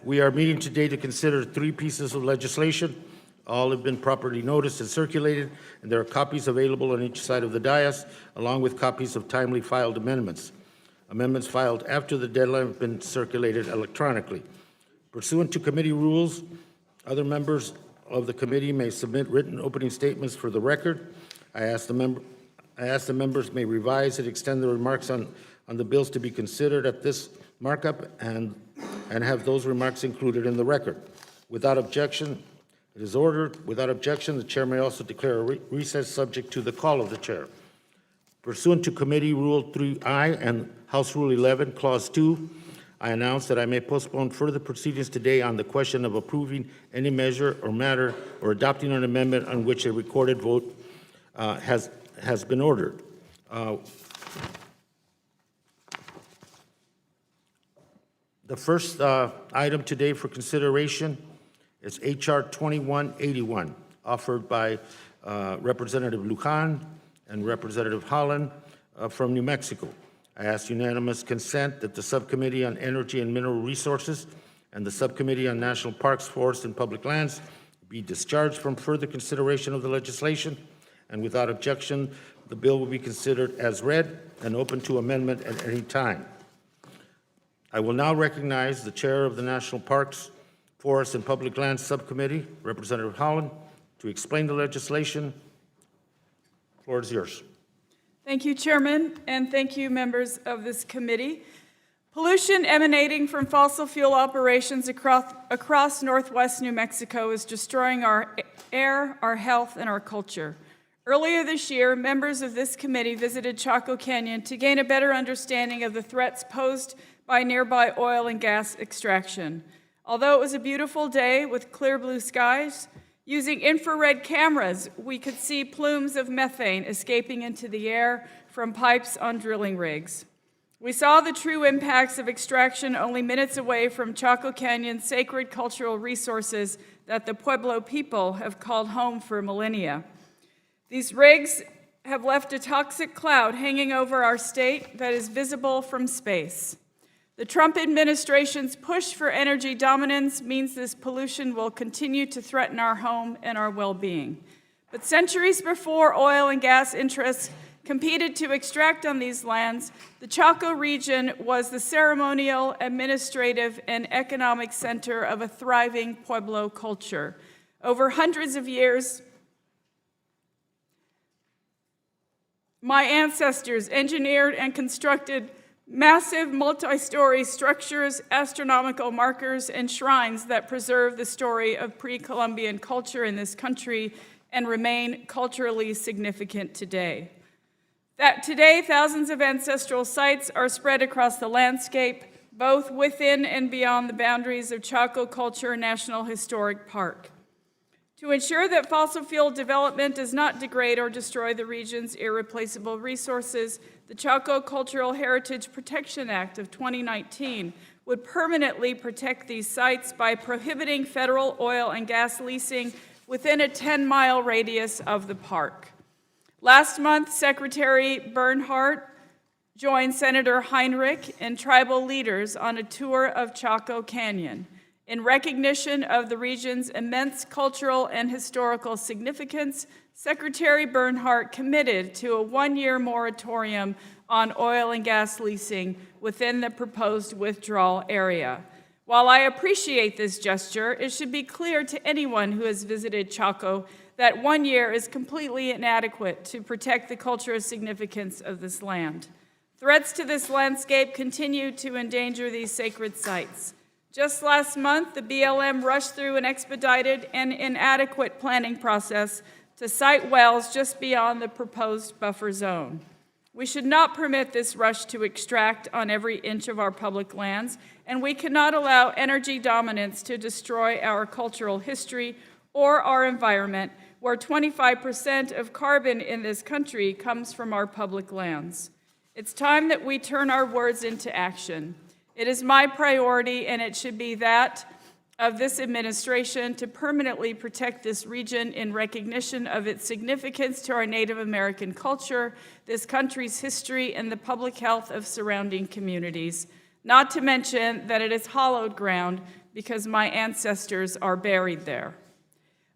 We are meeting today to consider 3 pieces of legislation. All have been properly noticed and circulated, and there are copies available on each side of the dais, along with copies of timely filed amendments. Amendments filed after the deadline have been circulated electronically. Pursuant to committee rules, other members of the committee may submit written opening statements for the record. I ask the members may revise and extend their remarks on the bills to be considered at this markup and have those remarks included in the record. Without objection, it is ordered. Without objection, the chair may also declare a recess subject to the call of the chair. Pursuant to Committee Rule 3I and House Rule 11, Clause 2, I announce that I may postpone further proceedings today on the question of approving any measure or matter or adopting an amendment on which a recorded vote has been ordered. The first item today for consideration is H.R. 2181, offered by Representative Lujan and Representative Holland from New Mexico. I ask unanimous consent that the Subcommittee on Energy and Mineral Resources and the Subcommittee on National Parks, Forests, and Public Lands be discharged from further consideration of the legislation, and without objection, the bill will be considered as read and open to amendment at any time. I will now recognize the chair of the National Parks, Forests, and Public Lands Subcommittee, Representative Holland, to explain the legislation. The floor is yours. Thank you, Chairman, and thank you, members of this committee. Pollution emanating from fossil fuel operations across northwest New Mexico is destroying our air, our health, and our culture. Earlier this year, members of this committee visited Chaco Canyon to gain a better understanding of the threats posed by nearby oil and gas extraction. Although it was a beautiful day with clear blue skies, using infrared cameras, we could see plumes of methane escaping into the air from pipes on drilling rigs. We saw the true impacts of extraction only minutes away from Chaco Canyon's sacred cultural resources that the Pueblo people have called home for millennia. These rigs have left a toxic cloud hanging over our state that is visible from space. The Trump administration's push for energy dominance means this pollution will continue to threaten our home and our well-being. But centuries before oil and gas interests competed to extract on these lands, the Chaco region was the ceremonial, administrative, and economic center of a thriving Pueblo culture. Over hundreds of years, my ancestors engineered and constructed massive multi-story structures, astronomical markers, and shrines that preserve the story of pre-Columbian culture in this country and remain culturally significant today. Today, thousands of ancestral sites are spread across the landscape, both within and beyond the boundaries of Chaco Culture National Historic Park. To ensure that fossil fuel development does not degrade or destroy the region's irreplaceable resources, the Chaco Cultural Heritage Protection Act of 2019 would permanently protect these sites by prohibiting federal oil and gas leasing within a 10-mile radius of the park. Last month, Secretary Bernhardt joined Senator Heinrich and tribal leaders on a tour of Chaco Canyon. In recognition of the region's immense cultural and historical significance, Secretary Bernhardt committed to a 1-year moratorium on oil and gas leasing within the proposed withdrawal area. While I appreciate this gesture, it should be clear to anyone who has visited Chaco that 1 year is completely inadequate to protect the cultural significance of this land. Threats to this landscape continue to endanger these sacred sites. Just last month, the BLM rushed through an expedited and inadequate planning process to site wells just beyond the proposed buffer zone. We should not permit this rush to extract on every inch of our public lands, and we cannot allow energy dominance to destroy our cultural history or our environment, where 25% of carbon in this country comes from our public lands. It's time that we turn our words into action. It is my priority, and it should be that of this administration, to permanently protect this region in recognition of its significance to our Native American culture, this country's history, and the public health of surrounding communities. not to mention that it is hallowed ground because my ancestors are buried there.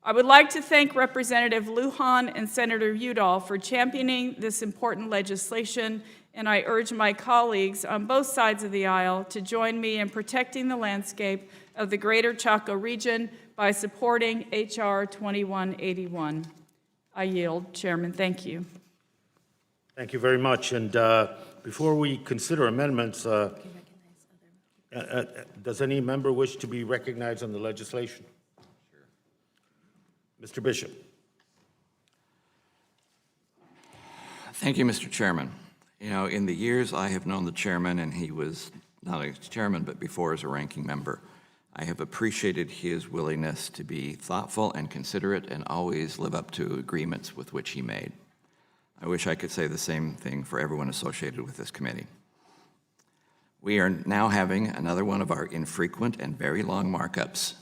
I would like to thank Representative Lujan and Senator Udall for championing this important legislation, and I urge my colleagues on both sides of the aisle to join me in protecting the landscape of the Greater Chaco region by supporting H.R. 2181. I yield, Chairman. Thank you. Thank you very much. And before we consider amendments, does any member wish to be recognized on the legislation? Mr. Bishop. Thank you, Mr. Chairman. You know, in the years I have known the chairman, and he was not as chairman, but before as a ranking member, I have appreciated his willingness to be thoughtful and considerate and always live up to agreements with which he made. I wish I could say the same thing for everyone associated with this committee. We are now having another one of our infrequent and very long markups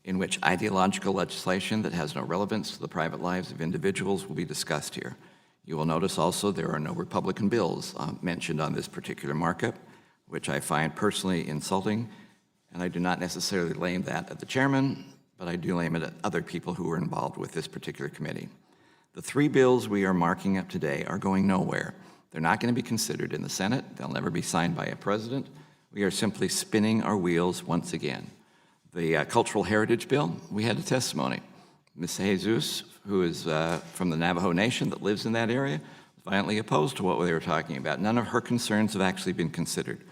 in which ideological legislation that has no relevance to the private lives of individuals will be discussed here. You will notice also there are no Republican bills mentioned on this particular markup, which I find personally insulting, and I do not necessarily blame that at the chairman, but I do blame it at other people who are involved with this particular committee. The three bills we are marking up today are going nowhere. They're not going to be considered in the Senate. They'll never be signed by a president. We are simply spinning our wheels once again. The Cultural Heritage Bill, we had a testimony. Ms. Jesus, who is from the Navajo Nation that lives in that area, violently opposed to what they were talking about. None of her concerns have actually been considered.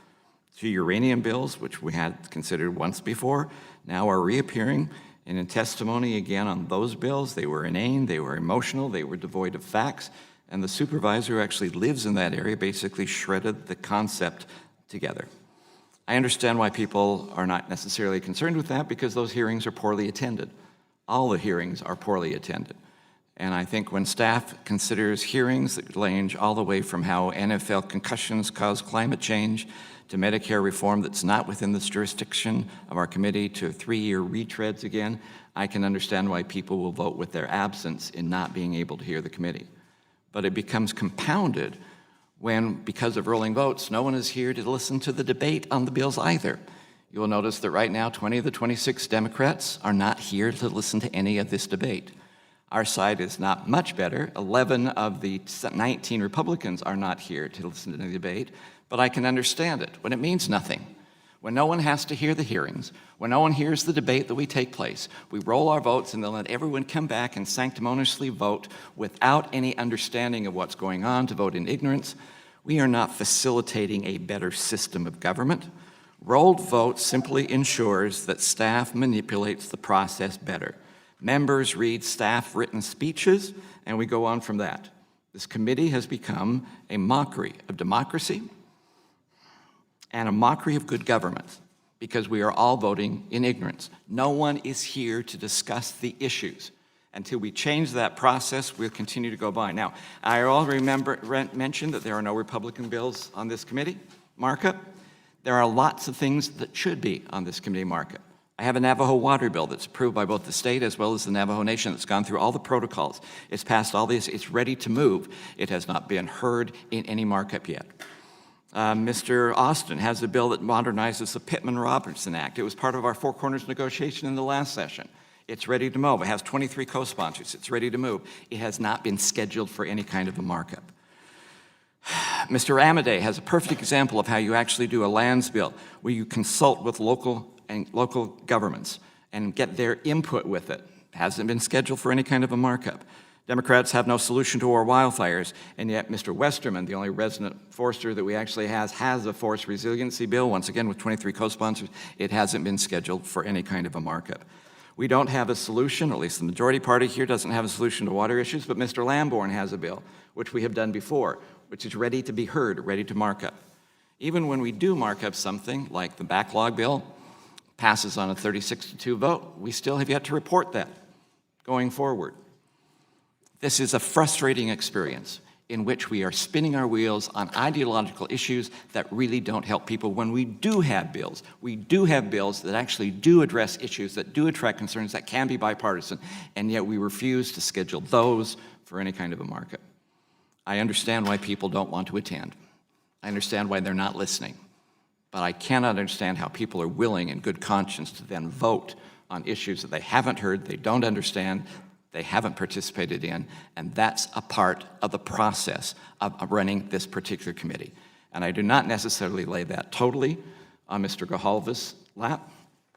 Two uranium bills, which we had considered once before, now are reappearing. And in testimony again on those bills, they were inane, they were emotional, they were devoid of facts, and the supervisor who actually lives in that area basically shredded the concept together. I understand why people are not necessarily concerned with that because those hearings are poorly attended. All the hearings are poorly attended. And I think when staff considers hearings that range all the way from how NFL concussions cause climate change to Medicare reform that's not within this jurisdiction of our committee to 3-year retreads again, I can understand why people will vote with their absence in not being able to hear the committee. But it becomes compounded when, because of rolling votes, no one is here to listen to the debate on the bills either. You will notice that right now 20 of the 26 Democrats are not here to listen to any of this debate. Our side is not much better. 11 of the 19 Republicans are not here to listen to the debate, but I can understand it when it means nothing. When no one has to hear the hearings, when no one hears the debate that we take place, we roll our votes and then let everyone come back and sanctimoniously vote without any understanding of what's going on, to vote in ignorance. We are not facilitating a better system of government. Rolled vote simply ensures that staff manipulates the process better. Members read staff-written speeches, and we go on from that. This committee has become a mockery of democracy and a mockery of good government because we are all voting in ignorance. No one is here to discuss the issues. Until we change that process, we'll continue to go by. Now, I already mentioned that there are no Republican bills on this committee markup. There are lots of things that should be on this committee markup. I have a Navajo water bill that's approved by both the state as well as the Navajo Nation that's gone through all the protocols. It's passed all these, it's ready to move. It has not been heard in any markup yet. Mr. Austin has a bill that modernizes the Pittman-Robertson Act. It was part of our Four Corners negotiation in the last session. It's ready to move. It has 23 co-sponsors. It's ready to move. It has not been scheduled for any kind of a markup. Mr. Amadei has a perfect example of how you actually do a lands bill where you consult with local governments and get their input with it. It hasn't been scheduled for any kind of a markup. Democrats have no solution to our wildfires, and yet Mr. Westerman, the only resident forester that we actually has a forest resiliency bill, once again with 23 co-sponsors. It hasn't been scheduled for any kind of a markup. We don't have a solution, or at least the majority party here doesn't have a solution to water issues, but Mr. Lamborn has a bill, which we have done before, which is ready to be heard, ready to mark up. Even when we do mark up something like the backlog bill, passes on a 36-2 vote, we still have yet to report that going forward. This is a frustrating experience in which we are spinning our wheels on ideological issues that really don't help people. When we do have bills that actually do address issues, that do attract concerns, that can be bipartisan, and yet we refuse to schedule those for any kind of a markup. I understand why people don't want to attend. I understand why they're not listening. but I cannot understand how people are willing in good conscience to then vote on issues that they haven't heard, they don't understand, they haven't participated in, and that's a part of the process of running this particular committee. And I do not necessarily lay that totally on Mr. Gahalva's lap.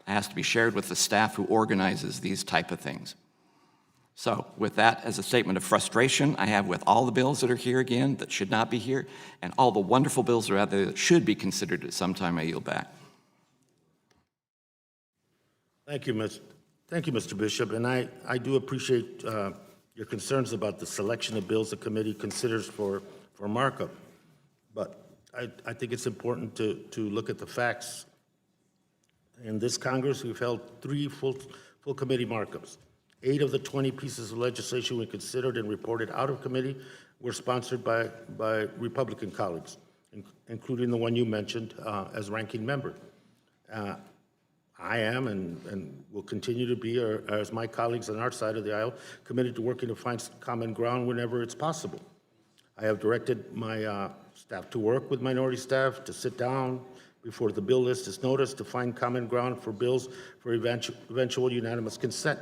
It has to be shared with the staff who organizes these type of things. So with that as a statement of frustration I have with all the bills that are here again that should not be here, and all the wonderful bills that are out there that should be considered at some time, I yield back. Thank you, Mr. Bishop, and I do appreciate your concerns about the selection of bills the committee considers for markup. But I think it's important to look at the facts. In this Congress, we've held 3 full committee markups. 8 of the 20 pieces of legislation we considered and reported out of committee were sponsored by Republican colleagues, including the one you mentioned as ranking member. I am and will continue to be, as my colleagues on our side of the aisle, committed to working to find common ground whenever it's possible. I have directed my staff to work with minority staff, to sit down before the bill list is noticed, to find common ground for bills for eventual unanimous consent.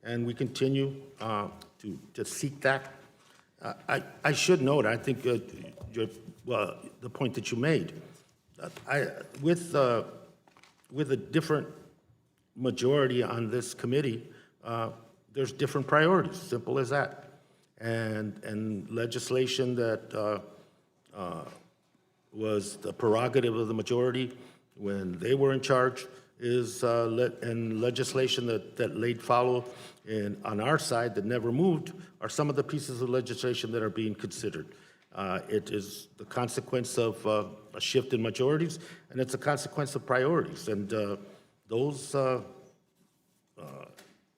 And we continue to seek that. I should note, I think the point that you made, with a different majority on this committee, there's different priorities, simple as that. And legislation that was the prerogative of the majority when they were in charge and legislation that laid fallow on our side that never moved are some of the pieces of legislation that are being considered. It is the consequence of a shift in majorities, and it's a consequence of priorities. And those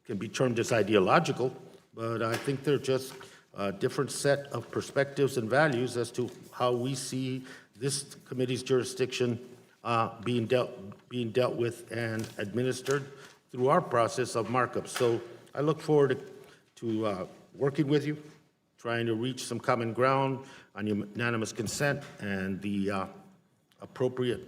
can be termed as ideological, but I think they're just a different set of perspectives and values as to how we see this committee's jurisdiction being dealt with and administered through our process of markup. So I look forward to working with you, trying to reach some common ground on unanimous consent and the appropriate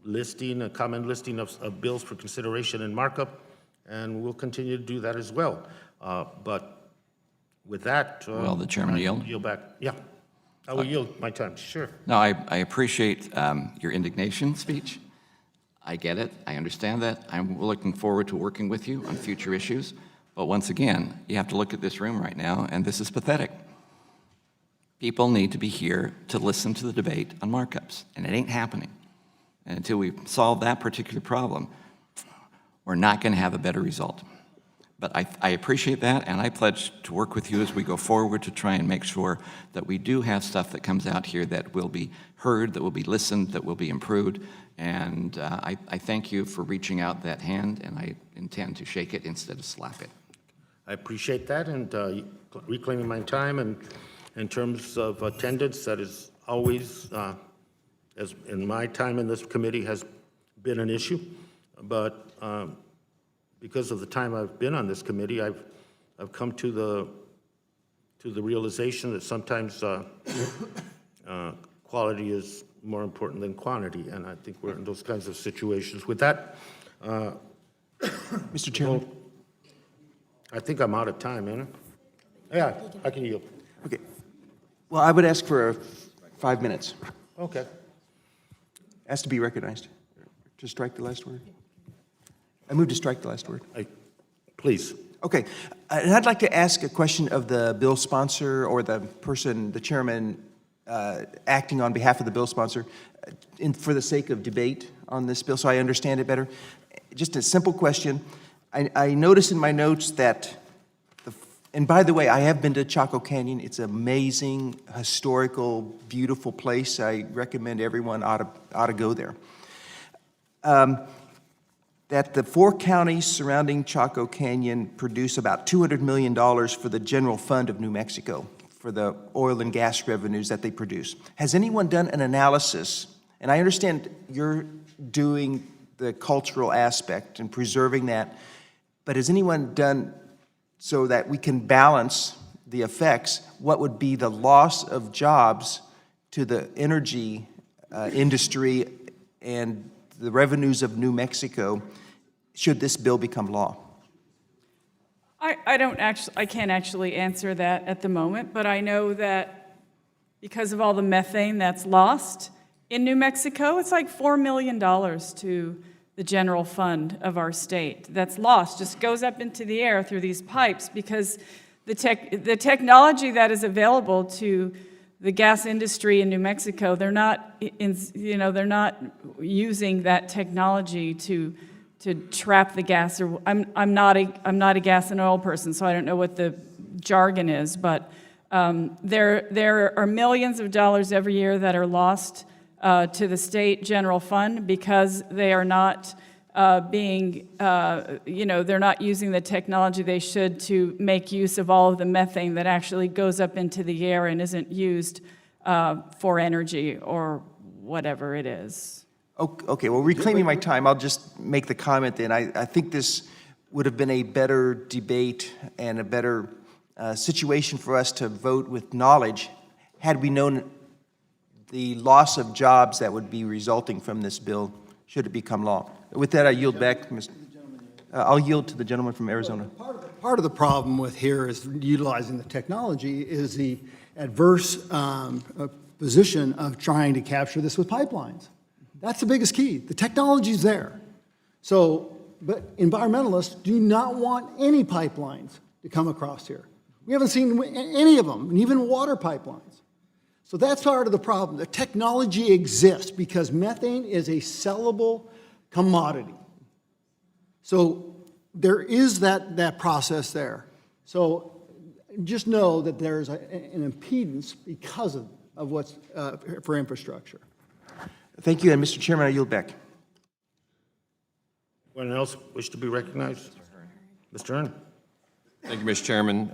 listing, a common listing of bills for consideration and markup, and we'll continue to do that as well. But with that, Will the chairman yield? Yield back. Yeah, I will yield my time. Sure. No, I appreciate your indignation speech. I get it. I understand that. I'm looking forward to working with you on future issues. But once again, you have to look at this room right now, and this is pathetic. People need to be here to listen to the debate on markups, and it ain't happening. And until we solve that particular problem, we're not going to have a better result. But I appreciate that, and I pledge to work with you as we go forward to try and make sure that we do have stuff that comes out here that will be heard, that will be listened, that will be improved. And I thank you for reaching out that hand, and I intend to shake it instead of slap it. I appreciate that, and reclaiming my time. And in terms of attendance, that is always, as in my time in this committee, has been an issue. But because of the time I've been on this committee, I've come to the realization that sometimes quality is more important than quantity, and I think we're in those kinds of situations. With that, Mr. Chairman. I think I'm out of time, ain't I? Yeah, I can yield. Okay. Well, I would ask for 5 minutes. Okay. Asked to be recognized. To strike the last word. I move to strike the last word. Please. Okay. And I'd like to ask a question of the bill sponsor or the person, the chairman, acting on behalf of the bill sponsor for the sake of debate on this bill so I understand it better. Just a simple question. I notice in my notes that, and by the way, I have been to Chaco Canyon. It's an amazing, historical, beautiful place. I recommend everyone ought to go there. That the 4 counties surrounding Chaco Canyon produce about $200 million for the general fund of New Mexico for the oil and gas revenues that they produce. Has anyone done an analysis? And I understand you're doing the cultural aspect and preserving that, but has anyone done so that we can balance the effects? What would be the loss of jobs to the energy industry and the revenues of New Mexico should this bill become law? I can't actually answer that at the moment, but I know that because of all the methane that's lost in New Mexico, it's like $4 million to the general fund of our state that's lost, just goes up into the air through these pipes because the technology that is available to the gas industry in New Mexico, they're not using that technology to trap the gas. Or I'm not a gas and oil person, so I don't know what the jargon is, but there are millions of dollars every year that are lost to the state general fund because they are not they're not using the technology they should to make use of all of the methane that actually goes up into the air and isn't used for energy or whatever it is. Okay, well, reclaiming my time, I'll just make the comment then. I think this would have been a better debate and a better situation for us to vote with knowledge had we known the loss of jobs that would be resulting from this bill should it become law. With that, I yield back. I'll yield to the gentleman from Arizona. Part of the problem with here is utilizing the technology is the adverse position of trying to capture this with pipelines. That's the biggest key. The technology's there. So, but environmentalists do not want any pipelines to come across here. We haven't seen any of them, and even water pipelines. So that's part of the problem. The technology exists because methane is a sellable commodity. So there is that process there. So just know that there's an impedance because of what's for infrastructure. Thank you, and Mr. Chairman, I yield back. Anyone else wish to be recognized? Mr. Hearn. Thank you, Mr. Chairman.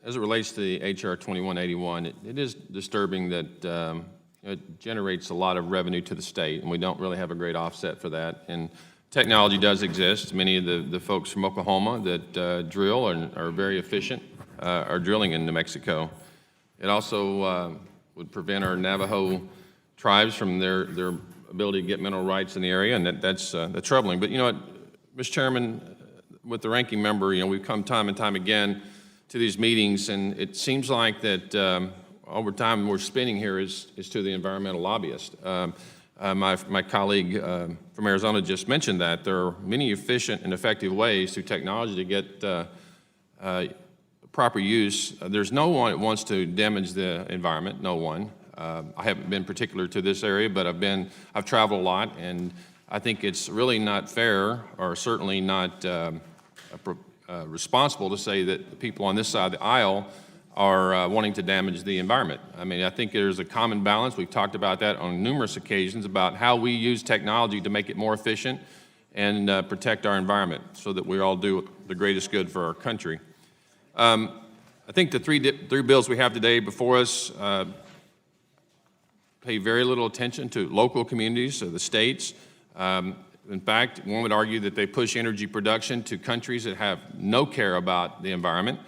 As it relates to the HR 2181, it is disturbing that it generates a lot of revenue to the state, and we don't really have a great offset for that. And technology does exist. Many of the folks from Oklahoma that drill and are very efficient are drilling in New Mexico. It also would prevent our Navajo tribes from their ability to get mineral rights in the area, and that's troubling. But you know what, Mr. Chairman, with the ranking member, we've come time and time again to these meetings, and it seems like that over time we're spending here is to the environmental lobbyist. My colleague from Arizona just mentioned that there are many efficient and effective ways through technology to get proper use. There's no one that wants to damage the environment, no one. I haven't been particular to this area, but I've traveled a lot, and I think it's really not fair, or certainly not responsible to say that the people on this side of the aisle are wanting to damage the environment. I mean, I think there's a common balance. We've talked about that on numerous occasions about how we use technology to make it more efficient and protect our environment so that we all do the greatest good for our country. I think the three bills we have today before us pay very little attention to local communities, so the states. In fact, one would argue that they push energy production to countries that have no care about the environment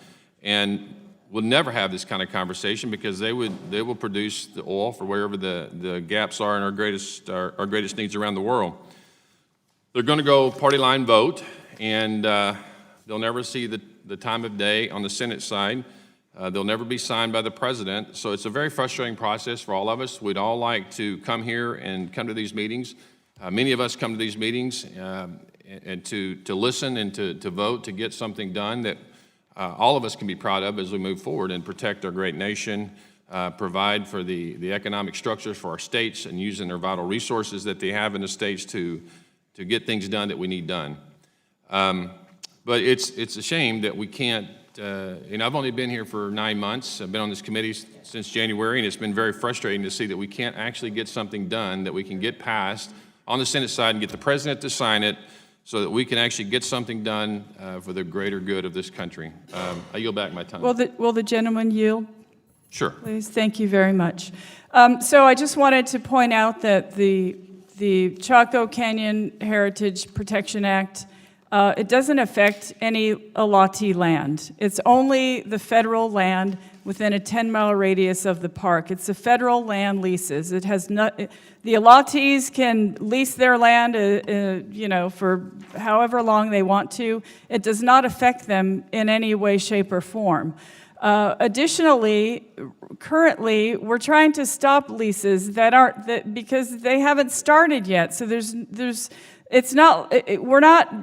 and will never have this kind of conversation because they will produce the oil for wherever the gaps are in our greatest needs around the world. They're going to go party line vote, and they'll never see the time of day on the Senate side. They'll never be signed by the president. So it's a very frustrating process for all of us. We'd all like to come here and come to these meetings. Many of us come to these meetings and to listen and to vote to get something done that all of us can be proud of as we move forward and protect our great nation, provide for the economic structures for our states and using their vital resources that they have in the states to get things done that we need done. But it's a shame that we can't, I've only been here for 9 months. I've been on this committee since January, and it's been very frustrating to see that we can't actually get something done that we can get passed on the Senate side and get the president to sign it so that we can actually get something done for the greater good of this country. I yield back my time. Will the gentleman yield? Sure. Please, thank you very much. So I just wanted to point out that the Chaco Canyon Heritage Protection Act It doesn't affect any allotee land. It's only the federal land within a 10-mile radius of the park. It's the federal land leases. It has not, the allottees can lease their land, for however long they want to. It does not affect them in any way, shape, or form. Additionally, currently, we're trying to stop leases because they haven't started yet. So we're not,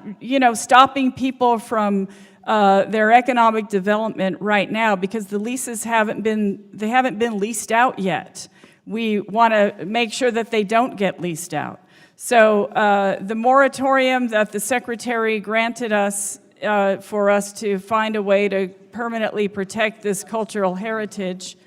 stopping people from their economic development right now because the leases haven't been leased out yet. We want to make sure that they don't get leased out. So the moratorium that the Secretary granted us for us to find a way to permanently protect this cultural heritage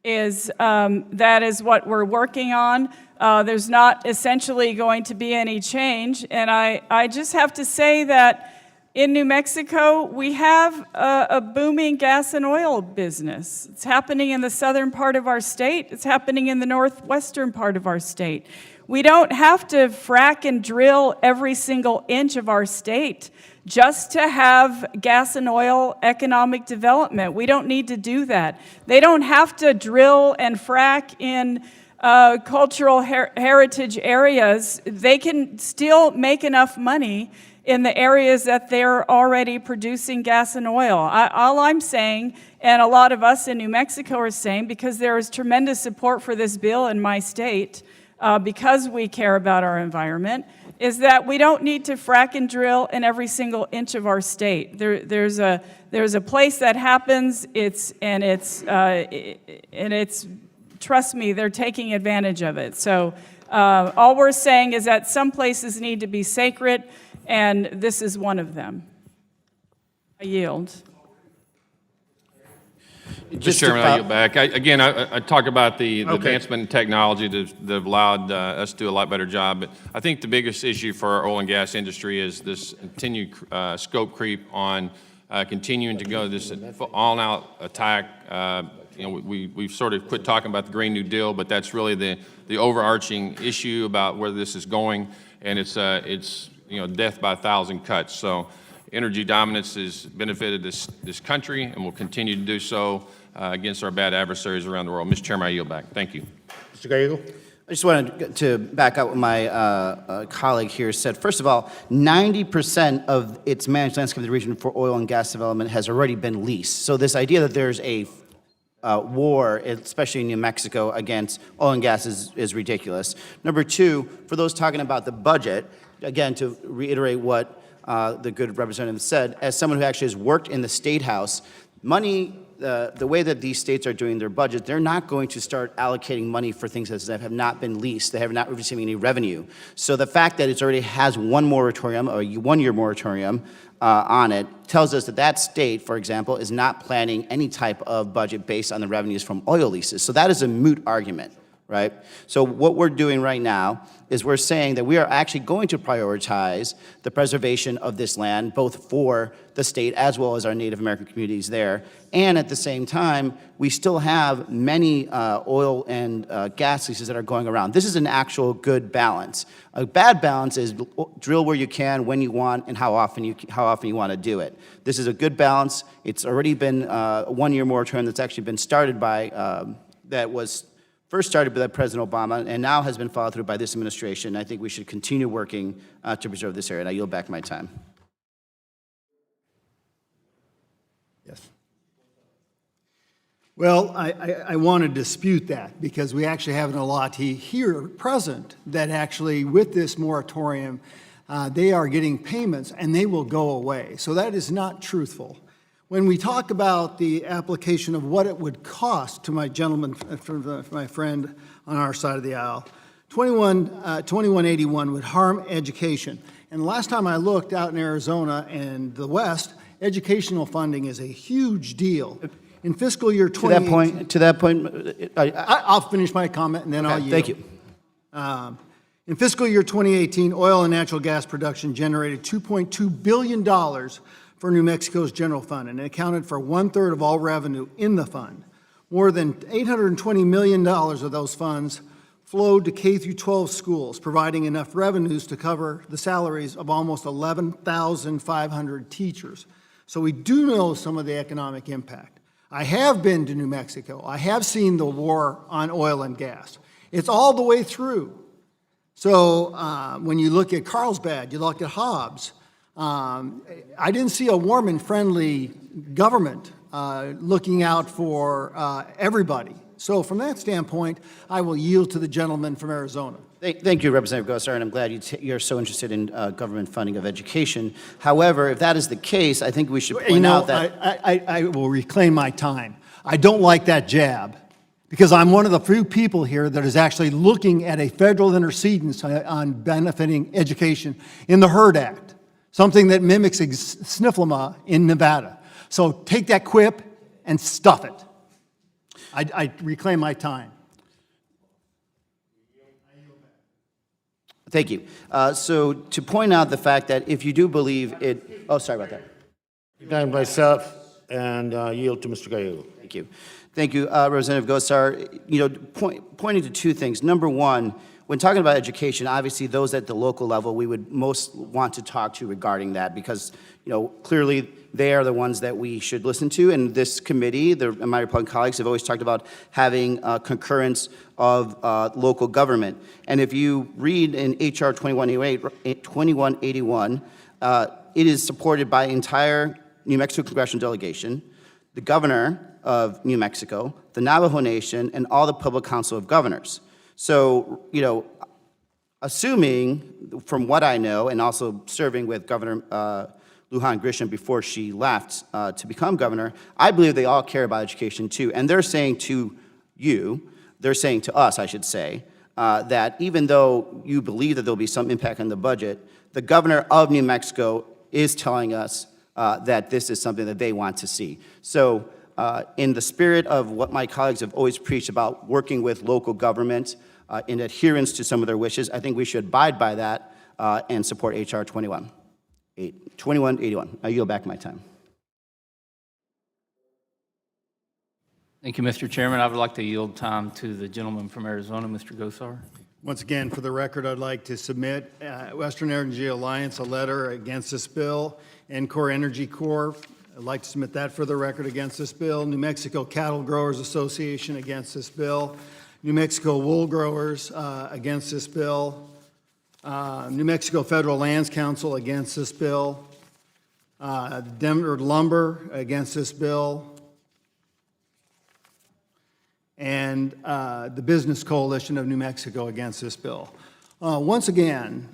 that is what we're working on. There's not essentially going to be any change, and I just have to say that in New Mexico, we have a booming gas and oil business. It's happening in the southern part of our state. It's happening in the northwestern part of our state. We don't have to frack and drill every single inch of our state just to have gas and oil economic development. We don't need to do that. They don't have to drill and frack in cultural heritage areas. They can still make enough money in the areas that they're already producing gas and oil. All I'm saying, and a lot of us in New Mexico are saying, because there is tremendous support for this bill in my state, because we care about our environment, is that we don't need to frack and drill in every single inch of our state. There's a place that happens. Trust me, they're taking advantage of it. So all we're saying is that some places need to be sacred, and this is one of them. I yield. Mr. Chairman, I yield back. I talk about the advancement in technology that have allowed us to do a lot better job. But I think the biggest issue for our oil and gas industry is this continued scope creep on continuing to go this all-out attack. We've sort of quit talking about the Green New Deal, but that's really the overarching issue about where this is going, and it's death by 1,000 cuts. So energy dominance has benefited this country and will continue to do so against our bad adversaries around the world. Mr. Chairman, I yield back. Thank you. Mr. Gallego? I just wanted to back up what my colleague here said. First of all, 90% of its managed landscape of the region for oil and gas development has already been leased. So this idea that there's a war, especially in New Mexico, against oil and gas is ridiculous. Number two, for those talking about the budget, again, to reiterate what the good representative said, as someone who actually has worked in the State House, money, the way that these states are doing their budget, they're not going to start allocating money for things that have not been leased. They have not received any revenue. So the fact that it already has one moratorium, or a one-year moratorium on it, tells us that that state, for example, is not planning any type of budget based on the revenues from oil leases. So that is a moot argument, right? So what we're doing right now is we're saying that we are actually going to prioritize the preservation of this land, both for the state as well as our Native American communities there. And at the same time, we still have many oil and gas leases that are going around. This is an actual good balance. A bad balance is drill where you can, when you want, and how often you want to do it. This is a good balance. It's already been a one-year moratorium that's actually been started by, that was first started by President Obama and now has been followed through by this administration. I think we should continue working to preserve this area, and I yield back my time. Yes. Well, I want to dispute that because we actually have an allotee here present that actually, with this moratorium, they are getting payments and they will go away. So that is not truthful. When we talk about the application of what it would cost to my gentleman, my friend on our side of the aisle, 2181 would harm education. And the last time I looked out in Arizona and the West, educational funding is a huge deal. In fiscal year 2018... To that point, I'll finish my comment and then I'll yield. Thank you. In fiscal year 2018, oil and natural gas production generated $2.2 billion for New Mexico's general fund, and it accounted for 1/3 of all revenue in the fund. More than $820 million of those funds flowed to K through 12 schools, providing enough revenues to cover the salaries of almost 11,500 teachers. So we do know some of the economic impact. I have been to New Mexico. I have seen the war on oil and gas. It's all the way through. So when you look at Carlsbad, you look at Hobbs, I didn't see a warm and friendly government looking out for everybody. So from that standpoint, I will yield to the gentleman from Arizona. Thank you, Representative Gosar, and I'm glad you're so interested in government funding of education. However, if that is the case, I think we should point out that... I will reclaim my time. I don't like that jab, because I'm one of the few people here that is actually looking at a federal intercedence on benefiting education in the HERD Act, something that mimics SNFLMA in Nevada. So take that quip and stuff it. I reclaim my time. Thank you. So to point out the fact that if you do believe it... Oh, sorry about that. Recognize myself and yield to Mr. Gallego. Thank you. Thank you, Representative Gosar. You know, pointing to two things. Number one, when talking about education, obviously those at the local level we would most want to talk to regarding that, because, you know, clearly they are the ones that we should listen to. And this committee, my Republican colleagues have always talked about having concurrence of local government. And if you read in H.R. 2181, it is supported by entire New Mexico congressional delegation, the governor of New Mexico, the Navajo Nation, and all the Public Council of Governors. So, you know, assuming from what I know, and also serving with Governor Lujan Grisham before she left to become governor, I believe they all care about education too. And they're saying to you, they're saying to us, I should say, that even though you believe that there'll be some impact on the budget, the governor of New Mexico is telling us that this is something that they want to see. So in the spirit of what my colleagues have always preached about working with local government in adherence to some of their wishes, I think we should abide by that and support H.R. 2181. I yield back my time. Thank you, Mr. Chairman. I would like to yield time to the gentleman from Arizona, Mr. Gosar. Once again, for the record, I'd like to submit Western Energy Alliance a letter against this bill, Encore Energy Corp. I'd like to submit that for the record against this bill. New Mexico Cattle Growers Association against this bill. New Mexico Wool Growers against this bill. New Mexico Federal Lands Council against this bill. Denver Lumber against this bill. And the Business Coalition of New Mexico against this bill. Once again,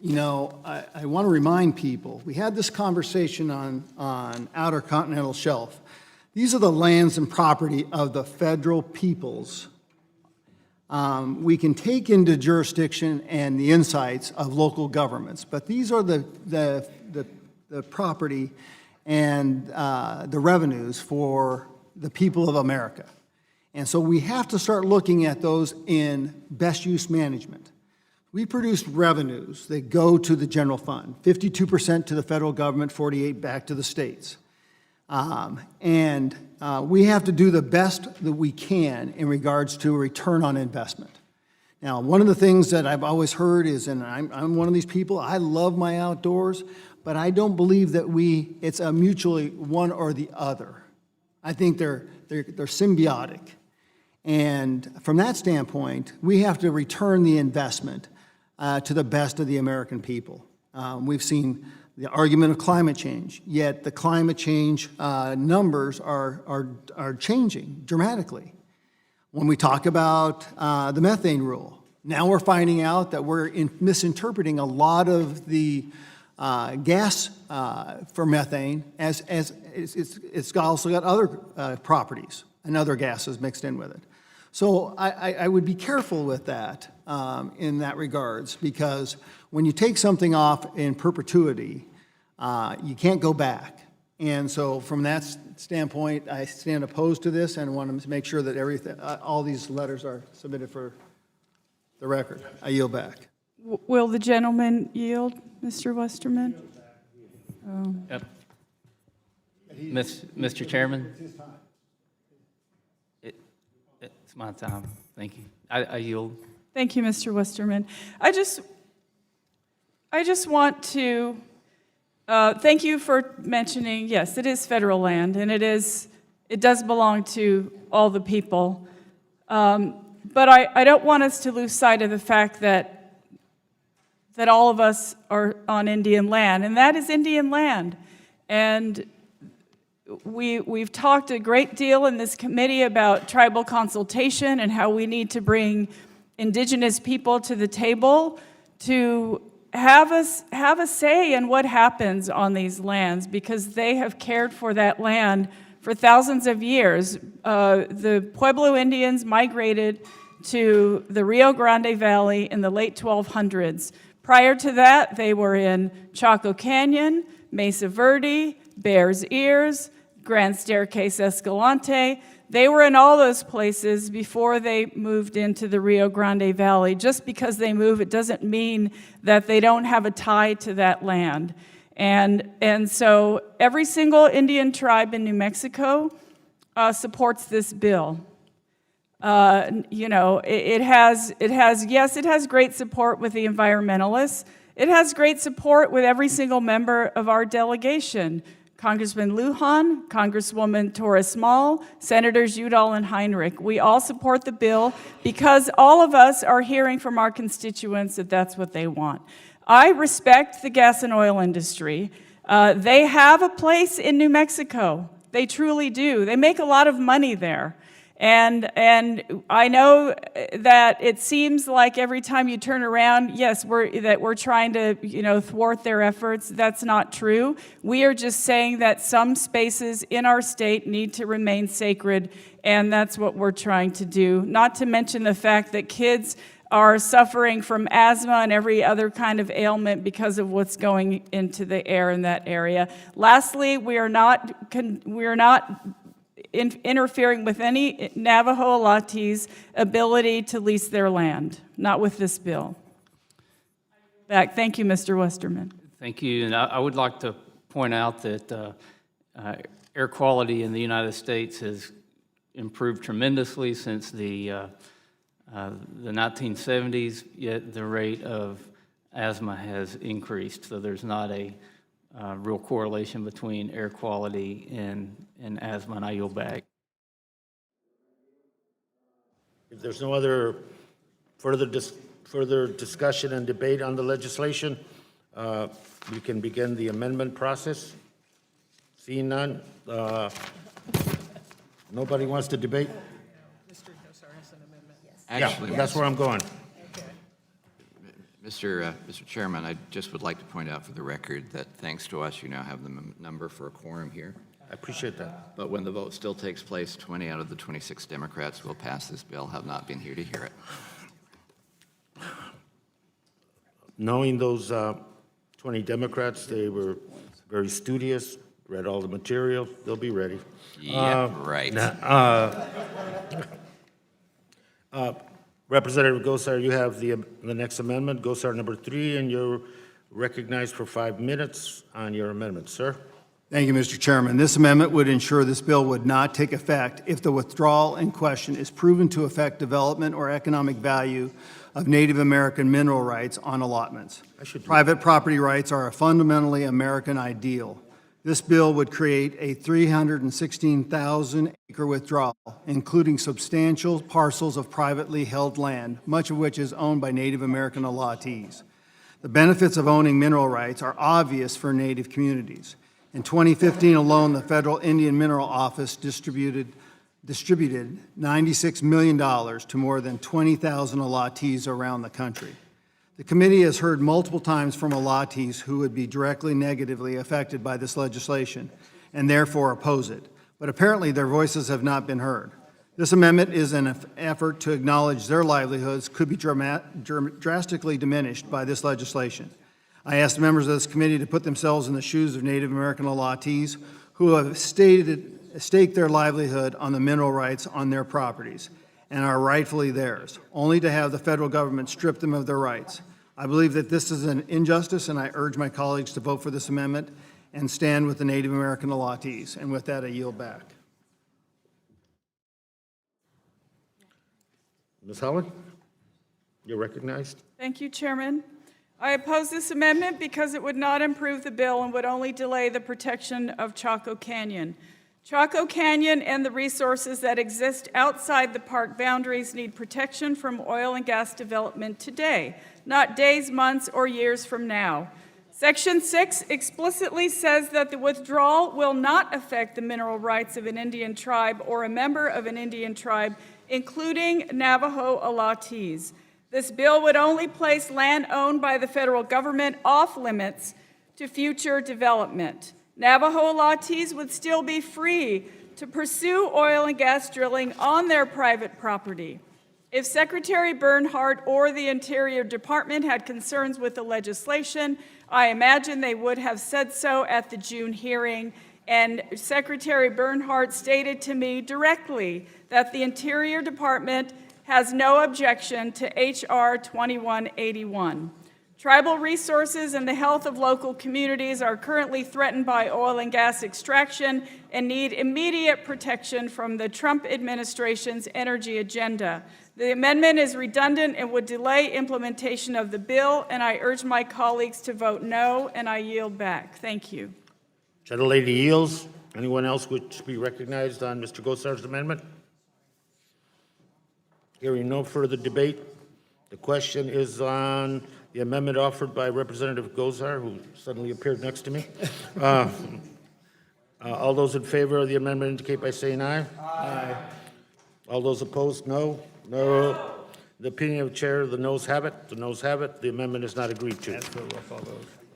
you know, I want to remind people, we had this conversation on Outer Continental Shelf. These are the lands and property of the federal peoples. We can take into jurisdiction and the insights of local governments, but these are the property and the revenues for the people of America. And so we have to start looking at those in best use management. We produce revenues that go to the general fund, 52% to the federal government, 48% back to the states. We have to do the best that we can in regards to a return on investment. Now, one of the things that I've always heard is, and I'm one of these people, I love my outdoors, but I don't believe that it's a mutually one or the other. I think they're symbiotic. And from that standpoint, we have to return the investment to the best of the American people. We've seen the argument of climate change, yet the climate change numbers are changing dramatically. When we talk about the methane rule, now we're finding out that we're misinterpreting a lot of the gas for methane as it's also got other properties and other gases mixed in with it. So I would be careful with that in that regards, because when you take something off in perpetuity, you can't go back. And so from that standpoint, I stand opposed to this and want to make sure that all these letters are submitted for the record. I yield back. Will the gentleman yield, Mr. Westerman? Yep. Mr. Chairman? It's my time. Thank you. I yield. Thank you, Mr. Westerman. I just want to thank you for mentioning, yes, it is federal land, and it does belong to all the people. But I don't want us to lose sight of the fact that all of us are on Indian land, and that is Indian land. And we've talked a great deal in this committee about tribal consultation and how we need to bring indigenous people to the table to have a say in what happens on these lands, because they have cared for that land for thousands of years. The Pueblo Indians migrated to the Rio Grande Valley in the late 1200s. Prior to that, they were in Chaco Canyon, Mesa Verde, Bears Ears, Grand Staircase Escalante. They were in all those places before they moved into the Rio Grande Valley. Just because they move, it doesn't mean that they don't have a tie to that land. And so every single Indian tribe in New Mexico supports this bill. You know, it has great support with the environmentalists. It has great support with every single member of our delegation. Congressman Lujan, Congresswoman Torres Small, Senators Udall and Heinrich. We all support the bill because all of us are hearing from our constituents that that's what they want. I respect the gas and oil industry. They have a place in New Mexico. They truly do. They make a lot of money there. And I know that it seems like every time you turn around, yes, we're trying to, you know, thwart their efforts. That's not true. We are just saying that some spaces in our state need to remain sacred, and that's what we're trying to do. Not to mention the fact that kids are suffering from asthma and every other kind of ailment because of what's going into the air in that area. Lastly, we are not interfering with any Navajo Alatis' ability to lease their land, not with this bill. Back. Thank you, Mr. Westerman. Thank you. And I would like to point out that air quality in the United States has improved tremendously since the 1970s, yet the rate of asthma has increased. So there's not a real correlation between air quality and asthma, and I yield back. If there's no other further discussion and debate on the legislation, we can begin the amendment process. Seeing none, nobody wants to debate? Actually, Yeah, that's where I'm going. Mr. Chairman, I just would like to point out for the record that thanks to us, you now have the number for a quorum here. I appreciate that. But when the vote still takes place, 20 out of the 26 Democrats will pass this bill, have not been here to hear it. Knowing those 20 Democrats, they were very studious, read all the material, they'll be ready. Yeah, right. Representative Gosar, you have the next amendment, Gosar number 3, and you're recognized for 5 minutes on your amendment, sir. Thank you, Mr. Chairman. This amendment would ensure this bill would not take effect if the withdrawal in question is proven to affect development or economic value of Native American mineral rights on allotments. Private property rights are a fundamentally American ideal. This bill would create a 316,000-acre withdrawal, including substantial parcels of privately held land, much of which is owned by Native American allottees. The benefits of owning mineral rights are obvious for Native communities. In 2015 alone, the Federal Indian Mineral Office distributed $96 million to more than 20,000 allottees around the country. The committee has heard multiple times from allottees who would be directly negatively affected by this legislation and therefore oppose it, but apparently their voices have not been heard. This amendment is an effort to acknowledge their livelihoods could be drastically diminished by this legislation. I asked members of this committee to put themselves in the shoes of Native American allottees who have staked their livelihood on the mineral rights on their properties and are rightfully theirs, only to have the federal government strip them of their rights. I believe that this is an injustice, and I urge my colleagues to vote for this amendment and stand with the Native American allottees. And with that, I yield back. Ms. Holland, you're recognized. Thank you, Chairman. I oppose this amendment because it would not improve the bill and would only delay the protection of Chaco Canyon. Chaco Canyon and the resources that exist outside the park boundaries need protection from oil and gas development today, not days, months, or years from now. Section 6 explicitly says that the withdrawal will not affect the mineral rights of an Indian tribe or a member of an Indian tribe, including Navajo Alatees. This bill would only place land owned by the federal government off limits to future development. Navajo Alatees would still be free to pursue oil and gas drilling on their private property. If Secretary Bernhardt or the Interior Department had concerns with the legislation, I imagine they would have said so at the June hearing, and Secretary Bernhardt stated to me directly that the Interior Department has no objection to H.R. 2181. Tribal resources and the health of local communities are currently threatened by oil and gas extraction and need immediate protection from the Trump administration's energy agenda. The amendment is redundant and would delay implementation of the bill, and I urge my colleagues to vote no, and I yield back. Thank you. Gentlelady yields. Anyone else wish to be recognized on Mr. Gosar's amendment? Hearing no further debate, the question is on the amendment offered by Representative Gosar, who suddenly appeared next to me. All those in favor of the amendment indicate by saying aye. Aye. All those opposed, no. No. The opinion of Chair, the noes have it. The noes have it. The amendment is not agreed to.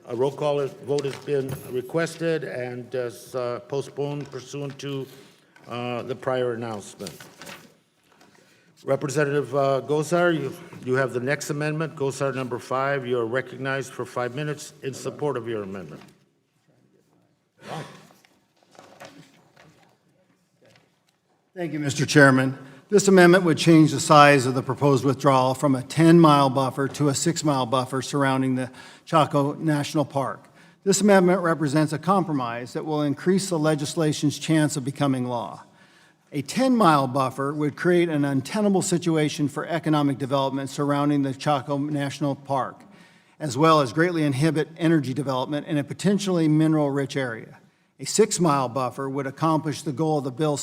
A roll call vote has been requested and is postponed pursuant to the prior announcement. Representative Gosar, you have the next amendment, Gosar number 5. You are recognized for 5 minutes in support of your amendment. Thank you, Mr. Chairman. This amendment would change the size of the proposed withdrawal from a 10-mile buffer to a 6-mile buffer surrounding the Chaco National Park. This amendment represents a compromise that will increase the legislation's chance of becoming law. A 10-mile buffer would create an untenable situation for economic development surrounding the Chaco National Park, as well as greatly inhibit energy development in a potentially mineral-rich area. A 6-mile buffer would accomplish the goal of the bill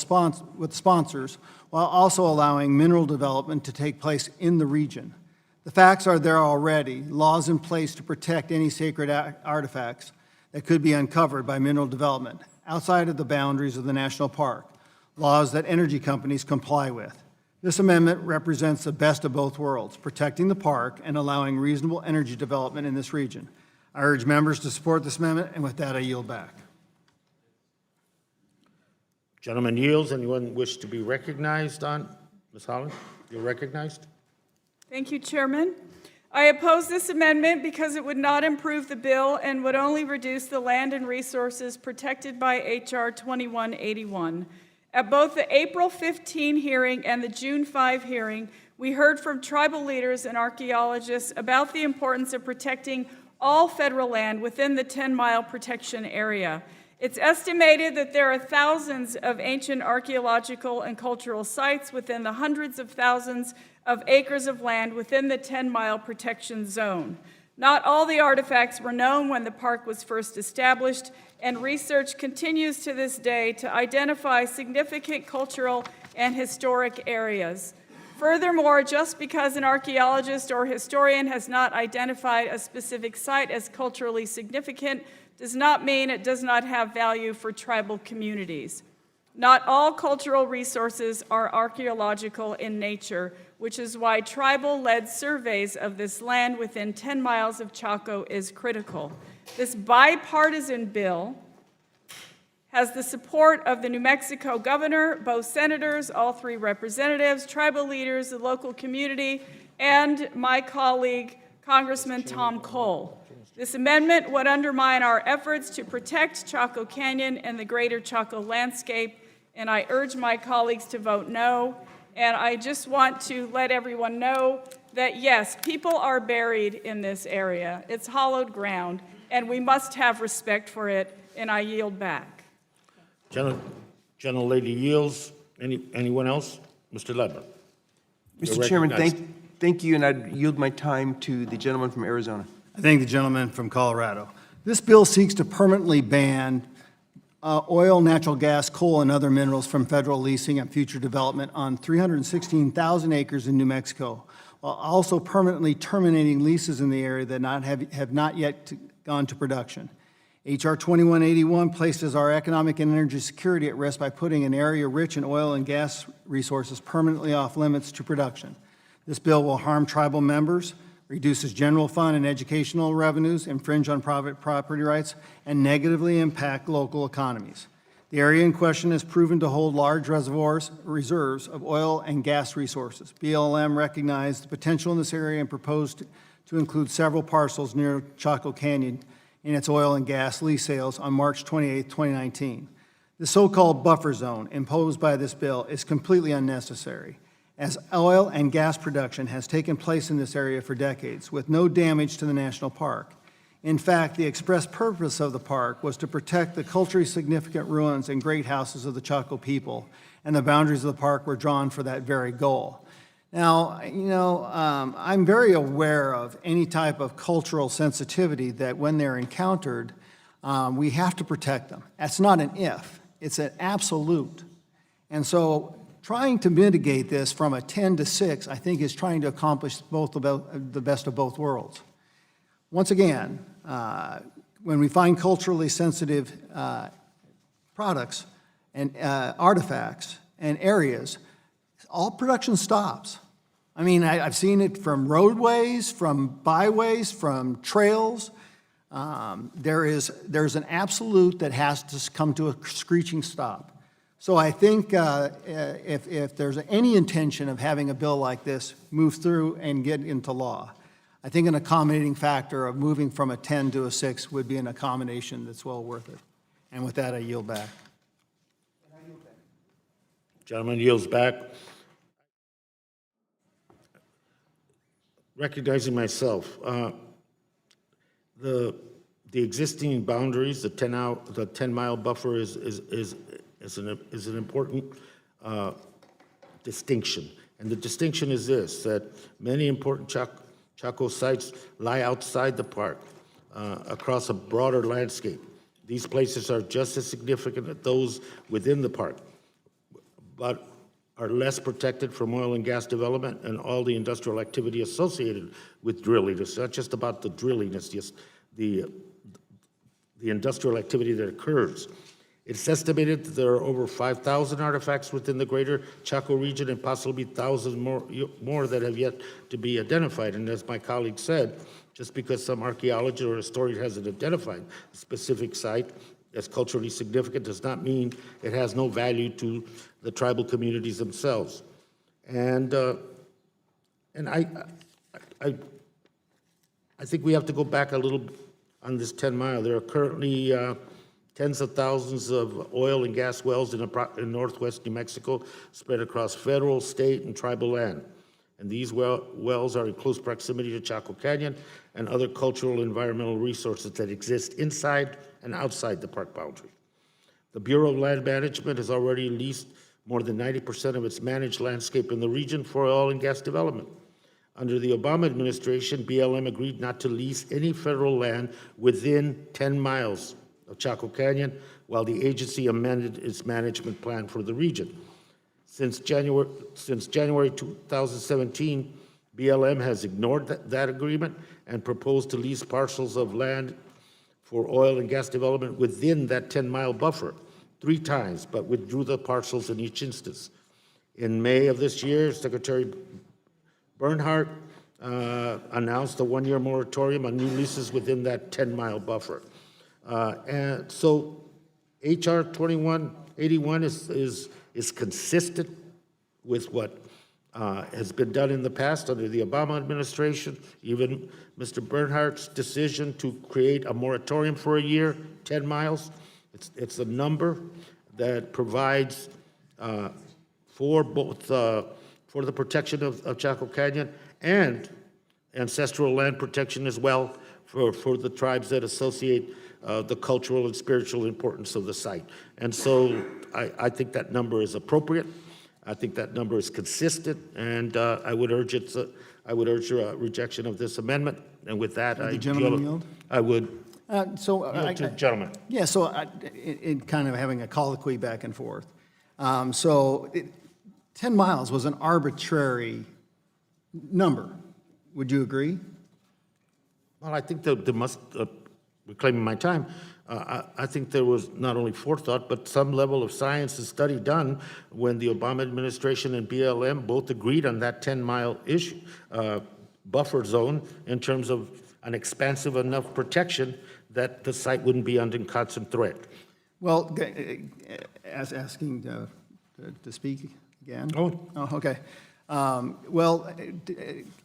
with sponsors while also allowing mineral development to take place in the region. The facts are there already, laws in place to protect any sacred artifacts that could be uncovered by mineral development outside of the boundaries of the national park, laws that energy companies comply with. This amendment represents the best of both worlds, protecting the park and allowing reasonable energy development in this region. I urge members to support this amendment, and with that, I yield back. Gentleman yields. Anyone wish to be recognized on? Ms. Holland, you're recognized. Thank you, Chairman. I oppose this amendment because it would not improve the bill and would only reduce the land and resources protected by H.R. 2181. At both the April 15 hearing and the June 5 hearing, we heard from tribal leaders and archaeologists about the importance of protecting all federal land within the 10-mile protection area. It's estimated that there are thousands of ancient archaeological and cultural sites within the hundreds of thousands of acres of land within the 10-mile protection zone. Not all the artifacts were known when the park was first established, and research continues to this day to identify significant cultural and historic areas. Furthermore, just because an archaeologist or historian has not identified a specific site as culturally significant does not mean it does not have value for tribal communities. Not all cultural resources are archaeological in nature, which is why tribal-led surveys of this land within 10 miles of Chaco is critical. This bipartisan bill has the support of the New Mexico governor, both senators, all 3 representatives, tribal leaders, the local community, and my colleague, Congressman Tom Cole. This amendment would undermine our efforts to protect Chaco Canyon and the greater Chaco landscape, and I urge my colleagues to vote no. And I just want to let everyone know that, yes, people are buried in this area. It's hallowed ground, and we must have respect for it, and I yield back. Gentlelady yields. Anyone else? Mr. Ledler. Mr. You're Chairman, recognized. thank you, and I'd yield my time to the gentleman from Arizona. I thank the gentleman from Colorado. This bill seeks to permanently ban oil, natural gas, coal, and other minerals from federal leasing and future development on 316,000 acres in New Mexico, while also permanently terminating leases in the area that have not yet gone to production. H.R. 2181 places our economic and energy security at risk by putting an area rich in oil and gas resources permanently off limits to production. This bill will harm tribal members, reduces general fund and educational revenues, infringe on private property rights, and negatively impact local economies. The area in question is proven to hold large reserves of oil and gas resources. BLM recognized the potential in this area and proposed to include several parcels near Chaco Canyon in its oil and gas lease sales on March 28, 2019. The so-called buffer zone imposed by this bill is completely unnecessary, as oil and gas production has taken place in this area for decades with no damage to the national park. In fact, the express purpose of the park was to protect the culturally significant ruins and great houses of the Chaco people, and the boundaries of the park were drawn for that very goal. Now, I'm very aware of any type of cultural sensitivity that when they're encountered, we have to protect them. That's not an if, it's an absolute. And so trying to mitigate this from a 10 to 6, I think, is trying to accomplish the best of both worlds. Once again, when we find culturally sensitive products and artifacts and areas, all production stops. I mean, I've seen it from roadways, from byways, from trails. There's an absolute that has to come to a screeching stop. So I think if there's any intention of having a bill like this move through and get into law, I think an accommodating factor of moving from a 10 to a 6 would be an accommodation that's well worth it. And with that, I yield back. Gentleman yields back. Recognizing myself, the existing boundaries, the 10-mile buffer is an important distinction. And the distinction is this, that many important Chaco sites lie outside the park across a broader landscape. These places are just as significant as those within the park, but are less protected from oil and gas development and all the industrial activity associated with drilling. It's not just about the drilling, it's just the industrial activity that occurs. It's estimated that there are over 5,000 artifacts within the greater Chaco region and possibly thousands more that have yet to be identified. And as my colleague said, just because some archaeologist or historian hasn't identified a specific site as culturally significant does not mean it has no value to the tribal communities themselves. And I think we have to go back a little on this 10-mile. There are currently tens of thousands of oil and gas wells in northwest New Mexico spread across federal, state, and tribal land. And these wells are in close proximity to Chaco Canyon and other cultural and environmental resources that exist inside and outside the park boundary. The Bureau of Land Management has already leased more than 90% of its managed landscape in the region for oil and gas development. Under the Obama administration, BLM agreed not to lease any federal land within 10 miles of Chaco Canyon, while the agency amended its management plan for the region. Since January 2017, BLM has ignored that agreement and proposed to lease parcels of land for oil and gas development within that 10-mile buffer 3 times, but withdrew the parcels in each instance. In May of this year, Secretary Bernhardt announced a 1-year moratorium on new leases within that 10-mile buffer. And so H.R. 2181 is consistent with what has been done in the past under the Obama administration, even Mr. Bernhardt's decision to create a moratorium for a year, 10 miles. It's a number that provides for both for the protection of Chaco Canyon and ancestral land protection as well for the tribes that associate the cultural and spiritual importance of the site. And so I think that number is appropriate. I think that number is consistent, and I would urge rejection of this amendment. And with that, The gentleman yield? I would So yield to the gentleman. Yeah, so in kind of having a colloquy back and forth. 10 miles was an arbitrary number. Would you agree? Well, I think that there must, reclaiming my time, I think there was not only forethought, but some level of science and study done when the Obama administration and BLM both agreed on that 10-mile issue, buffer zone in terms of an expansive enough protection that the site wouldn't be under constant threat. Well, asking to speak again? Oh. Okay.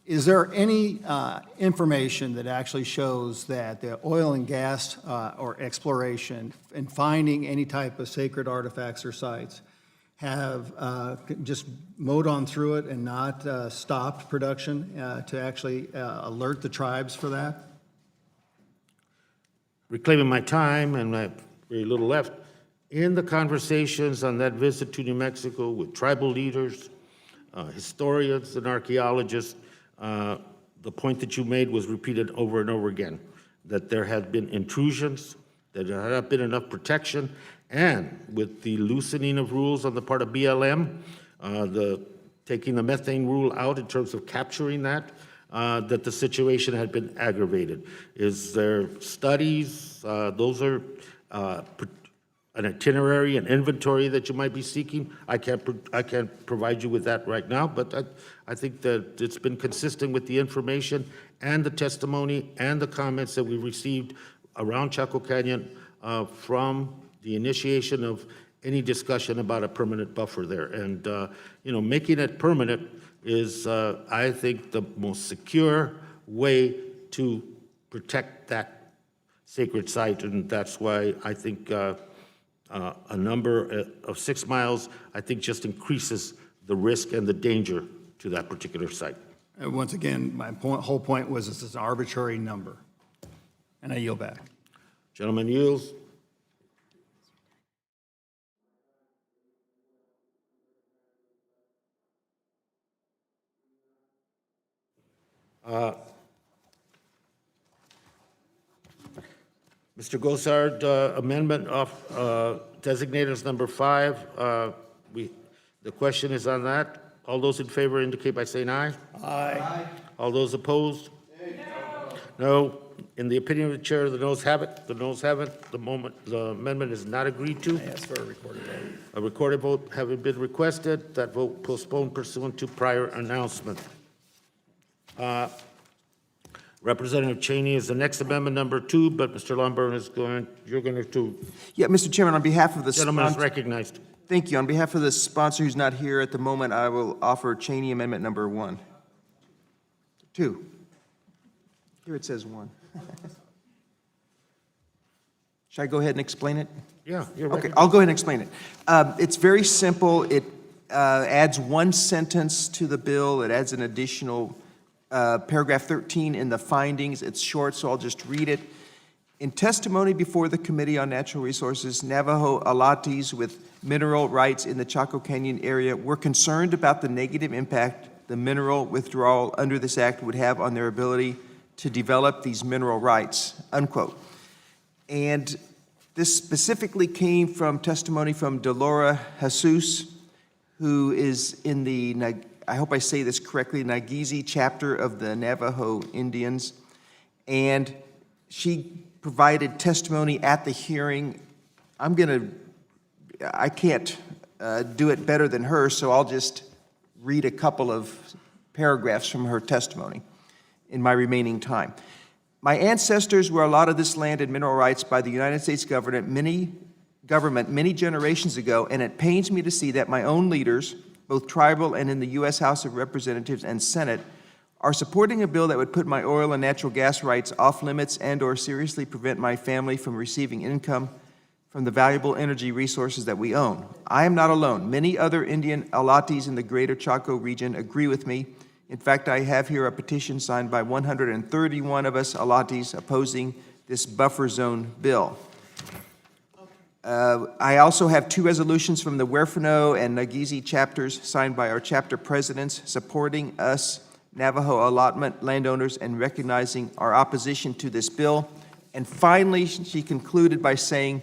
Is there any information that actually shows that the oil and gas or exploration and finding any type of sacred artifacts or sites have just mowed on through it and not stopped production to actually alert the tribes for that? Reclaiming my time, and I have very little left, in the conversations on that visit to New Mexico with tribal leaders, historians and archaeologists, the point that you made was repeated over and over again, that there had been intrusions, that there had not been enough protection, and with the loosening of rules on the part of BLM, taking the methane rule out in terms of capturing that the situation had been aggravated. Is there studies? Those are an itinerary, an inventory that you might be seeking. I can't provide you with that right now, but I think that it's been consistent with the information and the testimony and the comments that we received around Chaco Canyon from the initiation of any discussion about a permanent buffer there. And, making it permanent is, I think, the most secure way to protect that sacred site, and that's why I think a number of 6 miles, I think, just increases the risk and the danger to that particular site. Once again, my whole point was this is an arbitrary number. And I yield back. Gentleman yields. Mr. Gosard, amendment of designated as number 5. The question is on that. All those in favor indicate by saying aye. Aye. All those opposed? No. In the opinion of the chair, the noes have it. The noes have it. The amendment is not agreed to. Ask for a recorded vote. A recorded vote having been requested, that vote postponed pursuant to prior announcement. Representative Cheney is the next amendment, number 2, but Mr. Lombard you're going to. Yeah, Mr. Chairman, on behalf of the Gentleman is sponsor, recognized. thank you. On behalf of the sponsor who's not here at the moment, I will offer Cheney Amendment number 1. 2. Here it says 1. Should I go ahead and explain it? Yeah, you're Okay, recognized. I'll go ahead and explain it. It's very simple. It adds one sentence to the bill. It adds an additional paragraph 13 in the findings. It's short, so I'll just read it. In testimony before the Committee on Natural Resources, Navajo Alatis with mineral rights in the Chaco Canyon area were concerned about the negative impact the mineral withdrawal under this act would have on their ability to develop these mineral rights, unquote. And this specifically came from testimony from Delora Jesus, who is in the, I hope I say this correctly, Nagizi chapter of the Navajo Indians. And she provided testimony at the hearing. I can't do it better than her, so I'll just read a couple of paragraphs from her testimony in my remaining time. My ancestors were allotted this land and mineral rights by the United States government many generations ago, and it pains me to see that my own leaders, both tribal and in the U.S. House of Representatives and Senate, are supporting a bill that would put my oil and natural gas rights off limits and or seriously prevent my family from receiving income from the valuable energy resources that we own. I am not alone. Many other Indian Alatis in the greater Chaco region agree with me. In fact, I have here a petition signed by 131 of us Alatis opposing this buffer zone bill. I also have two resolutions from the Huerfano and Nageezi chapters signed by our chapter presidents supporting us Navajo allotment landowners and recognizing our opposition to this bill. And finally, she concluded by saying,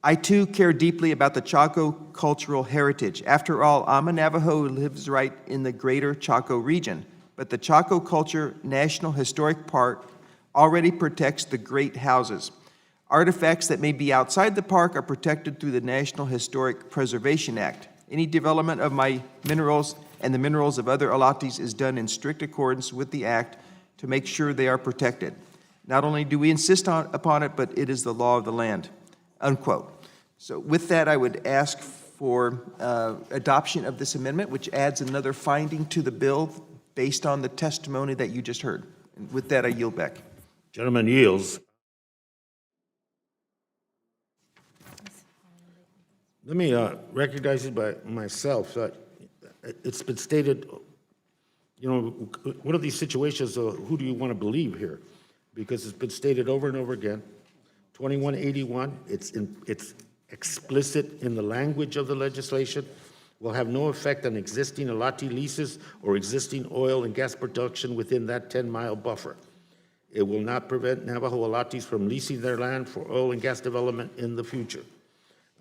I too care deeply about the Chaco cultural heritage. After all, I'm a Navajo who lives right in the greater Chaco region, but the Chaco Culture National Historic Park already protects the great houses. Artifacts that may be outside the park are protected through the National Historic Preservation Act. Any development of my minerals and the minerals of other allottees is done in strict accordance with the act to make sure they are protected. Not only do we insist upon it, but it is the law of the land, unquote. So with that, I would ask for adoption of this amendment, which adds another finding to the bill based on the testimony that you just heard. And with that, I yield back. Gentleman yields. Let me recognize it by myself. It's been stated, you know, one of these situations, who do you want to believe here? Because it's been stated over and over again. 2181, it's explicit in the language of the legislation, will have no effect on existing allottee leases or existing oil and gas production within that 10-mile buffer. It will not prevent Navajo allottees from leasing their land for oil and gas development in the future.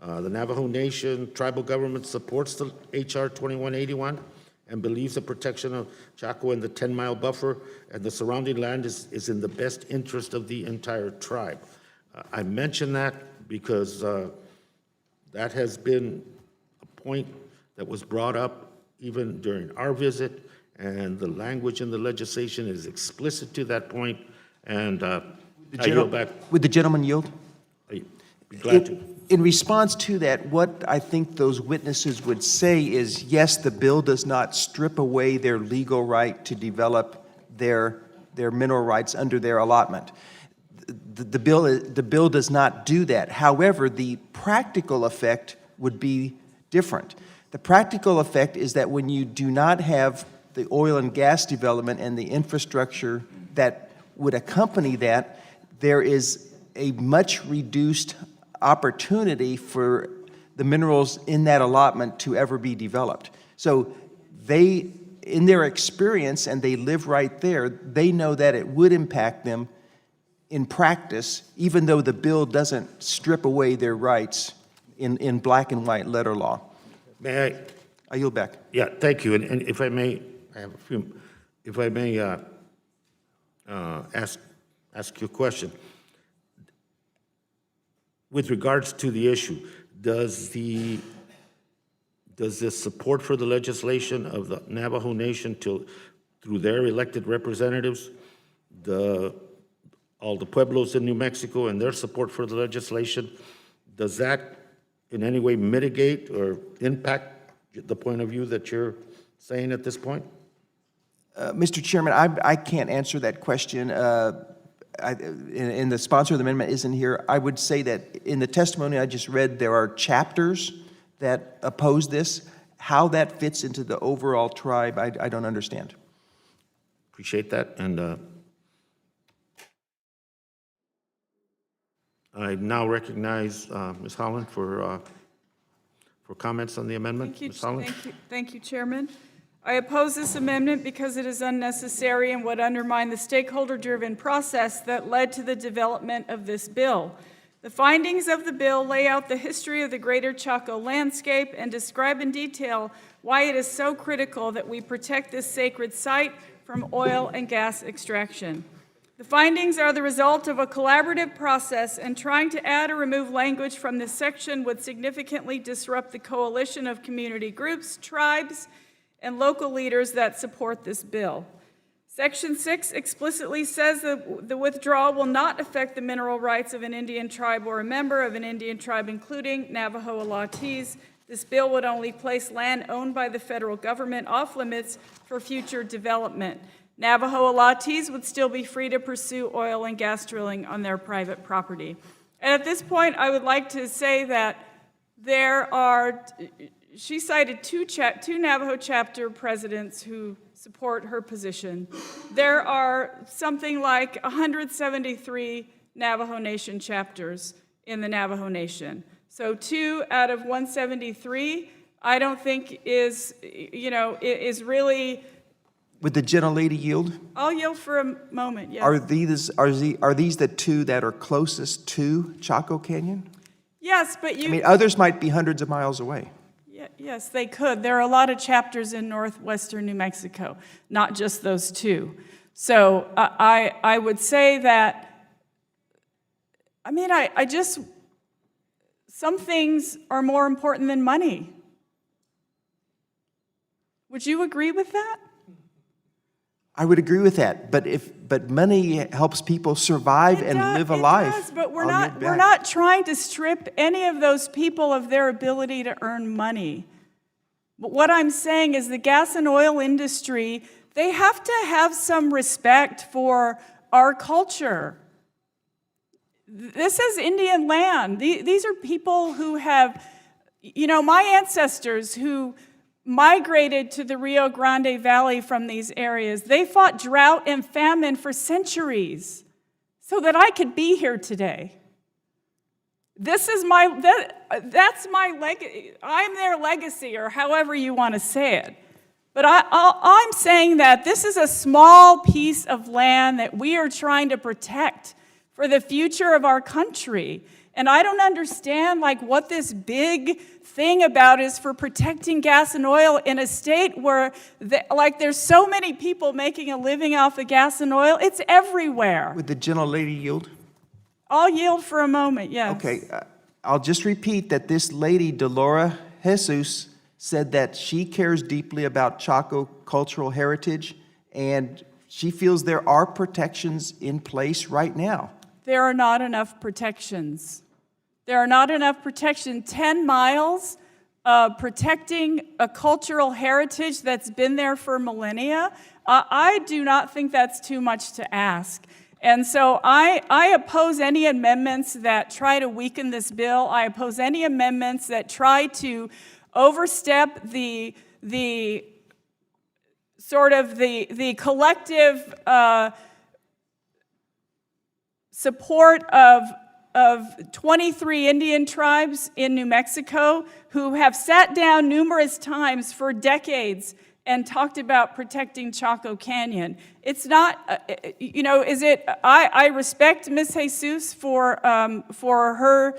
The Navajo Nation tribal government supports the HR 2181 and believes the protection of Chaco and the 10-mile buffer and the surrounding land is in the best interest of the entire tribe. I mention that because that has been a point that was brought up even during our visit, and the language in the legislation is explicit to that point, and I yield back. Would the gentleman yield? I'd be glad to. In response to that, what I think those witnesses would say is, yes, the bill does not strip away their legal right to develop their mineral rights under their allotment. The bill does not do that. However, the practical effect would be different. The practical effect is that when you do not have the oil and gas development and the infrastructure that would accompany that, there is a much reduced opportunity for the minerals in that allotment to ever be developed. So they, in their experience, and they live right there, they know that it would impact them in practice, even though the bill doesn't strip away their rights in black and white letter law. May I? I yield back. Yeah, thank you. And if I may, I have a few, if I may ask you a question. With regards to the issue, does the support for the legislation of the Navajo Nation through their elected representatives, all the pueblos in New Mexico and their support for the legislation, does that in any way mitigate or impact the point of view that you're saying at this point? Mr. Chairman, I can't answer that question. And the sponsor of the amendment isn't here. I would say that in the testimony I just read, there are chapters that oppose this. How that fits into the overall tribe, I don't understand. Appreciate that. And I now recognize Ms. Holland for comments on the amendment. Thank you, Ms. Holland? thank you, Chairman. I oppose this amendment because it is unnecessary and would undermine the stakeholder-driven process that led to the development of this bill. The findings of the bill lay out the history of the greater Chaco landscape and describe in detail why it is so critical that we protect this sacred site from oil and gas extraction. The findings are the result of a collaborative process, and trying to add or remove language from this section would significantly disrupt the coalition of community groups, tribes, and local leaders that support this bill. Section 6 explicitly says that the withdrawal will not affect the mineral rights of an Indian tribe or a member of an Indian tribe, including Navajo allottees. This bill would only place land owned by the federal government off limits for future development. Navajo allottees would still be free to pursue oil and gas drilling on their private property. And at this point, I would like to say that there are, she cited two Navajo chapter presidents who support her position. There are something like 173 Navajo Nation chapters in the Navajo Nation. So 2 out of 173, I don't think is really, Would the gentlelady yield? I'll yield for a moment, yes. Are these the two that are closest to Chaco Canyon? Yes, but I mean, others might be hundreds of miles away. Yes, they could. There are a lot of chapters in northwestern New Mexico, not just those 2. So I would say that, I mean, I just, some things are more important than money. Would you agree with that? I would agree with that, but money helps people survive and live a life. It does, but we're I'll yield back. not trying to strip any of those people of their ability to earn money. But what I'm saying is the gas and oil industry, they have to have some respect for our culture. This is Indian land. These are people who have, my ancestors who migrated to the Rio Grande Valley from these areas. They fought drought and famine for centuries so that I could be here today. This is that's my legacy. I'm their legacy, or however you want to say it. But I'm saying that this is a small piece of land that we are trying to protect for the future of our country. And I don't understand what this big thing about is for protecting gas and oil in a state where there's so many people making a living off of gas and oil. It's everywhere. Would the gentlelady yield? I'll yield for a moment, yes. Okay, I'll just repeat that this lady, Delora Jesus, said that she cares deeply about Chaco cultural heritage, and she feels there are protections in place right now. There are not enough protections. There are not enough protection. 10 miles protecting a cultural heritage that's been there for millennia, I do not think that's too much to ask. And so I oppose any amendments that try to weaken this bill. I oppose any amendments that try to overstep the collective support of 23 Indian tribes in New Mexico who have sat down numerous times for decades and talked about protecting Chaco Canyon. It's not, I respect Ms. Jesus for her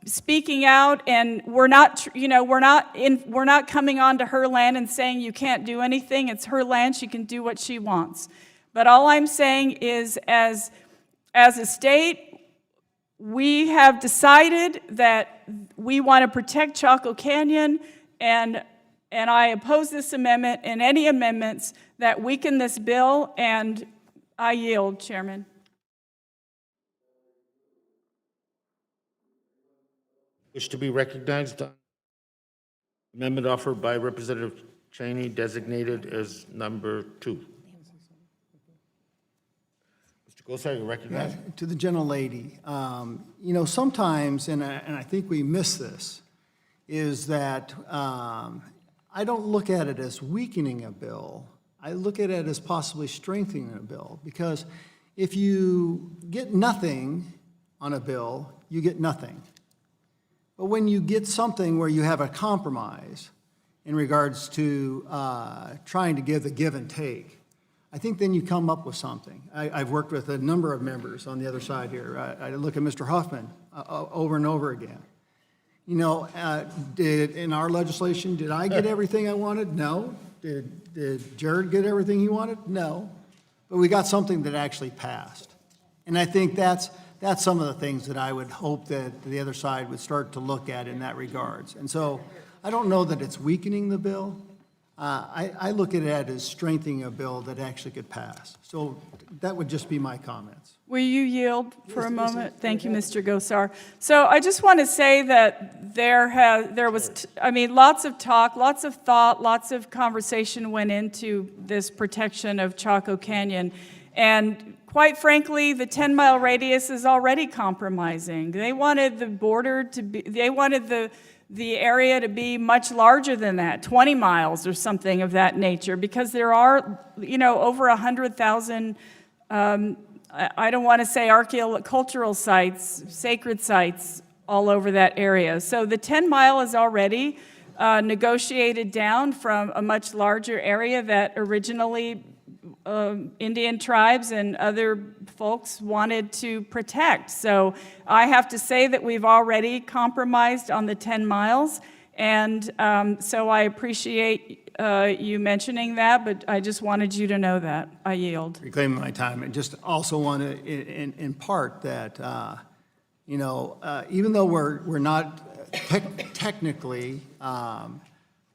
speaking out, and we're not coming onto her land and saying you can't do anything. It's her land; she can do what she wants. But all I'm saying is, as a state, we have decided that we want to protect Chaco Canyon, and I oppose this amendment and any amendments that weaken this bill, and I yield, Chairman. Wish to be recognized on amendment offered by Representative Cheney, designated as number 2. Mr. Gosar, you recognize? To the gentlelady, sometimes, and I think we miss this, is that I don't look at it as weakening a bill. I look at it as possibly strengthening a bill, because if you get nothing on a bill, you get nothing. But when you get something where you have a compromise in regards to trying to give and take, I think then you come up with something. I've worked with a number of members on the other side here. I look at Mr. Huffman over and over again. In our legislation, did I get everything I wanted? No. Did Jared get everything he wanted? No. But we got something that actually passed. And I think that's some of the things that I would hope that the other side would start to look at in that regards. And so I don't know that it's weakening the bill. I look at it as strengthening a bill that actually could pass. So that would just be my comments. Will you yield for a moment? Thank you, Mr. Gosar. So I just want to say that there was lots of talk, lots of thought, lots of conversation went into this protection of Chaco Canyon. And quite frankly, the 10-mile radius is already compromising. They wanted the border to be, they wanted the area to be much larger than that, 20 miles or something of that nature, because there are, over 100,000, I don't want to say archaeological sites, sacred sites all over that area. So the 10 mile is already negotiated down from a much larger area that originally Indian tribes and other folks wanted to protect. So I have to say that we've already compromised on the 10 miles. And so I appreciate you mentioning that, but I just wanted you to know that. I yield. Reclaiming my time, and just also want to impart that, even though we're not technically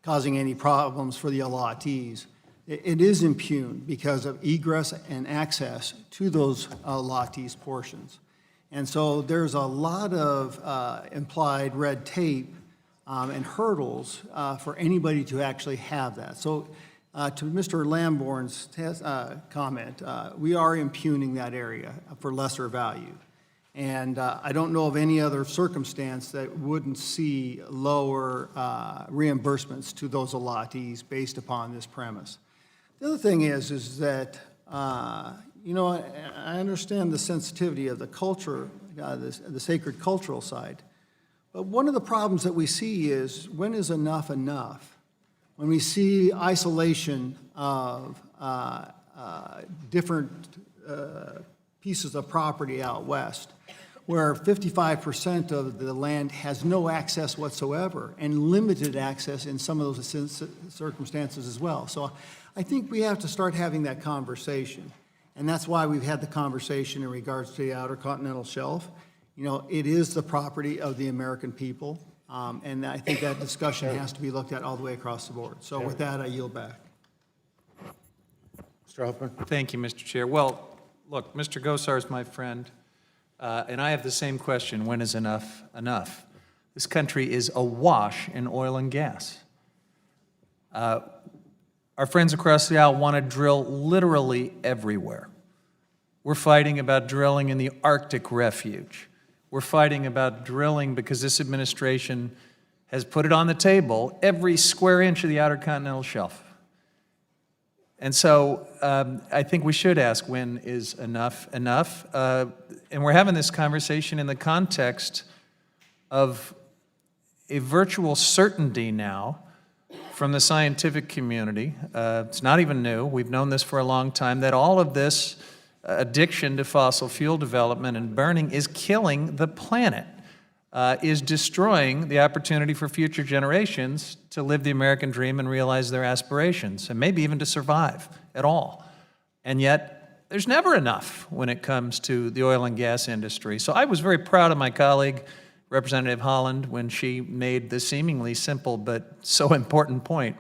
causing any problems for the allottees, it is impugned because of egress and access to those allottees portions. And so there's a lot of implied red tape and hurdles for anybody to actually have that. So to Mr. Lamborn's comment, we are impugning that area for lesser value. And I don't know of any other circumstance that wouldn't see lower reimbursements to those allottees based upon this premise. The other thing is that, I understand the sensitivity of the culture, the sacred cultural side. But one of the problems that we see is, when is enough enough? When we see isolation of different pieces of property out west, where 55% of the land has no access whatsoever, and limited access in some of those circumstances as well. So I think we have to start having that conversation. And that's why we've had the conversation in regards to the Outer Continental Shelf. It is the property of the American people, and I think that discussion has to be looked at all the way across the board. So with that, I yield back. Mr. Hoffman? Thank you, Mr. Chair. Well, look, Mr. Gosar is my friend, and I have the same question: when is enough enough? This country is awash in oil and gas. Our friends across the aisle want to drill literally everywhere. We're fighting about drilling in the Arctic refuge. We're fighting about drilling because this administration has put it on the table, every square inch of the Outer Continental Shelf. And so I think we should ask, when is enough enough? And we're having this conversation in the context of a virtual certainty now from the scientific community. It's not even new. We've known this for a long time, that all of this addiction to fossil fuel development and burning is killing the planet, is destroying the opportunity for future generations to live the American dream and realize their aspirations, and maybe even to survive at all. And yet, there's never enough when it comes to the oil and gas industry. So I was very proud of my colleague, Representative Holland, when she made the seemingly simple but so important point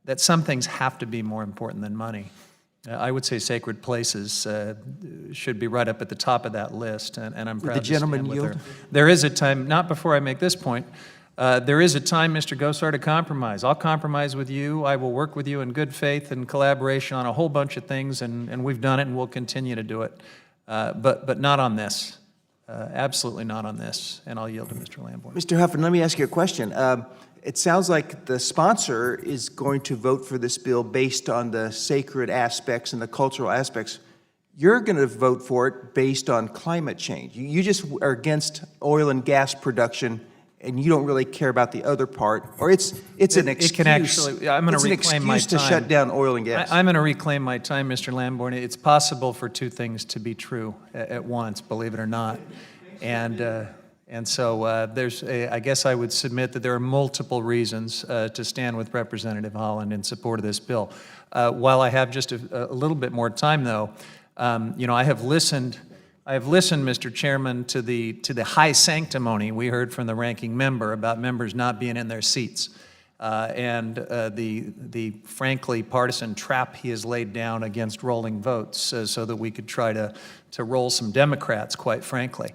that some things have to be more important than money. I would say sacred places should be right up at the top of that list, and I'm proud to stand with her. There is a time, not before I make this point, there is a time, Mr. Gosar, to compromise. I'll compromise with you. I will work with you in good faith and collaboration on a whole bunch of things, and we've done it and we'll continue to do it. But not on this. Absolutely not on this. And I'll yield to Mr. Lamborn. Mr. Huffman, let me ask you a question. It sounds like the sponsor is going to vote for this bill based on the sacred aspects and the cultural aspects. You're going to vote for it based on climate change. You just are against oil and gas production, and you don't really care about the other part, or it's an excuse. It can actually, I'm going to reclaim my time. It's an excuse to shut down oil and gas. I'm going to reclaim my time, Mr. Lamborn. It's possible for two things to be true at once, believe it or not. And so I guess I would submit that there are multiple reasons to stand with Representative Holland in support of this bill. While I have just a little bit more time, though, I have listened, Mr. Chairman, to the high sanctimony we heard from the ranking member about members not being in their seats, and the frankly partisan trap he has laid down against rolling votes so that we could try to roll some Democrats, quite frankly.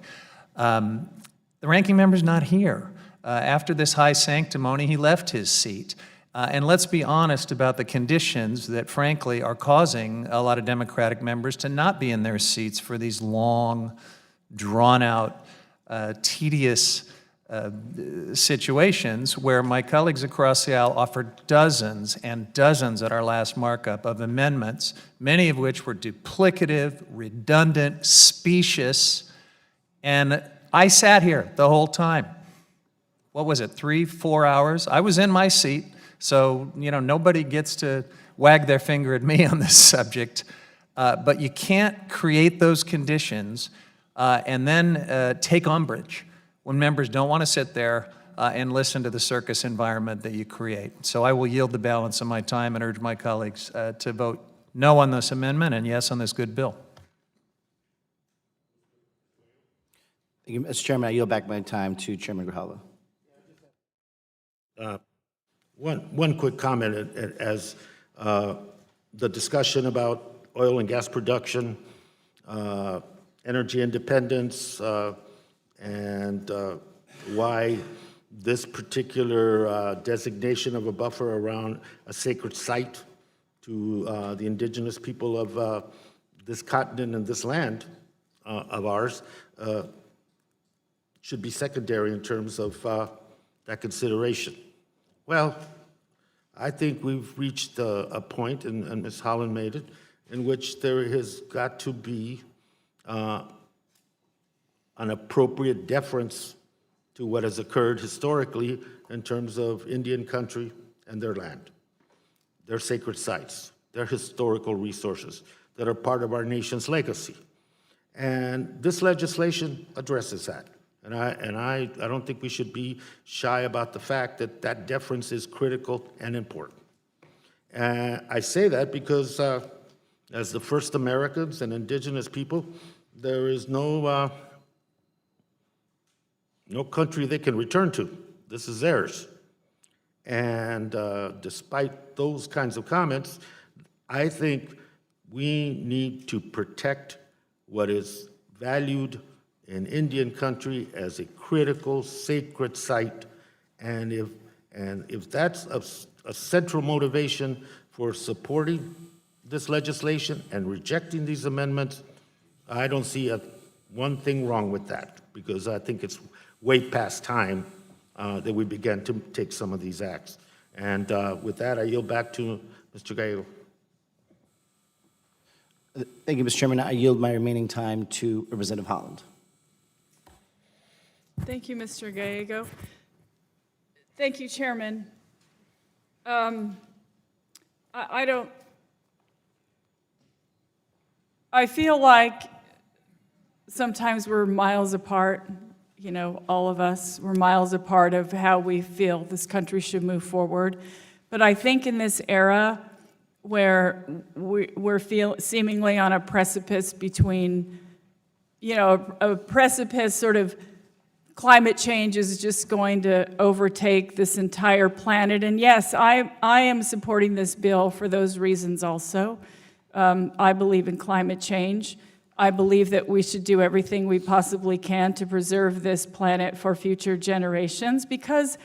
The ranking member's not here. After this high sanctimony, he left his seat. And let's be honest about the conditions that, frankly, are causing a lot of Democratic members to not be in their seats for these long, drawn-out, tedious situations where my colleagues across the aisle offered dozens and dozens at our last markup of amendments, many of which were duplicative, redundant, specious, and I sat here the whole time. What was it, 3-4 hours? I was in my seat, so, nobody gets to wag their finger at me on this subject. But you can't create those conditions and then take umbrage when members don't want to sit there and listen to the circus environment that you create. So I will yield the balance of my time and urge my colleagues to vote no on this amendment and yes on this good bill. Thank you, Mr. Chairman. I yield back my time to Chairman Grijalva. One quick comment as the discussion about oil and gas production, energy independence, and why this particular designation of a buffer around a sacred site to the indigenous people of this continent and this land of ours should be secondary in terms of that consideration. Well, I think we've reached a point, and Ms. Holland made it, in which there has got to be an appropriate deference to what has occurred historically in terms of Indian country and their land, their sacred sites, their historical resources that are part of our nation's legacy. And this legislation addresses that. And I don't think we should be shy about the fact that that deference is critical and important. I say that because as the first Americans and indigenous people, there is no country they can return to. This is theirs. And despite those kinds of comments, I think we need to protect what is valued in Indian country as a critical, sacred site. And if that's a central motivation for supporting this legislation and rejecting these amendments, I don't see one thing wrong with that, because I think it's way past time that we began to take some of these acts. And with that, I yield back to Mr. Gallego. Thank you, Mr. Chairman. I yield my remaining time to Representative Holland. Thank you, Mr. Gallego. Thank you, Chairman. I feel like sometimes we're miles apart, all of us, we're miles apart of how we feel this country should move forward. But I think in this era where we're seemingly on a precipice between, a precipice sort of climate change is just going to overtake this entire planet. And yes, I am supporting this bill for those reasons also. I believe in climate change. I believe that we should do everything we possibly can to preserve this planet for future generations, because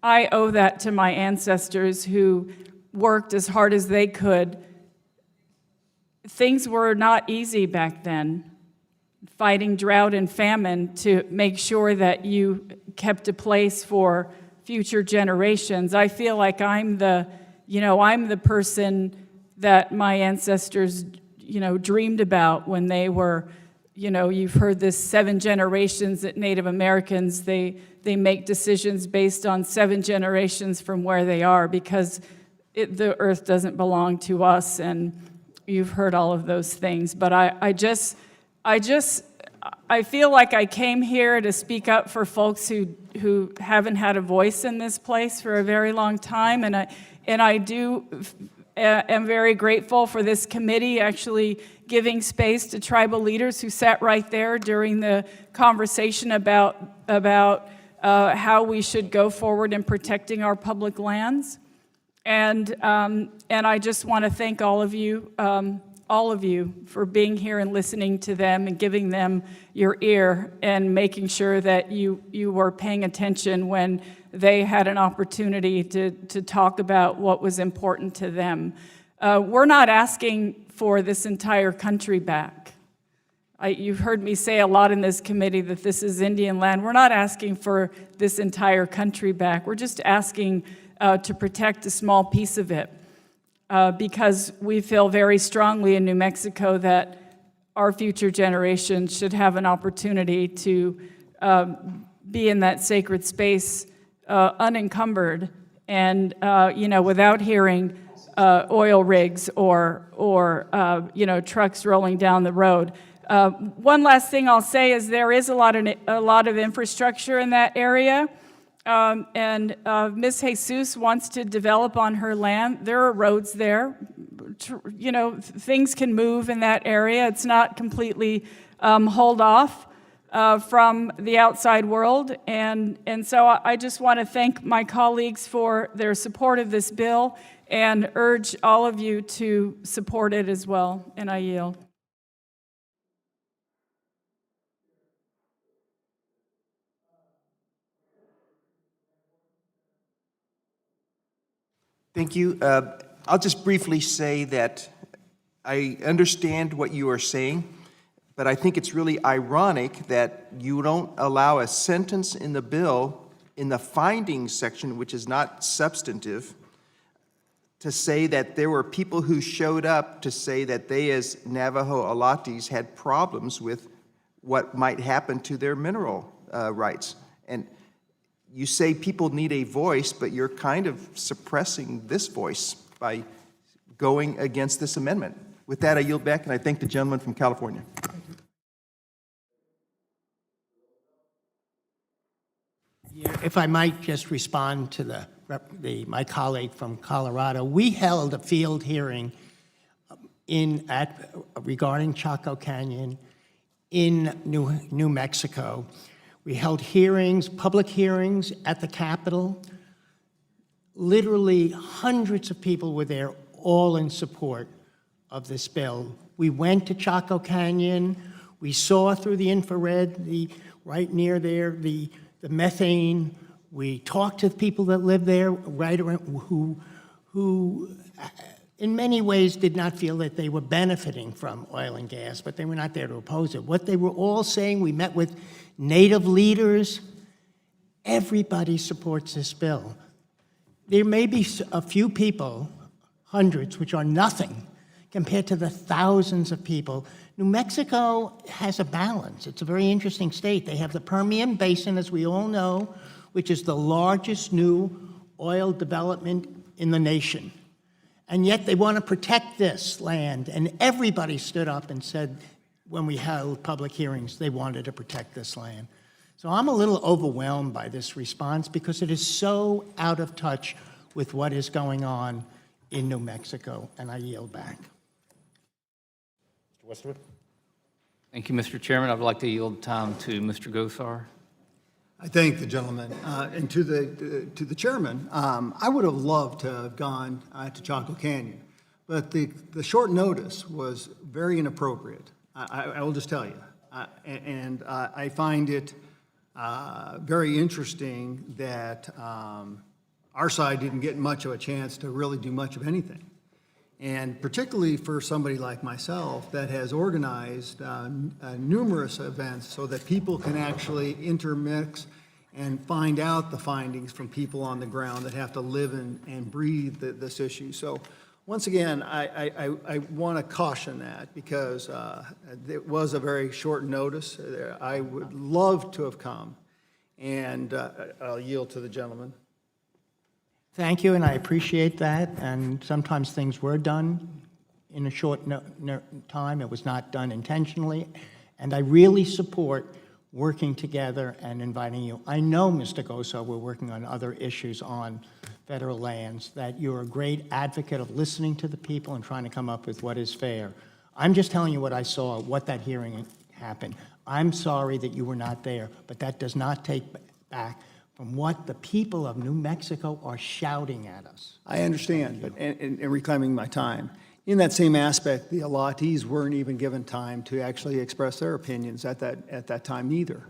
I owe that to my ancestors who worked as hard as they could. Things were not easy back then, fighting drought and famine to make sure that you kept a place for future generations. I feel like I'm the person that my ancestors, dreamed about when they were, you've heard this 7 generations that Native Americans, they make decisions based on 7 generations from where they are, because the earth doesn't belong to us, and you've heard all of those things. But I feel like I came here to speak up for folks who haven't had a voice in this place for a very long time, and I am very grateful for this committee actually giving space to tribal leaders who sat right there during the conversation about how we should go forward in protecting our public lands. And I just want to thank all of you for being here and listening to them and giving them your ear and making sure that you were paying attention when they had an opportunity to talk about what was important to them. We're not asking for this entire country back. You've heard me say a lot in this committee that this is Indian land. We're not asking for this entire country back. We're just asking to protect a small piece of it, because we feel very strongly in New Mexico that our future generations should have an opportunity to be in that sacred space unencumbered and, without hearing oil rigs or trucks rolling down the road. One last thing I'll say is there is a lot of infrastructure in that area, and Ms. Jesus wants to develop on her land. There are roads there. Things can move in that area. It's not completely hauled off from the outside world, and so I just want to thank my colleagues for their support of this bill and urge all of you to support it as well, and I yield. Thank you. I'll just briefly say that I understand what you are saying, but I think it's really ironic that you don't allow a sentence in the bill in the findings section, which is not substantive, to say that there were people who showed up to say that they, as Navajo Alatis, had problems with what might happen to their mineral rights. And you say people need a voice, but you're kind of suppressing this voice by going against this amendment. With that, I yield back, and I thank the gentleman from California. If I might just respond to my colleague from Colorado, we held a field hearing regarding Chaco Canyon in New Mexico. We held hearings, public hearings at the Capitol. Literally hundreds of people were there, all in support of this bill. We went to Chaco Canyon. We saw through the infrared, right near there, the methane. We talked to the people that live there, right around, who in many ways did not feel that they were benefiting from oil and gas, but they were not there to oppose it. What they were all saying, we met with Native leaders, everybody supports this bill. There may be a few people, hundreds, which are nothing compared to the thousands of people. New Mexico has a balance. It's a very interesting state. They have the Permian Basin, as we all know, which is the largest new oil development in the nation. And yet they want to protect this land. And everybody stood up and said, when we held public hearings, they wanted to protect this land. So I'm a little overwhelmed by this response because it is so out of touch with what is going on in New Mexico, and I yield back. Mr. Westerwood? Thank you, Mr. Chairman. I would like to yield time to Mr. Gosar. I thank the gentleman. And to the chairman, I would have loved to have gone to Chaco Canyon, but the short notice was very inappropriate. I will just tell you. And I find it very interesting that our side didn't get much of a chance to really do much of anything. And particularly for somebody like myself that has organized numerous events so that people can actually intermix and find out the findings from people on the ground that have to live and breathe this issue. So once again, I want to caution that because it was a very short notice. I would love to have come, and I'll yield to the gentleman. Thank you, and I appreciate that. And sometimes things were done in a short time. It was not done intentionally. And I really support working together and inviting you. I know, Mr. Gosar, we're working on other issues on federal lands, that you're a great advocate of listening to the people and trying to come up with what is fair. I'm just telling you what I saw, what that hearing happened. I'm sorry that you were not there, but that does not take back from what the people of New Mexico are shouting at us. I understand, but and reclaiming my time. In that same aspect, the allottees weren't even given time to actually express their opinions at that time either.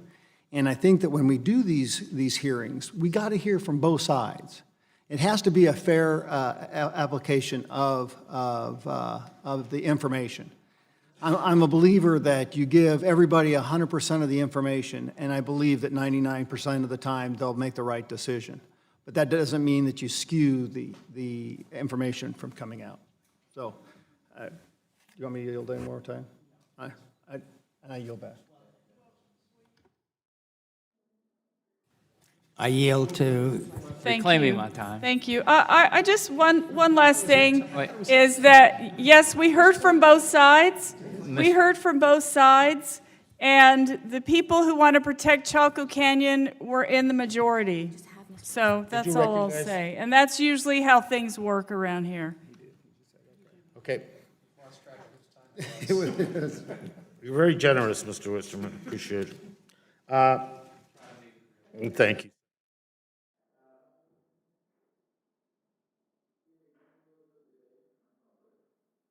And I think that when we do these hearings, we got to hear from both sides. It has to be a fair application of the information. I'm a believer that you give everybody 100% of the information, and I believe that 99% of the time they'll make the right decision. But that doesn't mean that you skew the information from coming out. So, do you want me to yield any more time? I yield back. I yield to, Thank Reclaiming you. my time. Thank you. I just, one last thing Wait. is that, yes, we heard from both sides. We heard from both sides, and the people who want to protect Chaco Canyon were in the majority. So that's all I'll recognize- say. And that's usually how things work around here. Okay. You're very generous, Mr. Wisterman. Appreciate it. Thank you.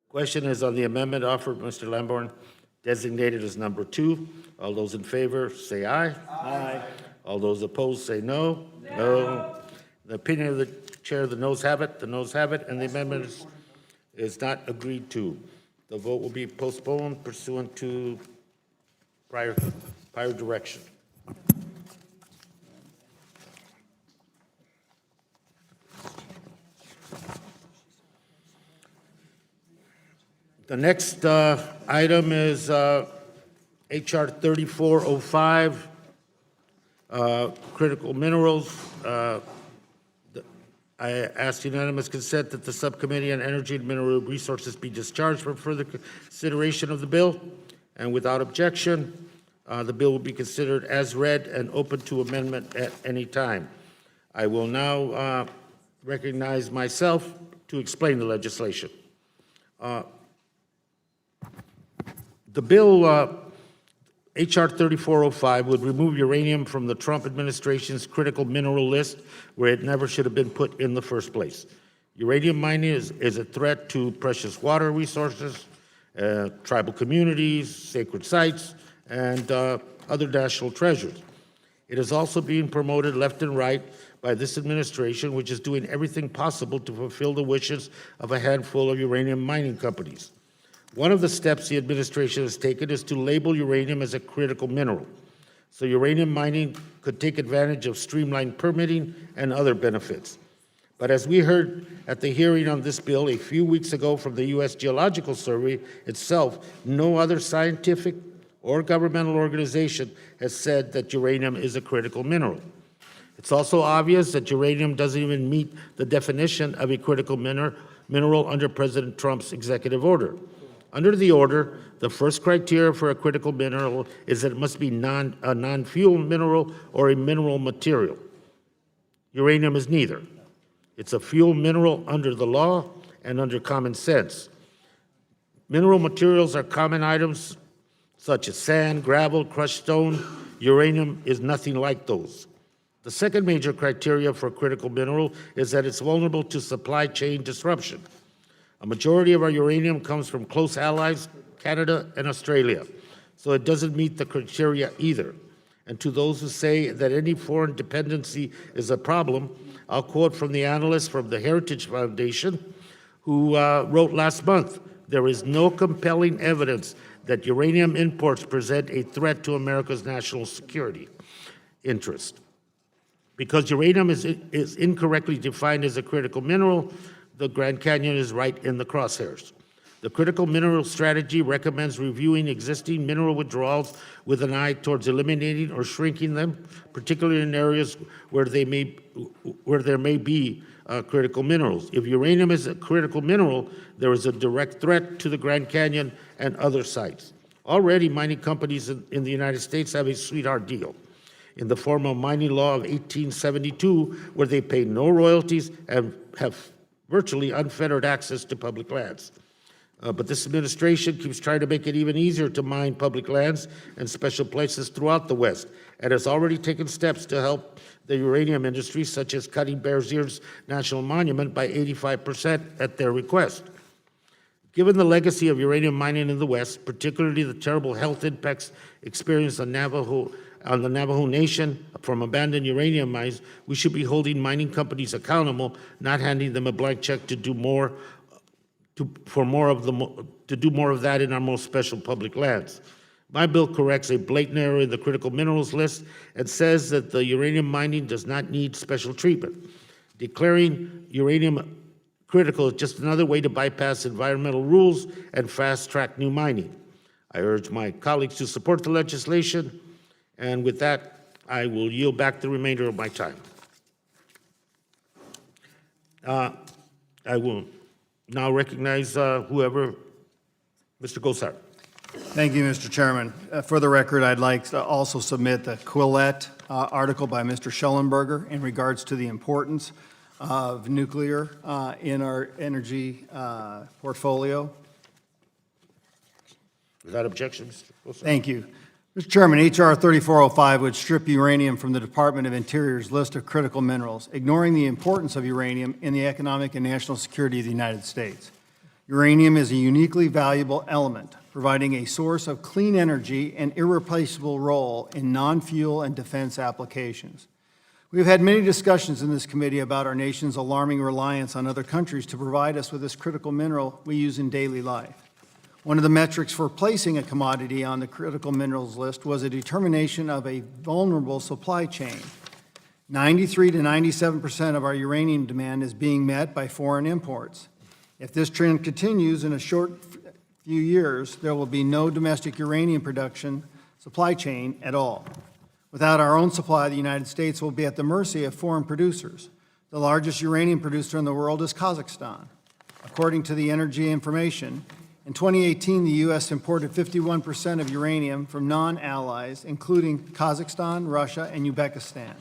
Question is on the amendment offered, Mr. Lamborn, designated as number 2. All those in favor, say aye. Aye. All those opposed, say no. No. The opinion of the chair, the noes have it, and the amendment is not agreed to. The vote will be postponed pursuant to prior direction. The next item is HR 3405, critical minerals. I ask unanimous consent that the Subcommittee on Energy and Mineral Resources be discharged for further consideration of the bill. And without objection, the bill will be considered as read and open to amendment at any time. I will now recognize myself to explain the legislation. The bill, HR 3405, would remove uranium from the Trump administration's critical mineral list, where it never should have been put in the first place. Uranium mining is a threat to precious water resources, tribal communities, sacred sites, and other national treasures. It is also being promoted left and right by this administration, which is doing everything possible to fulfill the wishes of a handful of uranium mining companies. One of the steps the administration has taken is to label uranium as a critical mineral, so uranium mining could take advantage of streamlined permitting and other benefits. But as we heard at the hearing on this bill a few weeks ago from the U.S. Geological Survey itself, no other scientific or governmental organization has said that uranium is a critical mineral. It's also obvious that uranium doesn't even meet the definition of a critical mineral under President Trump's executive order. Under the order, the first criteria for a critical mineral is that it must be a non-fuel mineral or a mineral material. Uranium is neither. It's a fuel mineral under the law and under common sense. Mineral materials are common items such as sand, gravel, crushed stone. Uranium is nothing like those. The second major criteria for a critical mineral is that it's vulnerable to supply chain disruption. A majority of our uranium comes from close allies, Canada and Australia, so it doesn't meet the criteria either. And to those who say that any foreign dependency is a problem, I'll quote from the analyst from the Heritage Foundation who wrote last month, "There is no compelling evidence that uranium imports present a threat to America's national security interest." Because uranium is incorrectly defined as a critical mineral, the Grand Canyon is right in the crosshairs. The critical mineral strategy recommends reviewing existing mineral withdrawals with an eye towards eliminating or shrinking them, particularly in areas where there may be critical minerals. If uranium is a critical mineral, there is a direct threat to the Grand Canyon and other sites. Already, mining companies in the United States have a sweetheart deal in the form of mining law of 1872, where they pay no royalties and have virtually unfettered access to public lands. But this administration keeps trying to make it even easier to mine public lands and special places throughout the West, and has already taken steps to help the uranium industry, such as cutting Bears Ears National Monument by 85% at their request. Given the legacy of uranium mining in the West, particularly the terrible health impacts experienced on the Navajo Nation from abandoned uranium mines, we should be holding mining companies accountable, not handing them a blank check to do more of that in our most special public lands. My bill corrects a blatant error in the critical minerals list and says that the uranium mining does not need special treatment. Declaring uranium critical is just another way to bypass environmental rules and fast-track new mining. I urge my colleagues to support the legislation, and with that, I will yield back the remainder of my time. I will now recognize whoever, Mr. Gosar. Thank you, Mr. Chairman. For the record, I'd like to also submit the Quillette article by Mr. Schellenberger in regards to the importance of nuclear in our energy portfolio. Without objection, Mr. Gosar. Thank you. Mr. Chairman, H.R. 3405 would strip uranium from the Department of Interior's list of critical minerals, ignoring the importance of uranium in the economic and national security of the United States. Uranium is a uniquely valuable element, providing a source of clean energy and irreplaceable role in non-fuel and defense applications. We have had many discussions in this committee about our nation's alarming reliance on other countries to provide us with this critical mineral we use in daily life. One of the metrics for placing a commodity on the critical minerals list was a determination of a vulnerable supply chain. 93 to 97% of our uranium demand is being met by foreign imports. If this trend continues in a short few years, there will be no domestic uranium production supply chain at all. Without our own supply, the United States will be at the mercy of foreign producers. The largest uranium producer in the world is Kazakhstan. According to the Energy Information, in 2018, the U.S. imported 51% of uranium from non-allies, including Kazakhstan, Russia, and Uzbekistan.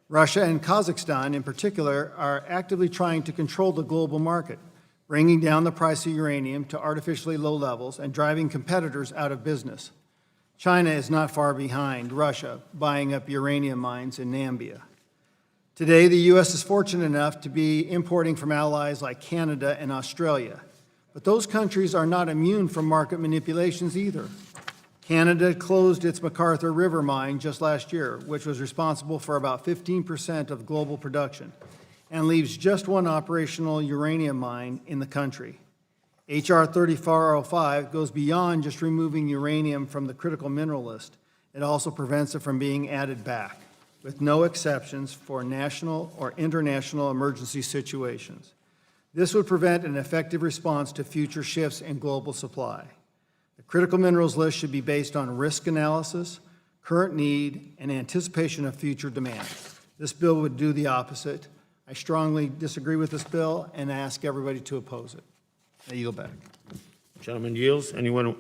Russia and Kazakhstan, in particular, are actively trying to control the global market, bringing down the price of uranium to artificially low levels and driving competitors out of business. China is not far behind Russia, buying up uranium mines in Namibia. Today, the U.S. is fortunate enough to be importing from allies like Canada and Australia. But those countries are not immune from market manipulations either. Canada closed its MacArthur River mine just last year, which was responsible for about 15% of global production, and leaves just one operational uranium mine in the country. H.R. 3405 goes beyond just removing uranium from the critical mineral list. It also prevents it from being added back, with no exceptions for national or international emergency situations. This would prevent an effective response to future shifts in global supply. The critical minerals list should be based on risk analysis, current need, and anticipation of future demand. This bill would do the opposite. I strongly disagree with this bill and ask everybody to oppose it. I yield back. Gentleman yields. Anyone?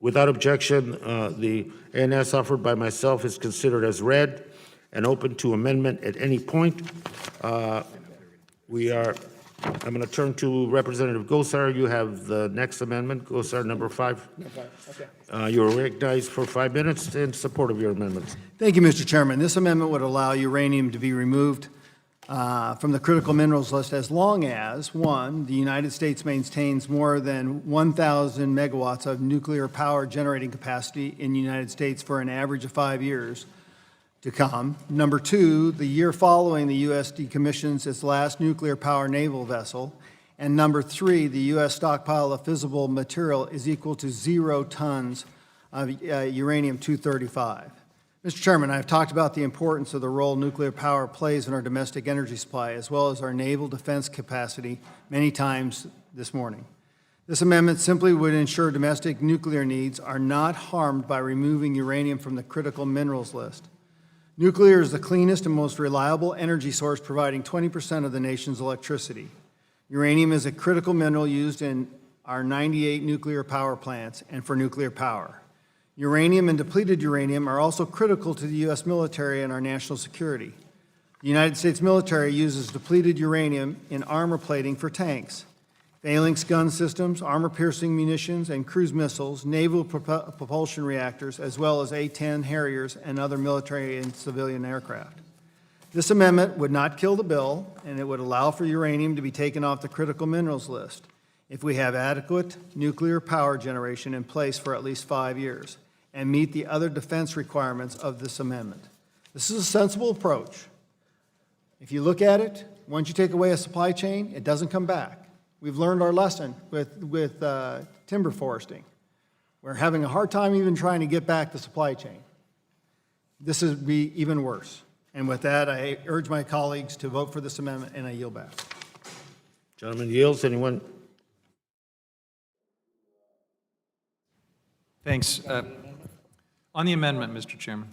Without objection, the ANS offered by myself is considered as read and open to amendment at any point. I'm going to turn to Representative Gosar. You have the next amendment, Gosar number 5. Okay. You're recognized for 5 minutes in support of your amendments. Thank you, Mr. Chairman. This amendment would allow uranium to be removed from the critical minerals list as long as, one, the United States maintains more than 1,000 megawatts of nuclear power generating capacity in the United States for an average of 5 years to come. Number two, the year following the U.S. decommissions its last nuclear power naval vessel. And number three, the U.S. stockpile of fissile material is equal to 0 tons of uranium-235. Mr. Chairman, I have talked about the importance of the role nuclear power plays in our domestic energy supply, as well as our naval defense capacity, many times this morning. This amendment simply would ensure domestic nuclear needs are not harmed by removing uranium from the critical minerals list. Nuclear is the cleanest and most reliable energy source, providing 20% of the nation's electricity. Uranium is a critical mineral used in our 98 nuclear power plants and for nuclear power. Uranium and depleted uranium are also critical to the U.S. military and our national security. The United States military uses depleted uranium in armor plating for tanks, phalanx gun systems, armor-piercing munitions, and cruise missiles, naval propulsion reactors, as well as A-10 Harriers and other military and civilian aircraft. This amendment would not kill the bill, and it would allow for uranium to be taken off the critical minerals list if we have adequate nuclear power generation in place for at least 5 years. and meet the other defense requirements of this amendment. This is a sensible approach. If you look at it, once you take away a supply chain, it doesn't come back. We've learned our lesson with timber foresting. We're having a hard time even trying to get back the supply chain. This would be even worse. And with that, I urge my colleagues to vote for this amendment, and I yield back. Gentleman yields. Anyone? Thanks. On the amendment, Mr. Chairman.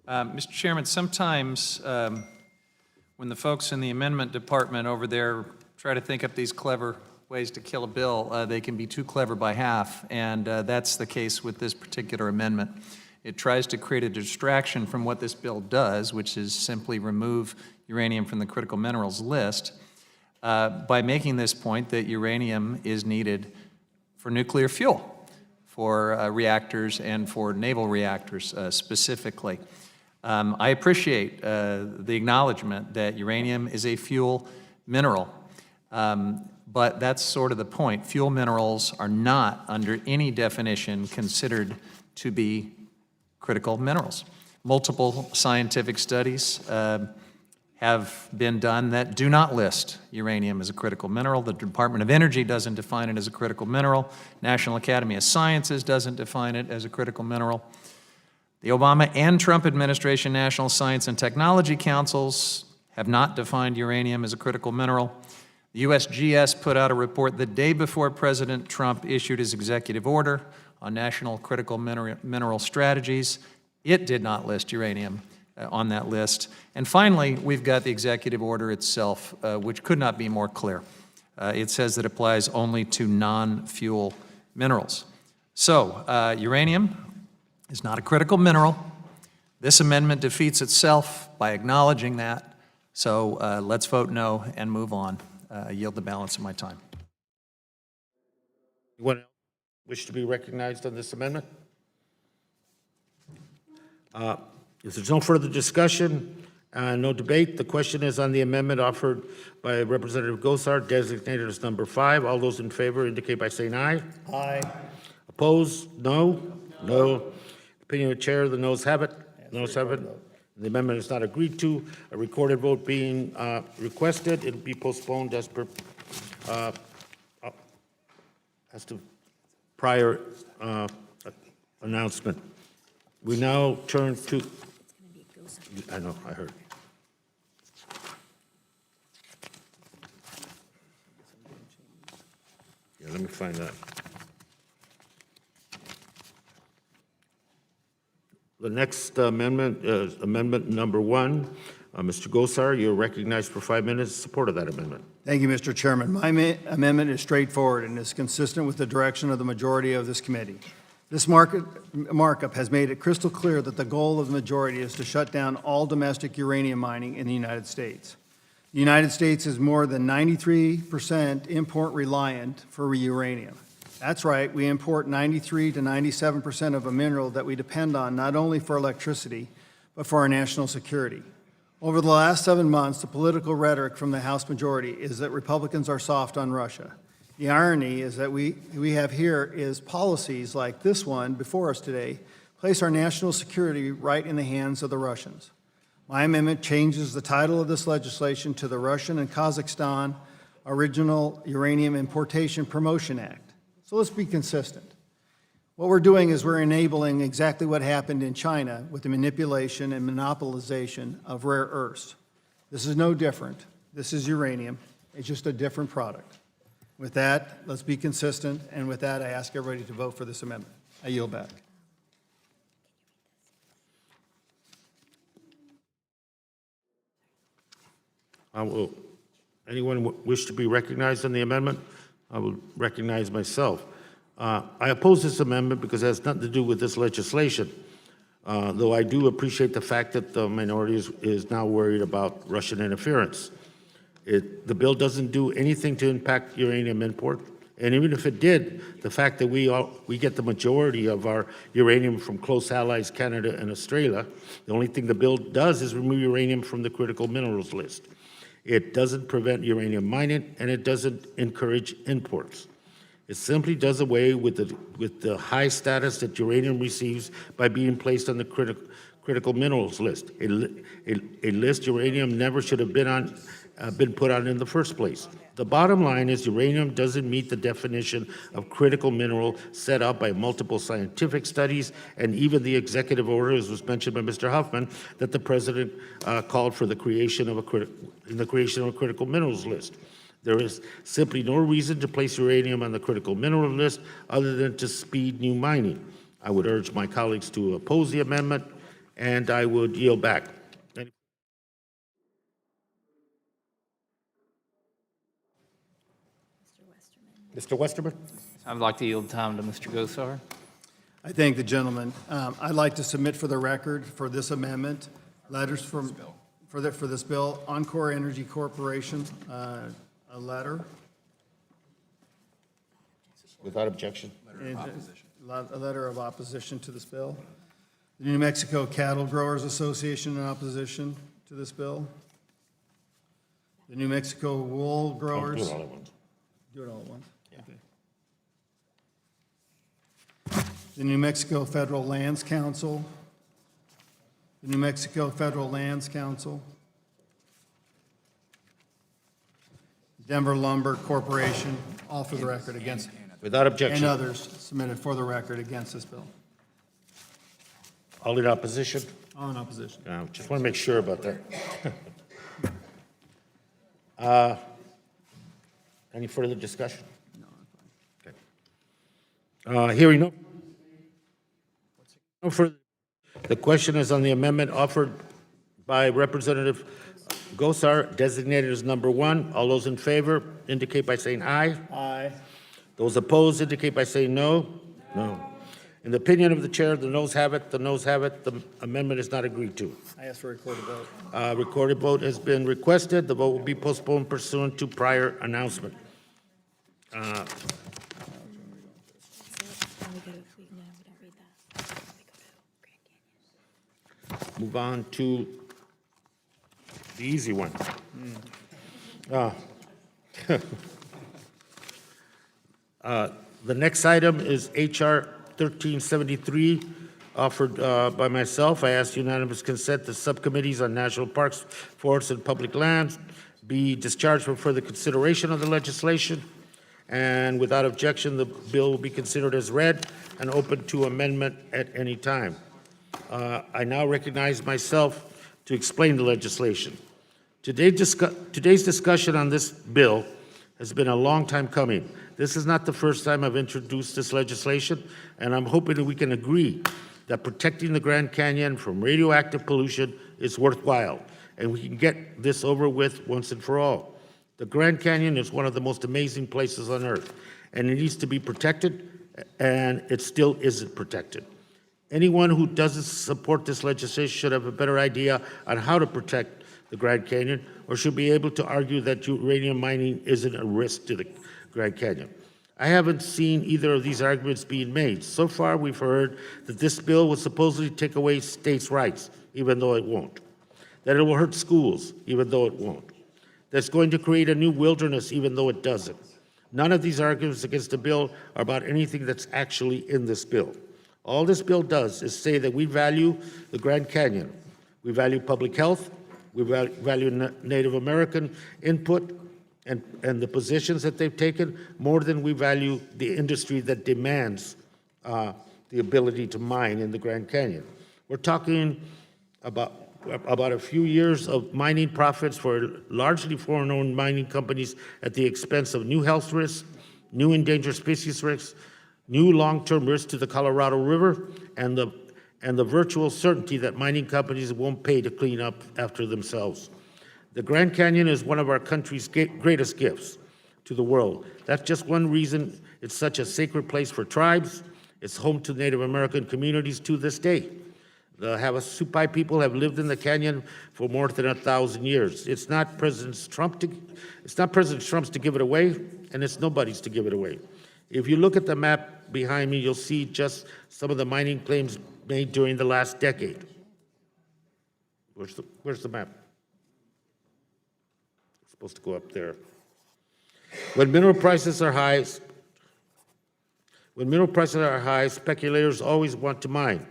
Mr. Chairman, sometimes when the folks in the amendment department over there try to think up these clever ways to kill a bill, they can be too clever by half, and that's the case with this particular amendment. It tries to create a distraction from what this bill does, which is simply remove uranium from the critical minerals list, by making this point that uranium is needed for nuclear fuel, for reactors and for naval reactors specifically. I appreciate the acknowledgement that uranium is a fuel mineral, but that's sort of the point. Fuel minerals are not, under any definition, considered to be critical minerals. Multiple scientific studies have been done that do not list uranium as a critical mineral. The Department of Energy doesn't define it as a critical mineral. National Academy of Sciences doesn't define it as a critical mineral. The Obama and Trump administration National Science and Technology Councils have not defined uranium as a critical mineral. The USGS put out a report the day before President Trump issued his executive order on national critical mineral strategies. It did not list uranium on that list. And finally, we've got the executive order itself, which could not be more clear. It says that it applies only to non-fuel minerals. So, uranium is not a critical mineral. This amendment defeats itself by acknowledging that. So let's vote no and move on. I yield the balance of my time. Anyone else wish to be recognized on this amendment? If there's no further discussion, no debate, the question is on the amendment offered by Representative Gosar, designated as number 5. All those in favor indicate by saying aye. Aye. Opposed? No? No. Opinion of the chair, the noes have it. Noes have it. The amendment is not agreed to. A recorded vote being requested. It'll be postponed as per as to prior announcement. We now turn to. I know, I heard. Yeah, let me find that. The next amendment is amendment number 1. Mr. Gosar, you're recognized for 5 minutes in support of that amendment. Thank you, Mr. Chairman. My amendment is straightforward and is consistent with the direction of the majority of this committee. This markup has made it crystal clear that the goal of the majority is to shut down all domestic uranium mining in the United States. The United States is more than 93% import reliant for uranium. That's right, we import 93 to 97% of a mineral that we depend on not only for electricity, but for our national security. Over the last 7 months, the political rhetoric from the House majority is that Republicans are soft on Russia. The irony is that we have here is policies like this one before us today place our national security right in the hands of the Russians. My amendment changes the title of this legislation to the Russian and Kazakhstan Original Uranium Importation Promotion Act. So let's be consistent. What we're doing is we're enabling exactly what happened in China with the manipulation and monopolization of rare earths. This is no different. This is uranium. It's just a different product. With that, let's be consistent, and with that, I ask everybody to vote for this amendment. I yield back. Anyone wish to be recognized on the amendment? I will recognize myself. I oppose this amendment because it has nothing to do with this legislation, though I do appreciate the fact that the minority is now worried about Russian interference. The bill doesn't do anything to impact uranium import, and even if it did, the fact that we get the majority of our uranium from close allies, Canada and Australia, the only thing the bill does is remove uranium from the critical minerals list. It doesn't prevent uranium mining, and it doesn't encourage imports. It simply does away with the high status that uranium receives by being placed on the critical minerals list, a list uranium never should have been put on in the first place. The bottom line is uranium doesn't meet the definition of critical mineral set out by multiple scientific studies, and even the executive order, as was mentioned by Mr. Huffman, that the president called for the creation of a critical minerals list. There is simply no reason to place uranium on the critical mineral list other than to speed new mining. I would urge my colleagues to oppose the amendment, and I would yield back. Mr. Westerman? I'd like to yield time to Mr. Gosar. I thank the gentleman. I'd like to submit for the record for this amendment, letters from, for this bill, Encore Energy Corporation, a letter. Without objection. A letter of opposition to this bill. The New Mexico Cattle Growers Association in opposition to this bill. The New Mexico Wool Growers. Do it all at once. Do it all at once? Okay. The New Mexico Federal Lands Council. The New Mexico Federal Lands Council. Denver Lumber Corporation, all for the record against. Without objection. And others submitted for the record against this bill. All in opposition? All in opposition. Just want to make sure about that. Any further discussion? Okay. Hearing no further. The question is on the amendment offered by Representative Gosar, designated as number 1. All those in favor indicate by saying aye. Aye. Those opposed indicate by saying no. No. In the opinion of the chair, the noes have it. The noes have it. The amendment is not agreed to. I ask for a recorded vote. Recorded vote has been requested. The vote will be postponed pursuant to prior announcement. Move on to the easy one. The next item is H.R. 1373, offered by myself. I ask unanimous consent that subcommittees on national parks, forests, and public lands be discharged from further consideration of the legislation. And without objection, the bill will be considered as read and open to amendment at any time. I now recognize myself to explain the legislation. Today's discussion on this bill has been a long time coming. This is not the first time I've introduced this legislation, and I'm hoping that we can agree that protecting the Grand Canyon from radioactive pollution is worthwhile, and we can get this over with once and for all. The Grand Canyon is one of the most amazing places on Earth, and it needs to be protected, and it still isn't protected. Anyone who doesn't support this legislation should have a better idea on how to protect the Grand Canyon, or should be able to argue that uranium mining isn't a risk to the Grand Canyon. I haven't seen either of these arguments being made. So far, we've heard that this bill will supposedly take away states' rights, even though it won't. That it will hurt schools, even though it won't. That it's going to create a new wilderness, even though it doesn't. None of these arguments against the bill are about anything that's actually in this bill. All this bill does is say that we value the Grand Canyon. We value public health. We value Native American input and the positions that they've taken more than we value the industry that demands the ability to mine in the Grand Canyon. We're talking about a few years of mining profits for largely foreign-owned mining companies at the expense of new health risks, new endangered species risks, new long-term risks to the Colorado River, and the virtual certainty that mining companies won't pay to clean up after themselves. The Grand Canyon is one of our country's greatest gifts to the world. That's just one reason it's such a sacred place for tribes. It's home to Native American communities to this day. The Havasupai people have lived in the canyon for more than 1,000 years. It's not President Trump's to give it away, and it's nobody's to give it away. If you look at the map behind me, you'll see just some of the mining claims made during the last decade. Where's the map? It's supposed to go up there. When mineral prices are high, When mineral prices are high, speculators always want to mine.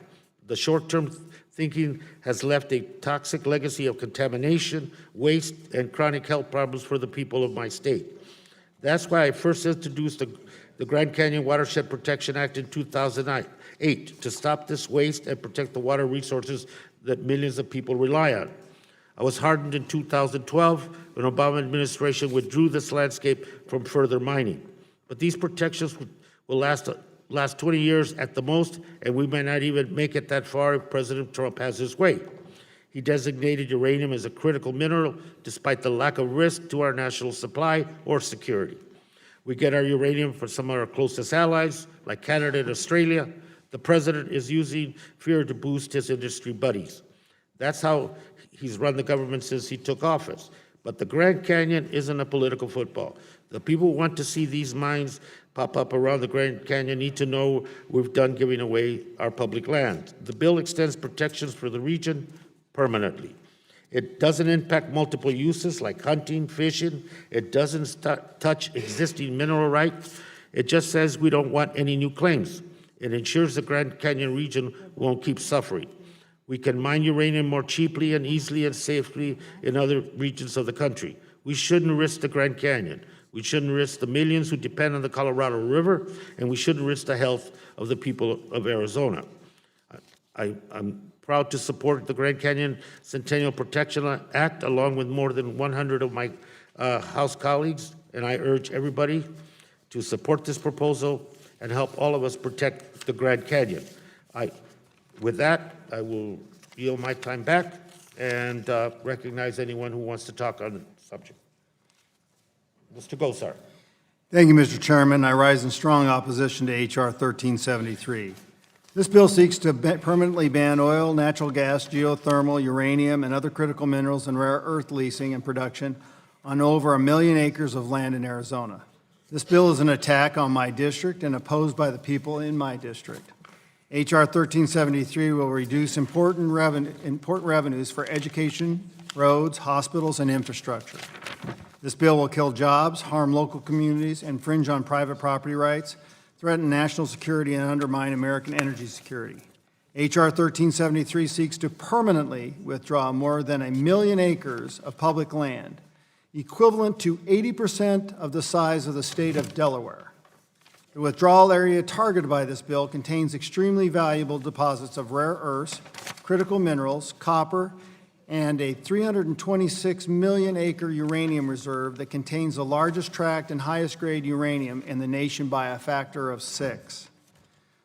The short-term thinking has left a toxic legacy of contamination, waste, and chronic health problems for the people of my state. That's why I first introduced the Grand Canyon Watershed Protection Act in 2008 to stop this waste and protect the water resources that millions of people rely on. I was heartened in 2012 when the Obama administration withdrew this landscape from further mining. But these protections will last 20 years at the most, and we may not even make it that far if President Trump has his way. He designated uranium as a critical mineral despite the lack of risk to our national supply or security. We get our uranium from some of our closest allies, like Canada and Australia. The president is using fear to boost his industry buddies. That's how he's run the government since he took office. But the Grand Canyon isn't a political football. The people who want to see these mines pop up around the Grand Canyon need to know we've done giving away our public land. The bill extends protections for the region permanently. It doesn't impact multiple uses like hunting, fishing. It doesn't touch existing mineral rights. It just says we don't want any new claims. It ensures the Grand Canyon region won't keep suffering. We can mine uranium more cheaply and easily and safely in other regions of the country. We shouldn't risk the Grand Canyon. We shouldn't risk the millions who depend on the Colorado River, and we shouldn't risk the health of the people of Arizona. I'm proud to support the Grand Canyon Centennial Protection Act along with more than 100 of my House colleagues, and I urge everybody to support this proposal and help all of us protect the Grand Canyon. With that, I will yield my time back and recognize anyone who wants to talk on the subject. Mr. Gosar. Thank you, Mr. Chairman. I rise in strong opposition to H.R. 1373. This bill seeks to permanently ban oil, natural gas, geothermal, uranium, and other critical minerals and rare earth leasing and production on over 1 million acres of land in Arizona. This bill is an attack on my district and opposed by the people in my district. H.R. 1373 will reduce important revenues for education, roads, hospitals, and infrastructure. This bill will kill jobs, harm local communities, infringe on private property rights, threaten national security, and undermine American energy security. H.R. 1373 seeks to permanently withdraw more than 1 million acres of public land, equivalent to 80% of the size of the state of Delaware. The withdrawal area targeted by this bill contains extremely valuable deposits of rare earths, critical minerals, copper, and a 326 million acre uranium reserve that contains the largest tract and highest grade uranium in the nation by a factor of 6.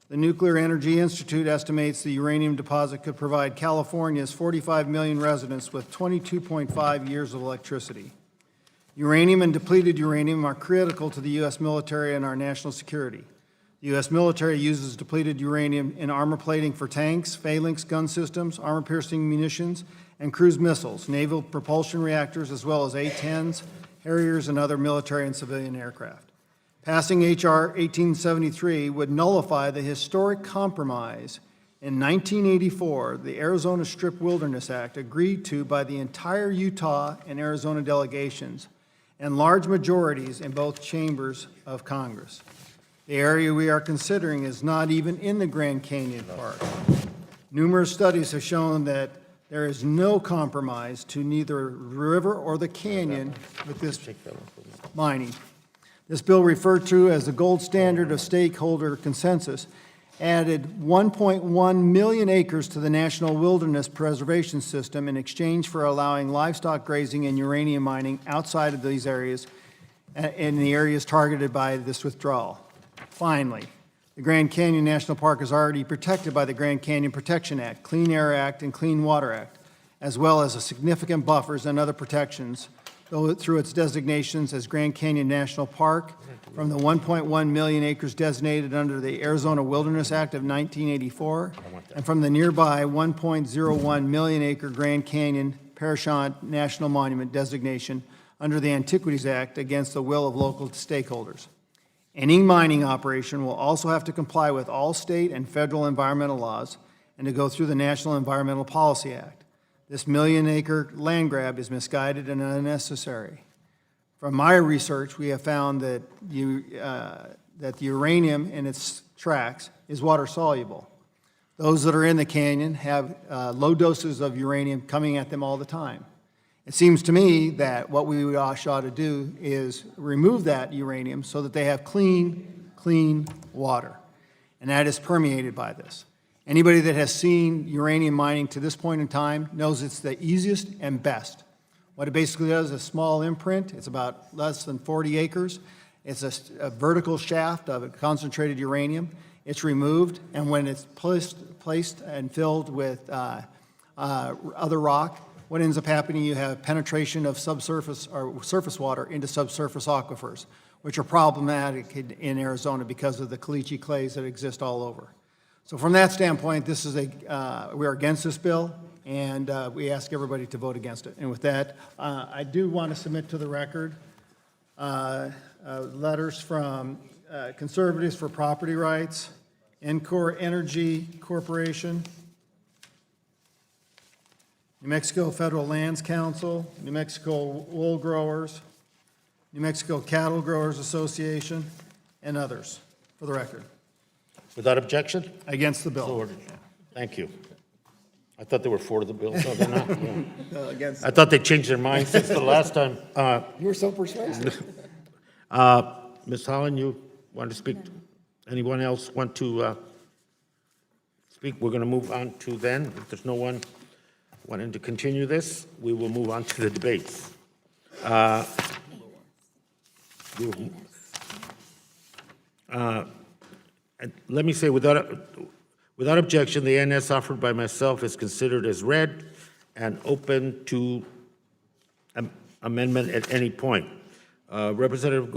The Nuclear Energy Institute estimates the uranium deposit could provide California's 45 million residents with 22.5 years of electricity. Uranium and depleted uranium are critical to the U.S. military and our national security. The U.S. military uses depleted uranium in armor plating for tanks, phalanx gun systems, armor-piercing munitions, and cruise missiles, naval propulsion reactors, as well as A-10s, Harriers, and other military and civilian aircraft. Passing H.R. 1873 would nullify the historic compromise in 1984, the Arizona Strip Wilderness Act, agreed to by the entire Utah and Arizona delegations and large majorities in both chambers of Congress. The area we are considering is not even in the Grand Canyon Park. Numerous studies have shown that there is no compromise to neither the river or the canyon with this mining. This bill, referred to as the gold standard of stakeholder consensus, added 1.1 million acres to the National Wilderness Preservation System in exchange for allowing livestock grazing and uranium mining outside of these areas in the areas targeted by this withdrawal. Finally, the Grand Canyon National Park is already protected by the Grand Canyon Protection Act, Clean Air Act, and Clean Water Act, as well as significant buffers and other protections through its designations as Grand Canyon National Park from the 1.1 million acres designated under the Arizona Wilderness Act of 1984 and from the nearby 1.01 million acre Grand Canyon Parashant National Monument designation under the Antiquities Act against the will of local stakeholders. Any mining operation will also have to comply with all state and federal environmental laws and to go through the National Environmental Policy Act. This million-acre land grab is misguided and unnecessary. From my research, we have found that that the uranium in its tracks is water soluble. Those that are in the canyon have low doses of uranium coming at them all the time. It seems to me that what we ought to do is remove that uranium so that they have clean water, and that is permeated by this. Anybody that has seen uranium mining to this point in time knows it's the easiest and best. What it basically does is a small imprint. It's about less than 40 acres. It's a vertical shaft of concentrated uranium. It's removed, and when it's placed and filled with other rock, what ends up happening, you have penetration of subsurface or surface water into subsurface aquifers, which are problematic in Arizona because of the caliche clays that exist all over. So from that standpoint, this is we're against this bill, and we ask everybody to vote against it. And with that, I do want to submit to the record letters from Conservatives for Property Rights, Encore Energy Corporation, New Mexico Federal Lands Council, New Mexico Wool Growers, New Mexico Cattle Growers Association, and others, for the record. Without objection? Against the So bill. ordered. Thank you. I thought they were for the bill, no, they're not. Yeah. Against. I thought they changed their mind since the last time. You were so persuasive. Ms. Holland, you want to speak? Anyone else want to speak? We're going to move on to then. If there's no one wanting to continue this, we will move on to the debates. And let me say, without objection, the NS offered by myself is considered as read and open to amendment at any point. Representative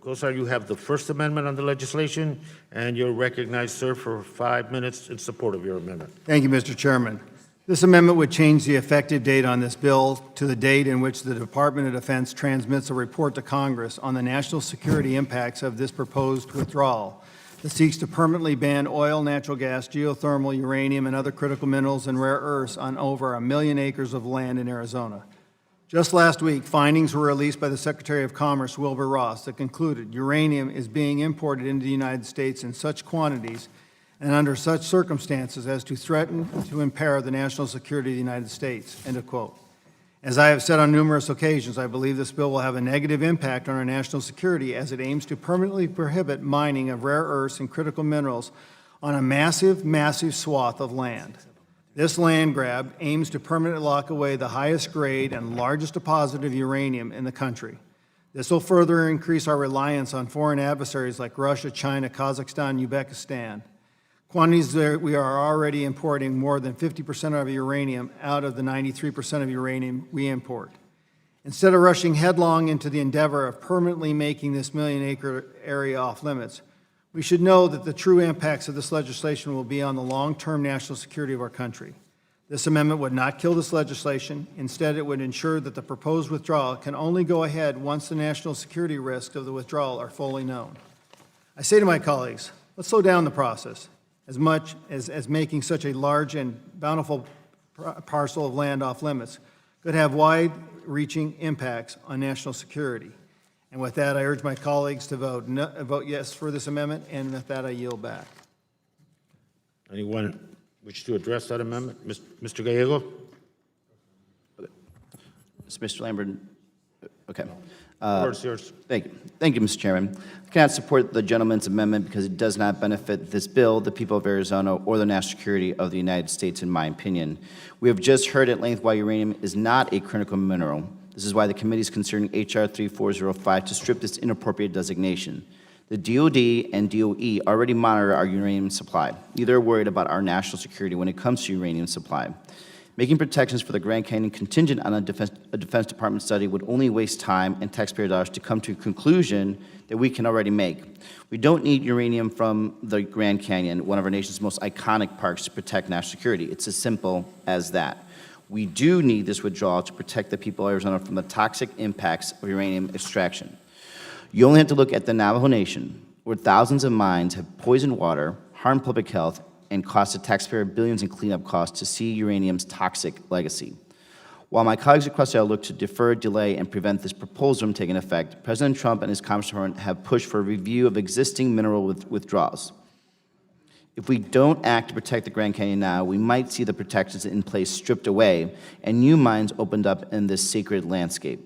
Gosar, you have the First Amendment on the legislation, and you're recognized, sir, for 5 minutes in support of your amendment. Thank you, Mr. Chairman. This amendment would change the effective date on this bill to the date in which the Department of Defense transmits a report to Congress on the national security impacts of this proposed withdrawal that seeks to permanently ban oil, natural gas, geothermal, uranium, and other critical minerals and rare earths on over 1 million acres of land in Arizona. Just last week, findings were released by the Secretary of Commerce, Wilbur Ross, that concluded uranium is being imported into the United States in such quantities and under such circumstances as to threaten to impair the national security of the United States, end of quote. As I have said on numerous occasions, I believe this bill will have a negative impact on our national security as it aims to permanently prohibit mining of rare earths and critical minerals on a massive swath of land. This land grab aims to permanently lock away the highest grade and largest deposit of uranium in the country. This will further increase our reliance on foreign adversaries like Russia, China, Kazakhstan, Uzbekistan. Quantities that we are already importing more than 50% of uranium out of the 93% of uranium we import. Instead of rushing headlong into the endeavor of permanently making this million-acre area off limits, we should know that the true impacts of this legislation will be on the long-term national security of our country. This amendment would not kill this legislation. Instead, it would ensure that the proposed withdrawal can only go ahead once the national security risks of the withdrawal are fully known. I say to my colleagues, let's slow down the process. As much as making such a large and bountiful parcel of land off limits could have wide-reaching impacts on national security. And with that, I urge my colleagues to vote yes for this amendment, and with that, I yield back. Anyone wish to address that amendment? Mr. Gallego? Mr. Lambert, okay. The floor is yours. Thank you. Thank you, Mr. Chairman. I cannot support the gentleman's amendment because it does not benefit this bill, the people of Arizona, or the national security of the United States, in my opinion. We have just heard at length why uranium is not a critical mineral. This is why the committee is considering H.R. 3405 to strip this inappropriate designation. The DOD and DOE already monitor our uranium supply. Neither are worried about our national security when it comes to uranium supply. Making protections for the Grand Canyon contingent on a Defense Department study would only waste time and taxpayer dollars to come to a conclusion that we can already make. We don't need uranium from the Grand Canyon, one of our nation's most iconic parks, to protect national security. It's as simple as that. We do need this withdrawal to protect the people of Arizona from the toxic impacts of uranium extraction. You only have to look at the Navajo Nation, where thousands of mines have poisoned water, harmed public health, and cost the taxpayer billions in cleanup costs to see uranium's toxic legacy. While my colleagues across the aisle look to defer, delay, and prevent this proposal from taking effect, President Trump and his Commerce Department have pushed for a review of existing mineral withdrawals. If we don't act to protect the Grand Canyon now, we might see the protections in place stripped away and new mines opened up in this sacred landscape.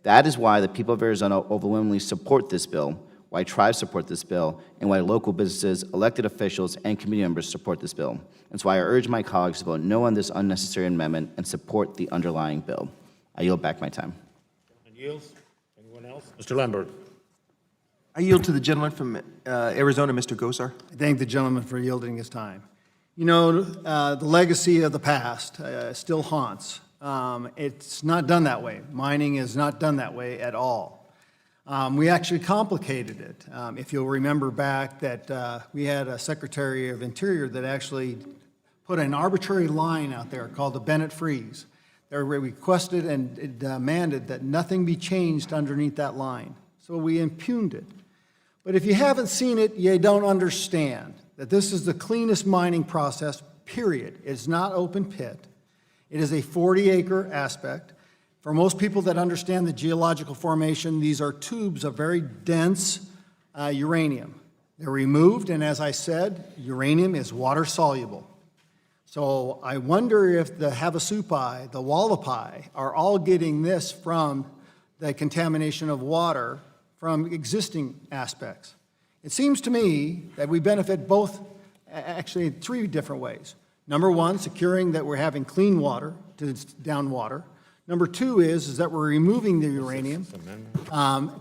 That is why the people of Arizona overwhelmingly support this bill, why tribes support this bill, and why local businesses, elected officials, and community members support this bill. That's why I urge my colleagues to vote no on this unnecessary amendment and support the underlying bill. I yield back my time. Yields? Anyone else? Mr. Lambert. I yield to the gentleman from Arizona, Mr. Gosar. I thank the gentleman for yielding his time. You know, the legacy of the past still haunts. It's not done that way. Mining is not done that way at all. We actually complicated it. If you'll remember back that we had a Secretary of Interior that actually put an arbitrary line out there called the Bennett Freeze. They requested and demanded that nothing be changed underneath that line. So we impugned it. But if you haven't seen it, you don't understand that this is the cleanest mining process, period. It's not open pit. It is a 40-acre aspect. For most people that understand the geological formation, these are tubes of very dense uranium. They're removed, and as I said, uranium is water-soluble. So I wonder if the Havasupai, the Wallapai, are all getting this from the contamination of water from existing aspects. It seems to me that we benefit both, actually, in three different ways. Number one, securing that we're having clean water to down water. Number two is that we're removing the uranium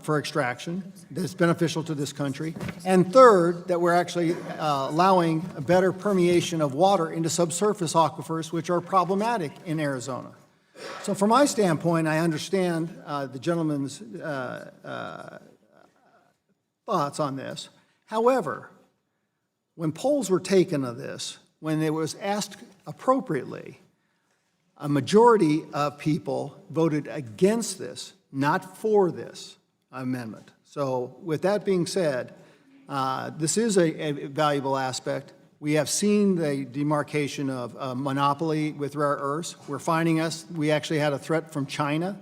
for extraction that's beneficial to this country. And third, that we're actually allowing a better permeation of water into subsurface aquifers, which are problematic in Arizona. So from my standpoint, I understand the gentleman's thoughts on this. However, when polls were taken of this, when it was asked appropriately, a majority of people voted against this, not for this amendment. So with that being said, this is a valuable aspect. We have seen the demarcation of monopoly with rare earths. We're finding we actually had a threat from China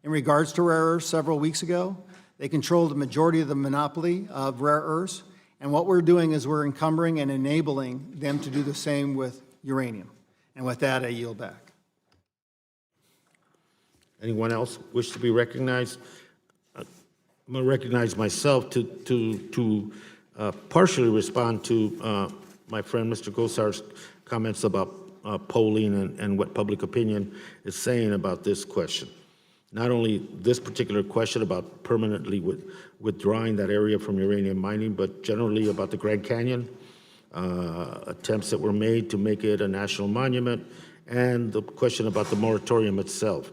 in regards to rare earths several weeks ago. They control the majority of the monopoly of rare earths. And what we're doing is we're encumbering and enabling them to do the same with uranium. And with that, I yield back. Anyone else wish to be recognized? I'm going to recognize myself to partially respond to my friend Mr. Gosar's comments about polling and what public opinion is saying about this question. Not only this particular question about permanently withdrawing that area from uranium mining, but generally about the Grand Canyon, attempts that were made to make it a national monument, and the question about the moratorium itself.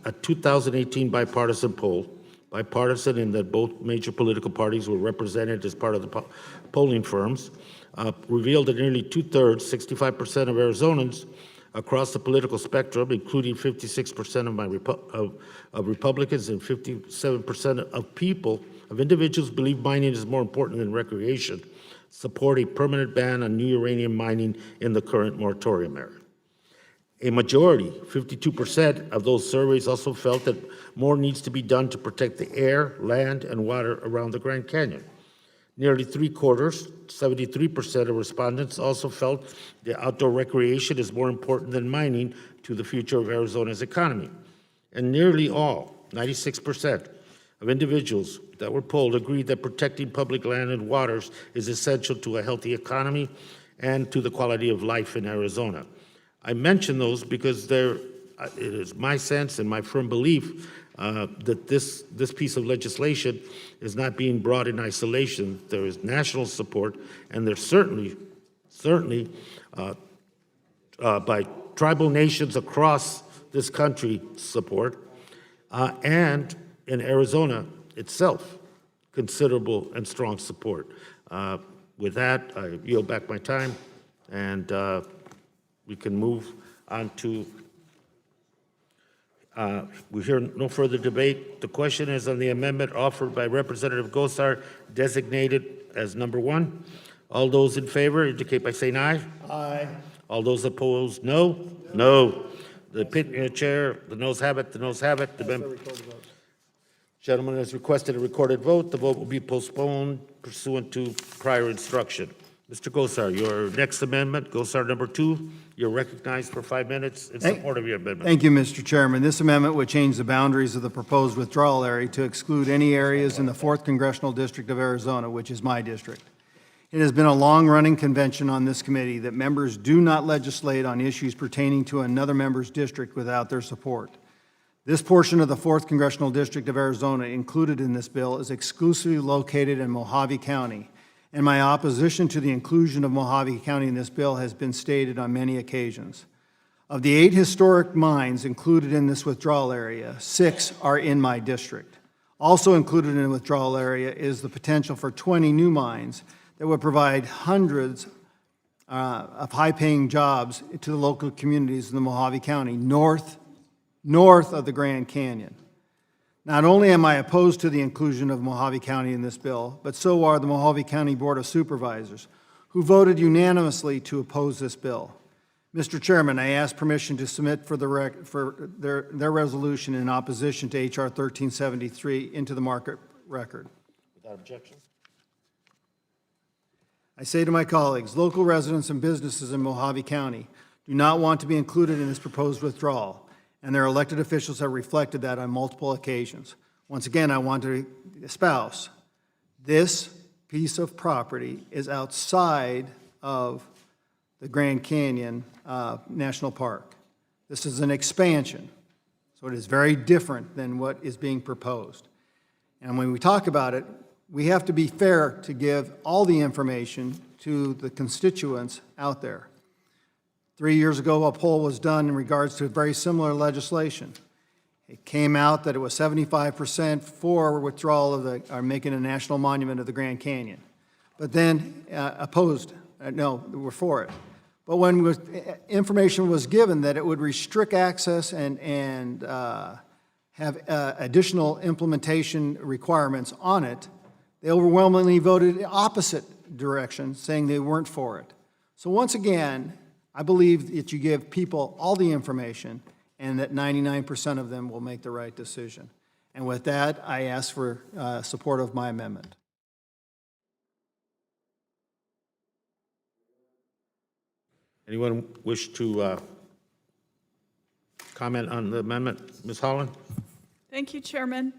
A 2018 bipartisan poll, bipartisan in that both major political parties were represented as part of the polling firms, revealed that nearly two-thirds, 65% of Arizonans across the political spectrum, including 56% of Republicans and 57% of individuals believe mining is more important than recreation, support a permanent ban on new uranium mining in the current moratorium area. A majority, 52% of those surveys also felt that more needs to be done to protect the air, land, and water around the Grand Canyon. Nearly three-quarters, 73% of respondents also felt that outdoor recreation is more important than mining to the future of Arizona's economy. And nearly all, 96% of individuals that were polled agreed that protecting public land and waters is essential to a healthy economy and to the quality of life in Arizona. I mention those because it is my sense and my firm belief that this piece of legislation is not being brought in isolation. There is national support, and there's certainly by tribal nations across this country support, and in Arizona itself, considerable and strong support. With that, I yield back my time, and we can move on to, we hear no further debate. The question is on the amendment offered by Representative Gosar, designated as number 1. All those in favor indicate by saying aye. Aye. All those opposed, no? No. The opinion of the chair, the noes have it, the noes have it. Gentleman has requested a recorded vote. The vote will be postponed pursuant to prior instruction. Mr. Gosar, your next amendment, Gosar number 2, you're recognized for 5 minutes in support of your amendment. Thank you, Mr. Chairman. This amendment would change the boundaries of the proposed withdrawal area to exclude any areas in the 4th Congressional District of Arizona, which is my district. It has been a long-running convention on this committee that members do not legislate on issues pertaining to another member's district without their support. This portion of the 4th Congressional District of Arizona included in this bill is exclusively located in Mojave County, and my opposition to the inclusion of Mojave County in this bill has been stated on many occasions. Of the 8 historic mines included in this withdrawal area, 6 are in my district. Also included in the withdrawal area is the potential for 20 new mines that would provide hundreds of high-paying jobs to the local communities in the Mojave County, north of the Grand Canyon. Not only am I opposed to the inclusion of Mojave County in this bill, but so are the Mojave County Board of Supervisors, who voted unanimously to oppose this bill. Mr. Chairman, I ask permission to submit for their resolution in opposition to H.R. 1373 into the market record. Without objection. I say to my colleagues, local residents and businesses in Mojave County do not want to be included in this proposed withdrawal, and their elected officials have reflected that on multiple occasions. Once again, I want to espouse, this piece of property is outside of the Grand Canyon National Park. This is an expansion, so it is very different than what is being proposed. And when we talk about it, we have to be fair to give all the information to the constituents out there. 3 years ago, a poll was done in regards to very similar legislation. It came out that it was 75% for withdrawal of or making a national monument of the Grand Canyon. But then opposed, no, were for it. But when information was given that it would restrict access and have additional implementation requirements on it, they overwhelmingly voted the opposite direction, saying they weren't for it. So once again, I believe that you give people all the information and that 99% of them will make the right decision. And with that, I ask for support of my amendment. Anyone wish to comment on the amendment? Ms. Holland? Thank you, Chairman.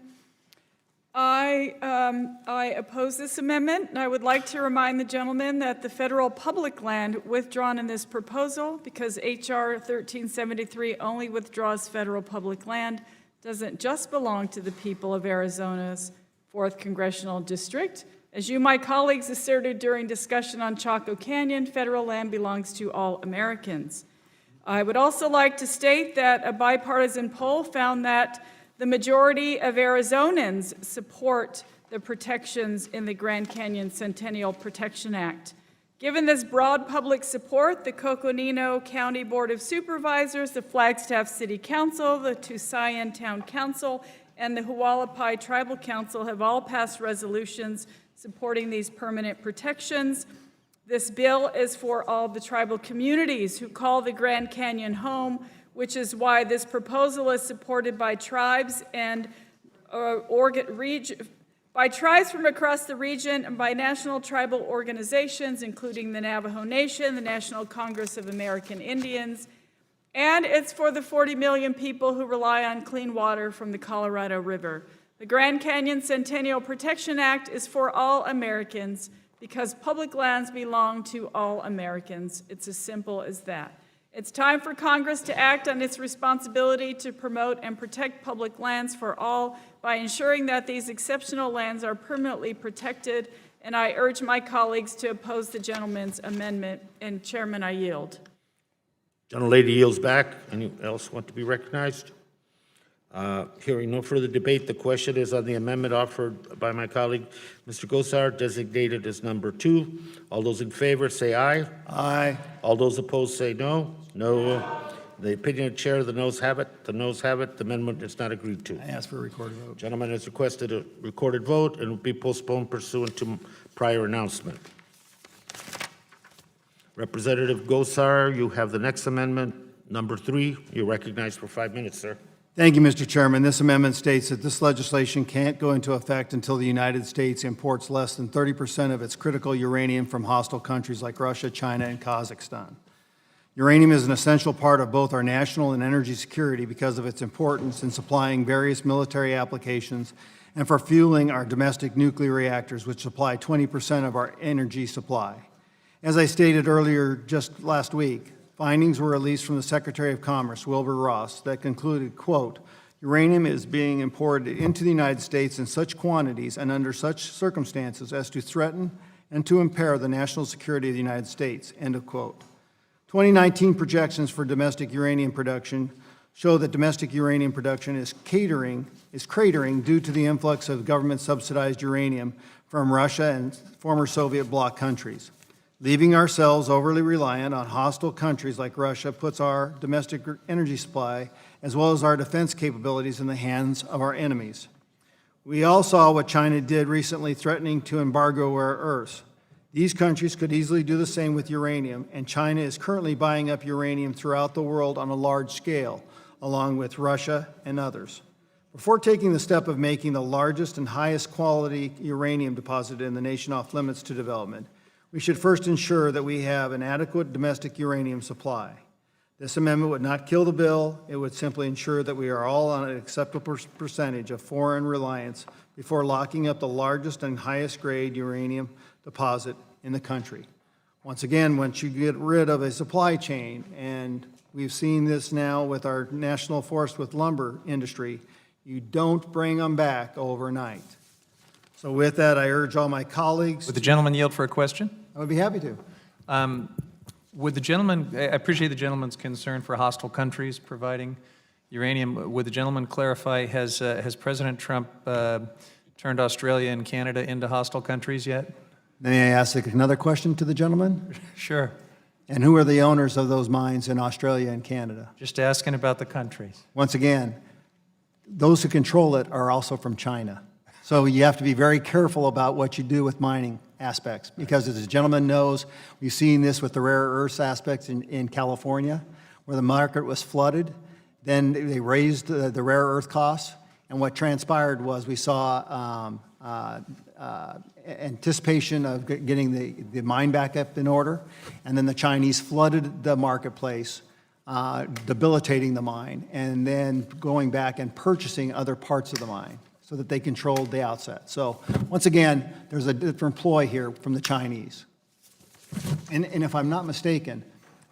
I oppose this amendment, and I would like to remind the gentleman that the federal public land withdrawn in this proposal, because H.R. 1373 only withdraws federal public land, doesn't just belong to the people of Arizona's 4th Congressional District. As you, my colleagues, asserted during discussion on Chaco Canyon, federal land belongs to all Americans. I would also like to state that a bipartisan poll found that the majority of Arizonans support the protections in the Grand Canyon Centennial Protection Act. Given this broad public support, the Coconino County Board of Supervisors, the Flagstaff City Council, the Tusayan Town Council, and the Hualapai Tribal Council have all passed resolutions supporting these permanent protections. This bill is for all the tribal communities who call the Grand Canyon home, which is why this proposal is supported by tribes and by tribes from across the region and by national tribal organizations, including the Navajo Nation, the National Congress of American Indians, and it's for the 40 million people who rely on clean water from the Colorado River. The Grand Canyon Centennial Protection Act is for all Americans because public lands belong to all Americans. It's as simple as that. It's time for Congress to act on its responsibility to promote and protect public lands for all by ensuring that these exceptional lands are permanently protected, and I urge my colleagues to oppose the gentleman's amendment. And Chairman, I yield. Gentlelady yields back. Anyone else want to be recognized? Hearing no further debate, the question is on the amendment offered by my colleague, Mr. Gosar, designated as number 2. All those in favor say aye. Aye. All those opposed say no. No. The opinion of the chair, the noes have it. The noes have it. The amendment is not agreed to. I ask for a recorded vote. Gentleman has requested a recorded vote and will be postponed pursuant to prior announcement. Representative Gosar, you have the next amendment. Number 3, you're recognized for 5 minutes, sir. Thank you, Mr. Chairman. This amendment states that this legislation can't go into effect until the United States imports less than 30% of its critical uranium from hostile countries like Russia, China, and Kazakhstan. Uranium is an essential part of both our national and energy security because of its importance in supplying various military applications and for fueling our domestic nuclear reactors, which supply 20% of our energy supply. As I stated earlier just last week, findings were released from the Secretary of Commerce, Wilbur Ross, that concluded, quote, uranium is being imported into the United States in such quantities and under such circumstances as to threaten and to impair the national security of the United States, end of quote. 2019 projections for domestic uranium production show that domestic uranium production is cratering due to the influx of government-subsidized uranium from Russia and former Soviet bloc countries. Leaving ourselves overly reliant on hostile countries like Russia puts our domestic energy supply as well as our defense capabilities in the hands of our enemies. We all saw what China did recently, threatening to embargo rare earths. These countries could easily do the same with uranium, and China is currently buying up uranium throughout the world on a large scale, along with Russia and others. Before taking the step of making the largest and highest quality uranium deposit in the nation off limits to development, we should first ensure that we have an adequate domestic uranium supply. This amendment would not kill the bill. It would simply ensure that we are all on an acceptable percentage of foreign reliance before locking up the largest and highest grade uranium deposit in the country. Once again, once you get rid of a supply chain, and we've seen this now with our national forest with lumber industry, you don't bring them back overnight. So with that, I urge all my colleagues. Would the gentleman yield for a question? I would be happy to. Would the gentleman, I appreciate the gentleman's concern for hostile countries providing uranium. Would the gentleman clarify, has President Trump turned Australia and Canada into hostile countries yet? May I ask another question to the gentleman? Sure. And who are the owners of those mines in Australia and Canada? Just asking about the countries. Once again, those who control it are also from China. So you have to be very careful about what you do with mining aspects, because as the gentleman knows, we've seen this with the rare earths aspects in California, where the market was flooded. Then they raised the rare earth costs, and what transpired was we saw anticipation of getting the mine back up in order, and then the Chinese flooded the marketplace, debilitating the mine, and then going back and purchasing other parts of the mine so that they controlled the outset. So once again, there's a different ploy here from the Chinese. And if I'm not mistaken,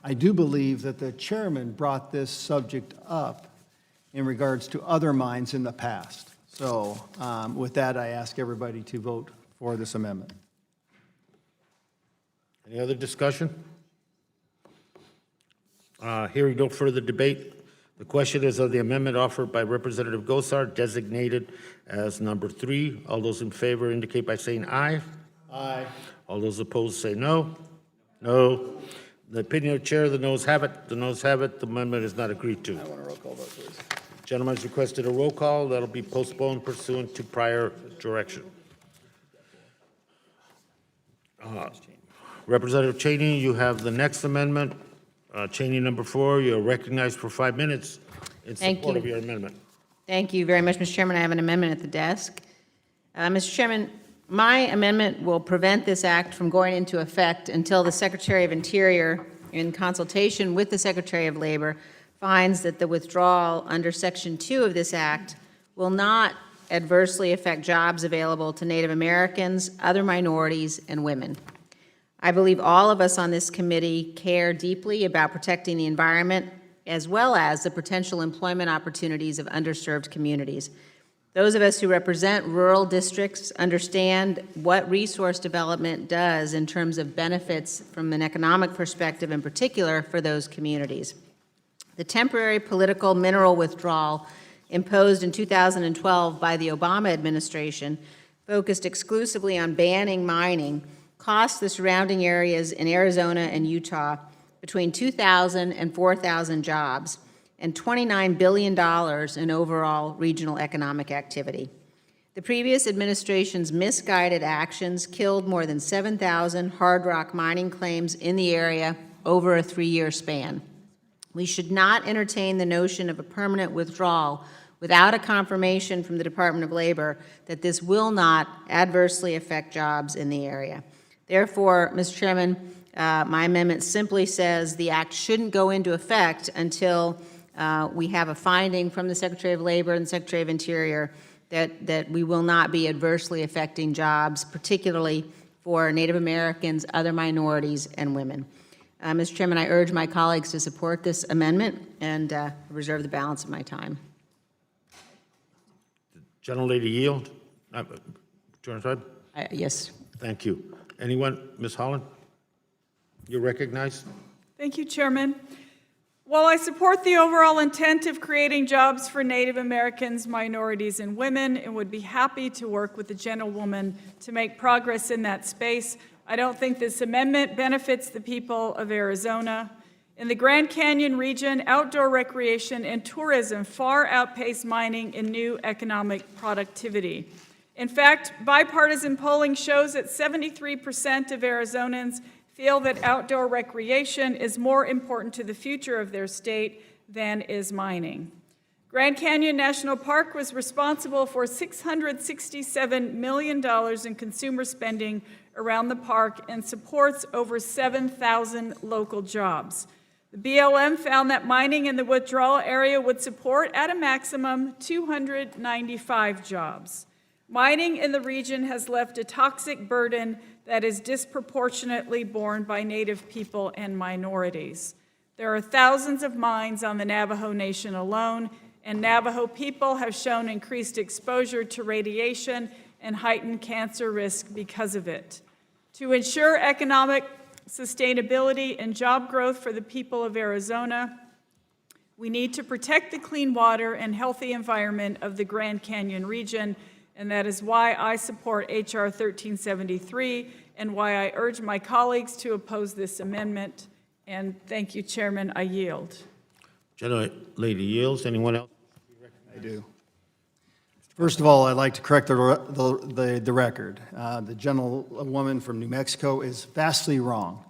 I do believe that the chairman brought this subject up in regards to other mines in the past. So with that, I ask everybody to vote for this amendment. Any other discussion? Hearing no further debate, the question is of the amendment offered by Representative Gosar, designated as number 3. All those in favor indicate by saying aye. Aye. All those opposed say no. No. The opinion of the chair, the noes have it. The noes have it. The amendment is not agreed to. I want a roll call vote, please. Gentleman has requested a roll call. That'll be postponed pursuant to prior direction. Representative Cheney, you have the next amendment. Cheney, number 4, you're recognized for 5 minutes in support of your amendment. Thank you very much, Mr. Chairman. I have an amendment at the desk. Mr. Chairman, my amendment will prevent this act from going into effect until the Secretary of Interior, in consultation with the Secretary of Labor, finds that the withdrawal under Section 2 of this act will not adversely affect jobs available to Native Americans, other minorities, and women. I believe all of us on this committee care deeply about protecting the environment as well as the potential employment opportunities of underserved communities. Those of us who represent rural districts understand what resource development does in terms of benefits from an economic perspective, in particular for those communities. The temporary political mineral withdrawal imposed in 2012 by the Obama administration, focused exclusively on banning mining, cost the surrounding areas in Arizona and Utah between 2,000 and 4,000 jobs and $29 billion in overall regional economic activity. The previous administration's misguided actions killed more than 7,000 hard rock mining claims in the area over a 3-year span. We should not entertain the notion of a permanent withdrawal without a confirmation from the Department of Labor that this will not adversely affect jobs in the area. Therefore, Mr. Chairman, my amendment simply says the act shouldn't go into effect until we have a finding from the Secretary of Labor and the Secretary of Interior that we will not be adversely affecting jobs, particularly for Native Americans, other minorities, and women. Mr. Chairman, I urge my colleagues to support this amendment and reserve the balance of my time. Gentlelady yield? Turnside? Yes. Thank you. Anyone? Ms. Holland? You're recognized. Thank you, Chairman. While I support the overall intent of creating jobs for Native Americans, minorities, and women, and would be happy to work with the gentlewoman to make progress in that space, I don't think this amendment benefits the people of Arizona. In the Grand Canyon region, outdoor recreation and tourism far outpace mining in new economic productivity. In fact, bipartisan polling shows that 73% of Arizonans feel that outdoor recreation is more important to the future of their state than is mining. Grand Canyon National Park was responsible for $667 million in consumer spending around the park and supports over 7,000 local jobs. The BLM found that mining in the withdrawal area would support, at a maximum, 295 jobs. Mining in the region has left a toxic burden that is disproportionately borne by Native people and minorities. There are thousands of mines on the Navajo Nation alone, and Navajo people have shown increased exposure to radiation and heightened cancer risk because of it. To ensure economic sustainability and job growth for the people of Arizona, we need to protect the clean water and healthy environment of the Grand Canyon region, and that is why I support H.R. 1373 and why I urge my colleagues to oppose this amendment. And thank you, Chairman. I yield. Gentlelady yields. Anyone else? I do. First of all, I'd like to correct the record. The gentlewoman from New Mexico is vastly wrong.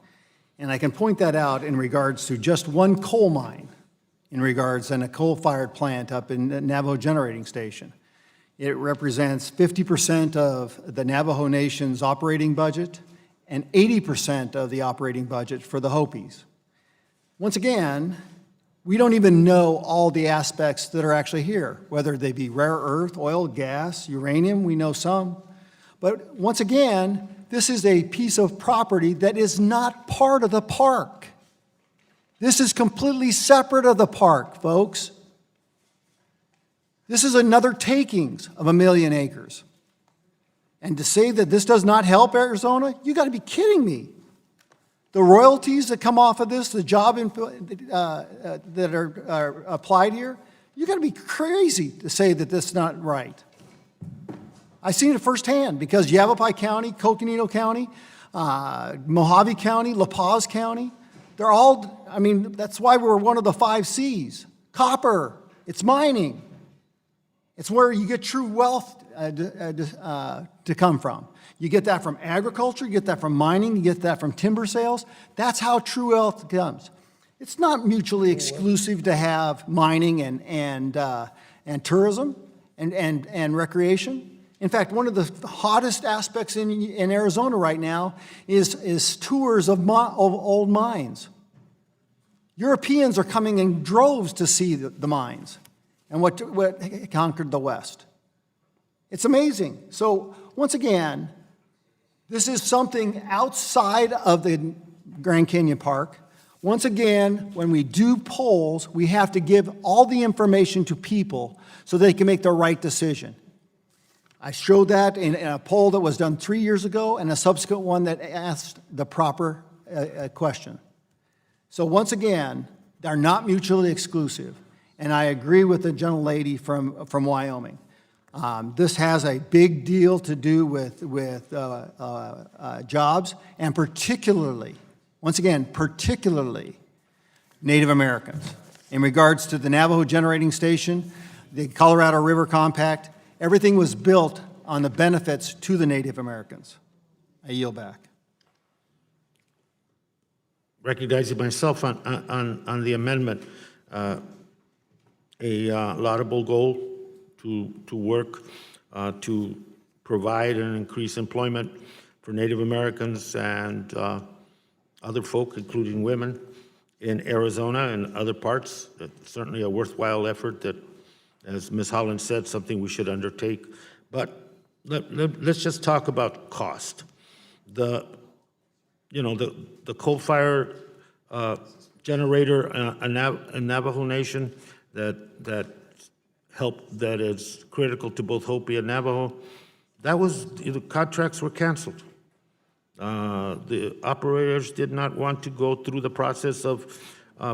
And I can point that out in regards to just one coal mine, in regards to a coal-fired plant up in the Navajo Generating Station. It represents 50% of the Navajo Nation's operating budget and 80% of the operating budget for the Hopis. Once again, we don't even know all the aspects that are actually here, whether they be rare earth, oil, gas, uranium, we know some. But once again, this is a piece of property that is not part of the park. This is completely separate of the park, folks. This is another takings of 1 million acres. And to say that this does not help Arizona, you got to be kidding me. The royalties that come off of this, the job that are applied here, you got to be crazy to say that this is not right. I've seen it firsthand because Yavapai County, Coconino County, Mojave County, La Paz County, they're all, I mean, that's why we're one of the 5 C's. Copper, it's mining. It's where you get true wealth to come from. You get that from agriculture, you get that from mining, you get that from timber sales. That's how true wealth comes. It's not mutually exclusive to have mining and tourism and recreation. In fact, one of the hottest aspects in Arizona right now is tours of old mines. Europeans are coming in droves to see the mines and what conquered the West. It's amazing. So once again, this is something outside of the Grand Canyon Park. Once again, when we do polls, we have to give all the information to people so they can make the right decision. I showed that in a poll that was done 3 years ago and a subsequent one that asked the proper question. So once again, they're not mutually exclusive. And I agree with the gentlelady from Wyoming. This has a big deal to do with jobs, and particularly, once again, particularly Native Americans. In regards to the Navajo Generating Station, the Colorado River Compact, everything was built on the benefits to the Native Americans. I yield back. recognizing myself on the amendment, a laudable goal to work to provide and increase employment for Native Americans and other folk, including women, in Arizona and other parts. It's certainly a worthwhile effort that, as Ms. Holland said, something we should undertake. But let's just talk about cost. The coal-fired generator in Navajo Nation that is critical to both Hopi and Navajo, the contracts were canceled. The operators did not want to go through the process of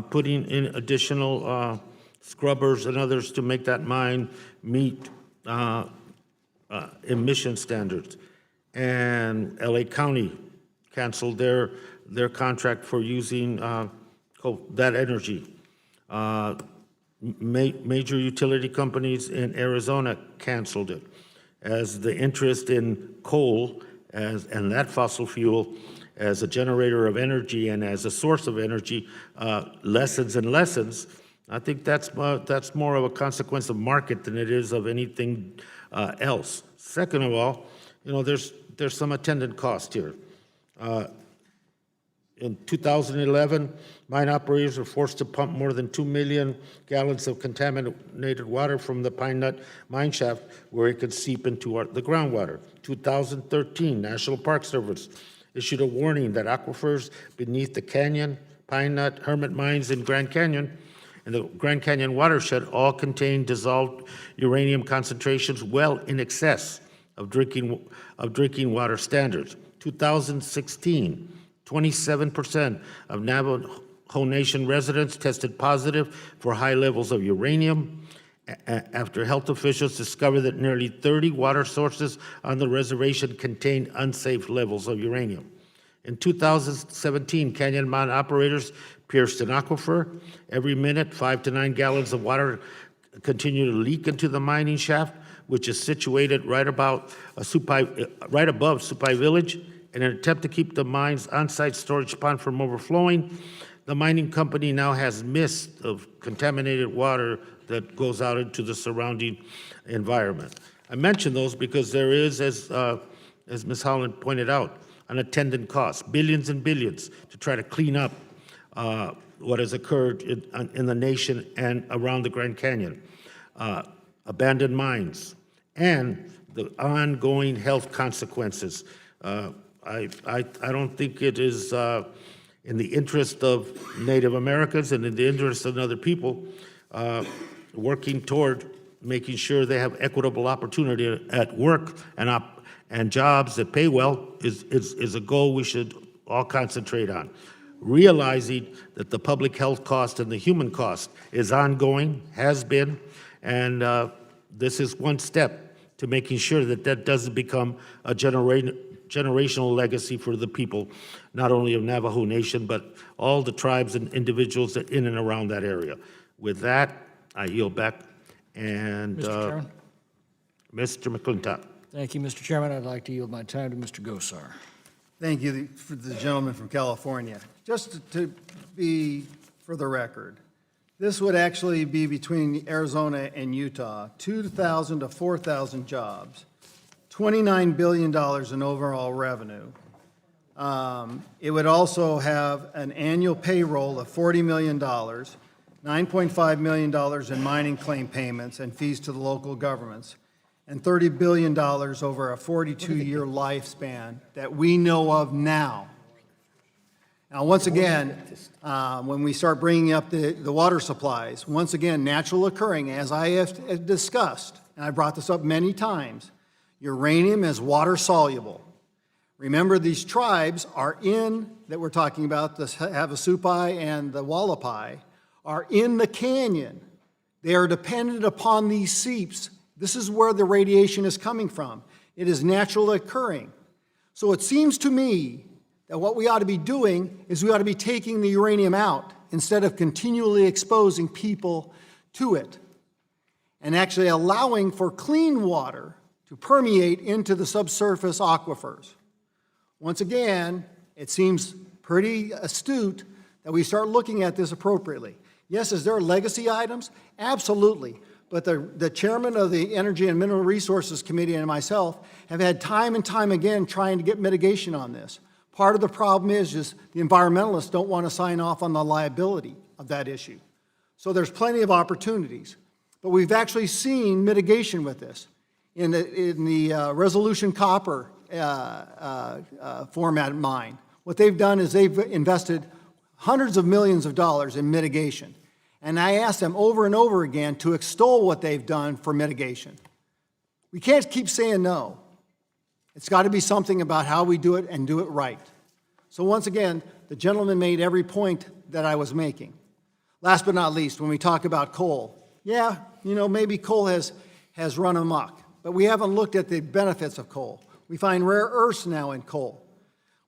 putting in additional scrubbers and others to make that mine meet emission standards. And LA County canceled their contract for using that energy. Major utility companies in Arizona canceled it, as the interest in coal and that fossil fuel as a generator of energy and as a source of energy lessens and lessens. I think that's more of a consequence of market than it is of anything else. Second of all, there's some attendant cost here. In 2011, mine operators were forced to pump more than 2 million gallons of contaminated water from the Pine Nut mine shaft where it could seep into the groundwater. 2013, National Park Service issued a warning that aquifers beneath the Canyon, Pine Nut, Hermit mines in Grand Canyon and the Grand Canyon watershed all contain dissolved uranium concentrations well in excess of drinking water standards. 2016, 27% of Navajo Nation residents tested positive for high levels of uranium after health officials discovered that nearly 30 water sources on the reservation contained unsafe levels of uranium. In 2017, Canyon mine operators pierced an aquifer. Every minute, 5 to 9 gallons of water continue to leak into the mining shaft, which is situated right above Supai Village. In an attempt to keep the mine's on-site storage pond from overflowing, the mining company now has mist of contaminated water that goes out into the surrounding environment. I mention those because there is, as Ms. Holland pointed out, an attendant cost, billions and billions, to try to clean up what has occurred in the nation and around the Grand Canyon. Abandoned mines and the ongoing health consequences. I don't think it is in the interest of Native Americans and in the interest of other people working toward making sure they have equitable opportunity at work and jobs that pay well is a goal we should all concentrate on. Realizing that the public health cost and the human cost is ongoing, has been, and this is one step to making sure that that doesn't become a generational legacy for the people, not only of Navajo Nation, but all the tribes and individuals that in and around that area. With that, I yield back. And Mr. Chairman? Mr. McClintock. Thank you, Mr. Chairman. I'd like to yield my time to Mr. Gosar. Thank you for the gentleman from California. Just to be for the record, this would actually be between Arizona and Utah, 2,000 to 4,000 jobs, $29 billion in overall revenue. It would also have an annual payroll of $40 million, $9.5 million in mining claim payments and fees to the local governments, and $30 billion over a 42-year lifespan that we know of now. Now, once again, when we start bringing up the water supplies, once again, natural occurring, as I have discussed, and I brought this up many times, uranium is water soluble. Remember, these tribes are that we're talking about, the Havasupai and the Wallapai, are in the canyon. They are dependent upon these seeps. This is where the radiation is coming from. It is naturally occurring. So it seems to me that what we ought to be doing is we ought to be taking the uranium out instead of continually exposing people to it and actually allowing for clean water to permeate into the subsurface aquifers. Once again, it seems pretty astute that we start looking at this appropriately. Yes, is there legacy items? Absolutely. But the chairman of the Energy and Mineral Resources Committee and myself have had time and time again trying to get mitigation on this. Part of the problem is just the environmentalists don't want to sign off on the liability of that issue. So there's plenty of opportunities. But we've actually seen mitigation with this. In the Resolution Copper format mine, what they've done is they've invested hundreds of millions of dollars in mitigation. And I asked them over and over again to extol what they've done for mitigation. We can't keep saying no. It's got to be something about how we do it and do it right. So once again, the gentleman made every point that I was making. Last but not least, when we talk about coal, yeah, maybe coal has run amok, but we haven't looked at the benefits of coal. We find rare earths now in coal.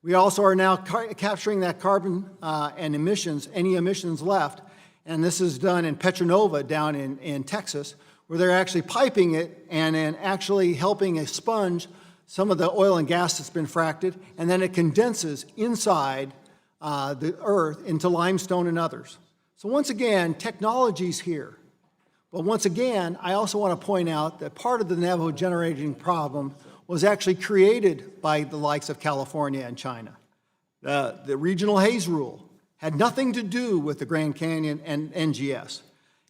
We also are now capturing that carbon and emissions, any emissions left, and this is done in Petronova down in Texas, where they're actually piping it and then actually helping expunge some of the oil and gas that's been fracted, and then it condenses inside the earth into limestone and others. So once again, technology's here. But once again, I also want to point out that part of the Navajo generating problem was actually created by the likes of California and China. The regional haze rule had nothing to do with the Grand Canyon and NGS.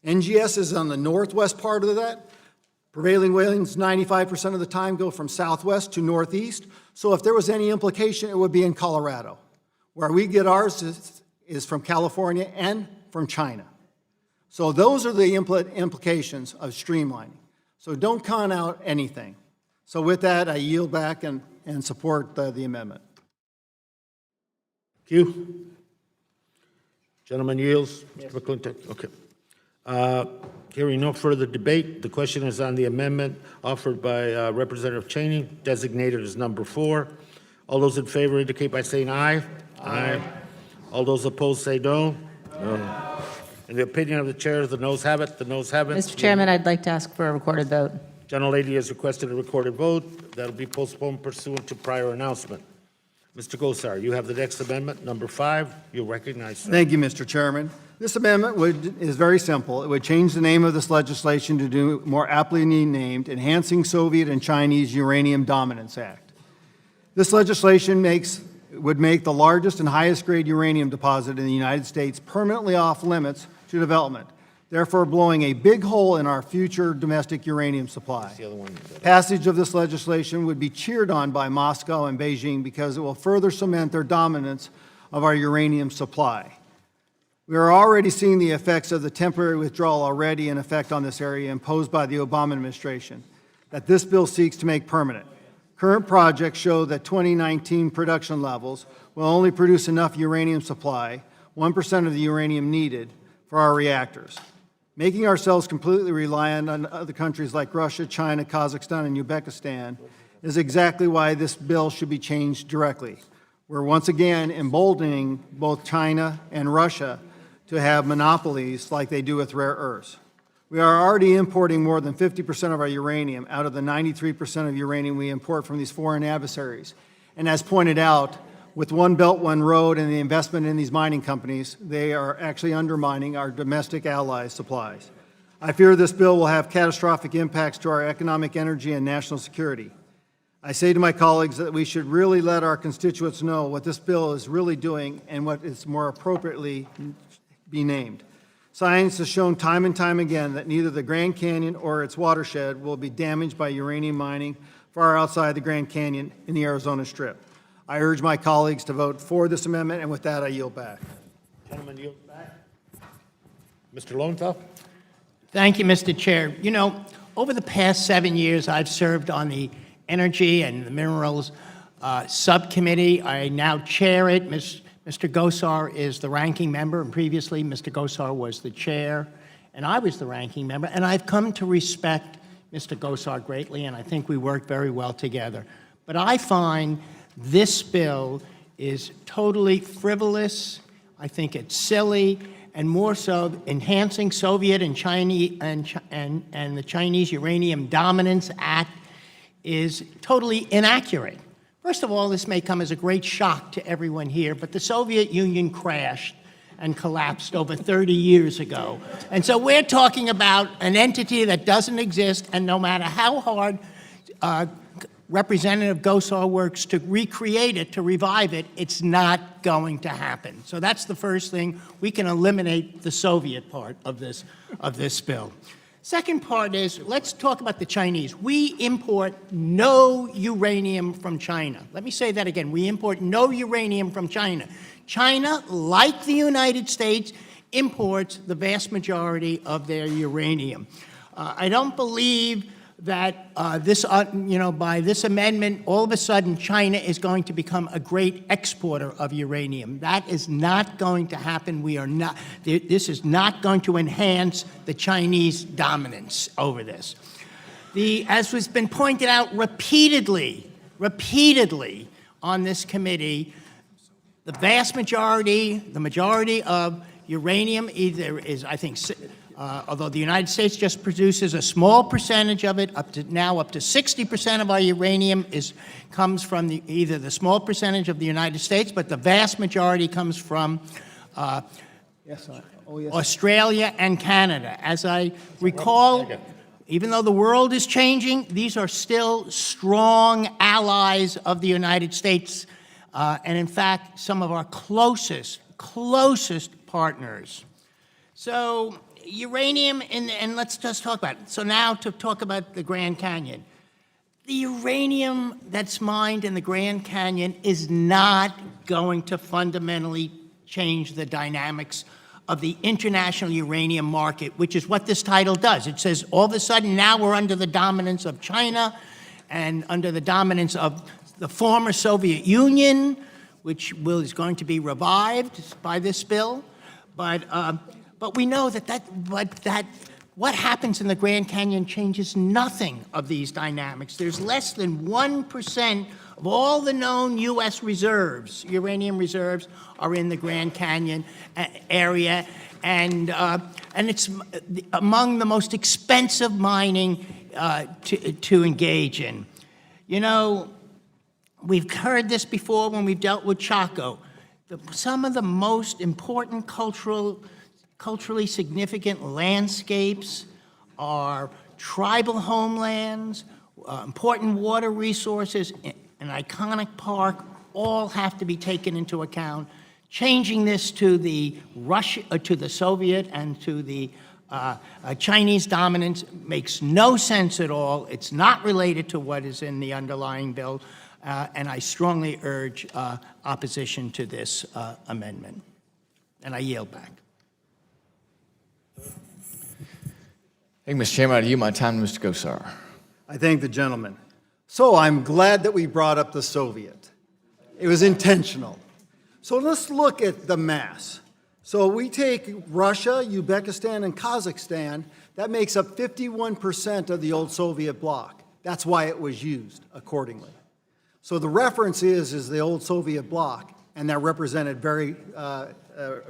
NGS is on the northwest part of that. Prevailing winds 95% of the time go from southwest to northeast. So if there was any implication, it would be in Colorado. Where we get ours is from California and from China. So those are the implications of streamlining. So don't count out anything. So with that, I yield back and support the amendment. Thank you. Gentleman yields. Mr. McClintock. Okay. Hearing no further debate, the question is on the amendment offered by Representative Cheney, designated as number 4. All those in favor indicate by saying aye. Aye. All those opposed say no. No. In the opinion of the chair, the noes have it. The noes have it. Mr. Chairman, I'd like to ask for a recorded vote. Gentlelady has requested a recorded vote. That'll be postponed pursuant to prior announcement. Mr. Gosar, you have the next amendment, number 5. You're recognized, sir. Thank you, Mr. Chairman. This amendment is very simple. It would change the name of this legislation to do more aptly named Enhancing Soviet and Chinese Uranium Dominance Act. This legislation would make the largest and highest grade uranium deposit in the United States permanently off limits to development, therefore blowing a big hole in our future domestic uranium supply. Passage of this legislation would be cheered on by Moscow and Beijing because it will further cement their dominance of our uranium supply. We are already seeing the effects of the temporary withdrawal already in effect on this area imposed by the Obama administration that this bill seeks to make permanent. Current projects show that 2019 production levels will only produce enough uranium supply, 1% of the uranium needed, for our reactors. Making ourselves completely reliant on other countries like Russia, China, Kazakhstan, and Uzbekistan is exactly why this bill should be changed directly. We're once again emboldening both China and Russia to have monopolies like they do with rare earths. We are already importing more than 50% of our uranium out of the 93% of uranium we import from these foreign adversaries. And as pointed out, with One Belt, One Road and the investment in these mining companies, they are actually undermining our domestic allies' supplies. I fear this bill will have catastrophic impacts to our economic, energy, and national security. I say to my colleagues that we should really let our constituents know what this bill is really doing and what is more appropriately be named. Science has shown time and time again that neither the Grand Canyon or its watershed will be damaged by uranium mining far outside the Grand Canyon in the Arizona Strip. I urge my colleagues to vote for this amendment, and with that, I yield back. Gentleman yields back. Mr. Lowenthal. Thank you, Mr. Chair. Over the past 7 years, I've served on the Energy and the Minerals Subcommittee. I now chair it. Mr. Gosar is the ranking member, and previously Mr. Gosar was the chair, and I was the ranking member. And I've come to respect Mr. Gosar greatly, and I think we work very well together. But I find this bill is totally frivolous. I think it's silly, and more so, enhancing Soviet and Chinese and the Chinese Uranium Dominance Act is totally inaccurate. First of all, this may come as a great shock to everyone here, but the Soviet Union crashed and collapsed over 30 years ago. And so we're talking about an entity that doesn't exist, and no matter how hard Representative Gosar works to recreate it, to revive it, it's not going to happen. So that's the first thing. We can eliminate the Soviet part of this bill. Second part is, let's talk about the Chinese. We import no uranium from China. Let me say that again. We import no uranium from China. China, like the United States, imports the vast majority of their uranium. I don't believe that by this amendment, all of a sudden, China is going to become a great exporter of uranium. That is not going to happen. This is not going to enhance the Chinese dominance over this. As has been pointed out repeatedly on this committee, the majority of uranium either is, I think, although the United States just produces a small percentage of it, up to 60% of our uranium comes from either the small percentage of the United States, but the vast majority comes from Australia and Canada. As I recall, even though the world is changing, these are still strong allies of the United States, and in fact, some of our closest partners. So uranium, and let's just talk about it. So now to talk about the Grand Canyon. The uranium that's mined in the Grand Canyon is not going to fundamentally change the dynamics of the international uranium market, which is what this title does. It says all of a sudden now we're under the dominance of China and under the dominance of the former Soviet Union, which is going to be revived by this bill. But we know that what happens in the Grand Canyon changes nothing of these dynamics. There's less than 1% of all the known U.S. reserves, uranium reserves, are in the Grand Canyon area, and it's among the most expensive mining to engage in. You know, we've heard this before when we've dealt with Chaco. Some of the most important culturally significant landscapes are tribal homelands, important water resources, an iconic park, all have to be taken into account. Changing this to the Soviet and to the Chinese dominance makes no sense at all. It's not related to what is in the underlying bill, and I strongly urge opposition to this amendment. And I yield back. Thank you, Mr. Chairman. I yield my time to Mr. Gosar. I thank the gentleman. So I'm glad that we brought up the Soviet. It was intentional. So let's look at the mass. So we take Russia, Uzbekistan, and Kazakhstan. That makes up 51% of the old Soviet bloc. That's why it was used accordingly. So the reference is the old Soviet bloc, and they're represented very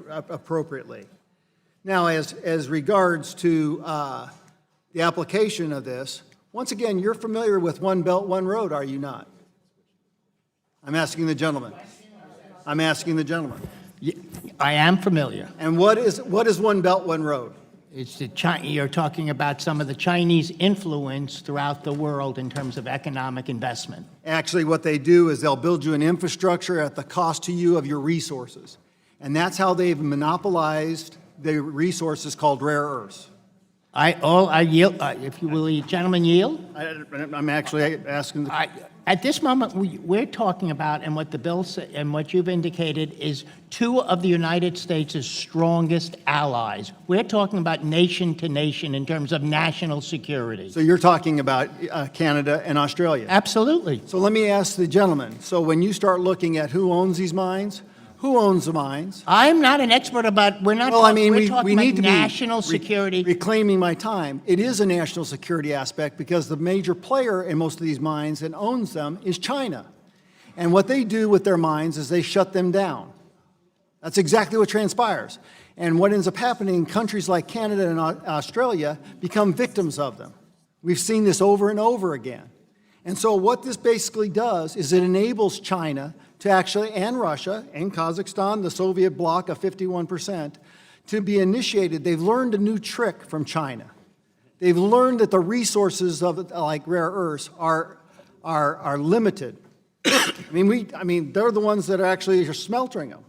appropriately. Now, as regards to the application of this, once again, you're familiar with One Belt, One Road, are you not? I'm asking the gentleman. I'm asking the gentleman. I am familiar. And what is One Belt, One Road? It's you're talking about some of the Chinese influence throughout the world in terms of economic investment. Actually, what they do is they'll build you an infrastructure at the cost to you of your resources. And that's how they've monopolized the resources called rare earths. I yield, if you will, gentlemen yield? I'm actually asking at this moment, we're talking about, and what the bill and what you've indicated is two of the United States' strongest allies. We're talking about nation to nation in terms of national security. So you're talking about Canada and Australia? Absolutely. So let me ask the gentleman. So when you start looking at who owns these mines, who owns the mines? I'm not an expert about, we're not well, talking, I mean, we're talking we need about to national security. Reclaiming my time. It is a national security aspect because the major player in most of these mines and owns them is China. And what they do with their mines is they shut them down. That's exactly what transpires. And what ends up happening, countries like Canada and Australia become victims of them. We've seen this over and over again. And so what this basically does is it enables China to actually, and Russia and Kazakhstan, the Soviet bloc of 51%, to be initiated. They've learned a new trick from China. They've learned that the resources of like rare earths are limited. I mean, they're the ones that are smeltering them.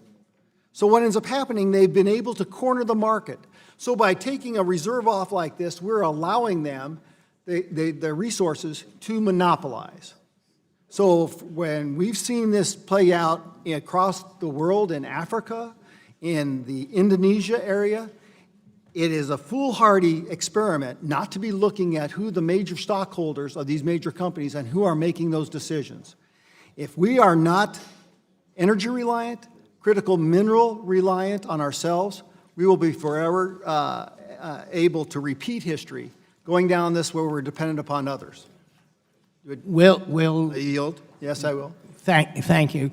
So what ends up happening, they've been able to corner the market. So by taking a reserve off like this, we're allowing them the resources to monopolize. So when we've seen this play out across the world, in Africa, in the Indonesia area, it is a foolhardy experiment not to be looking at who the major stockholders of these major companies and who are making those decisions. If we are not energy reliant, critical mineral reliant on ourselves, we will be forever able to repeat history, going down this where we're dependent upon others. Will I yield? Yes, I will. Thank you.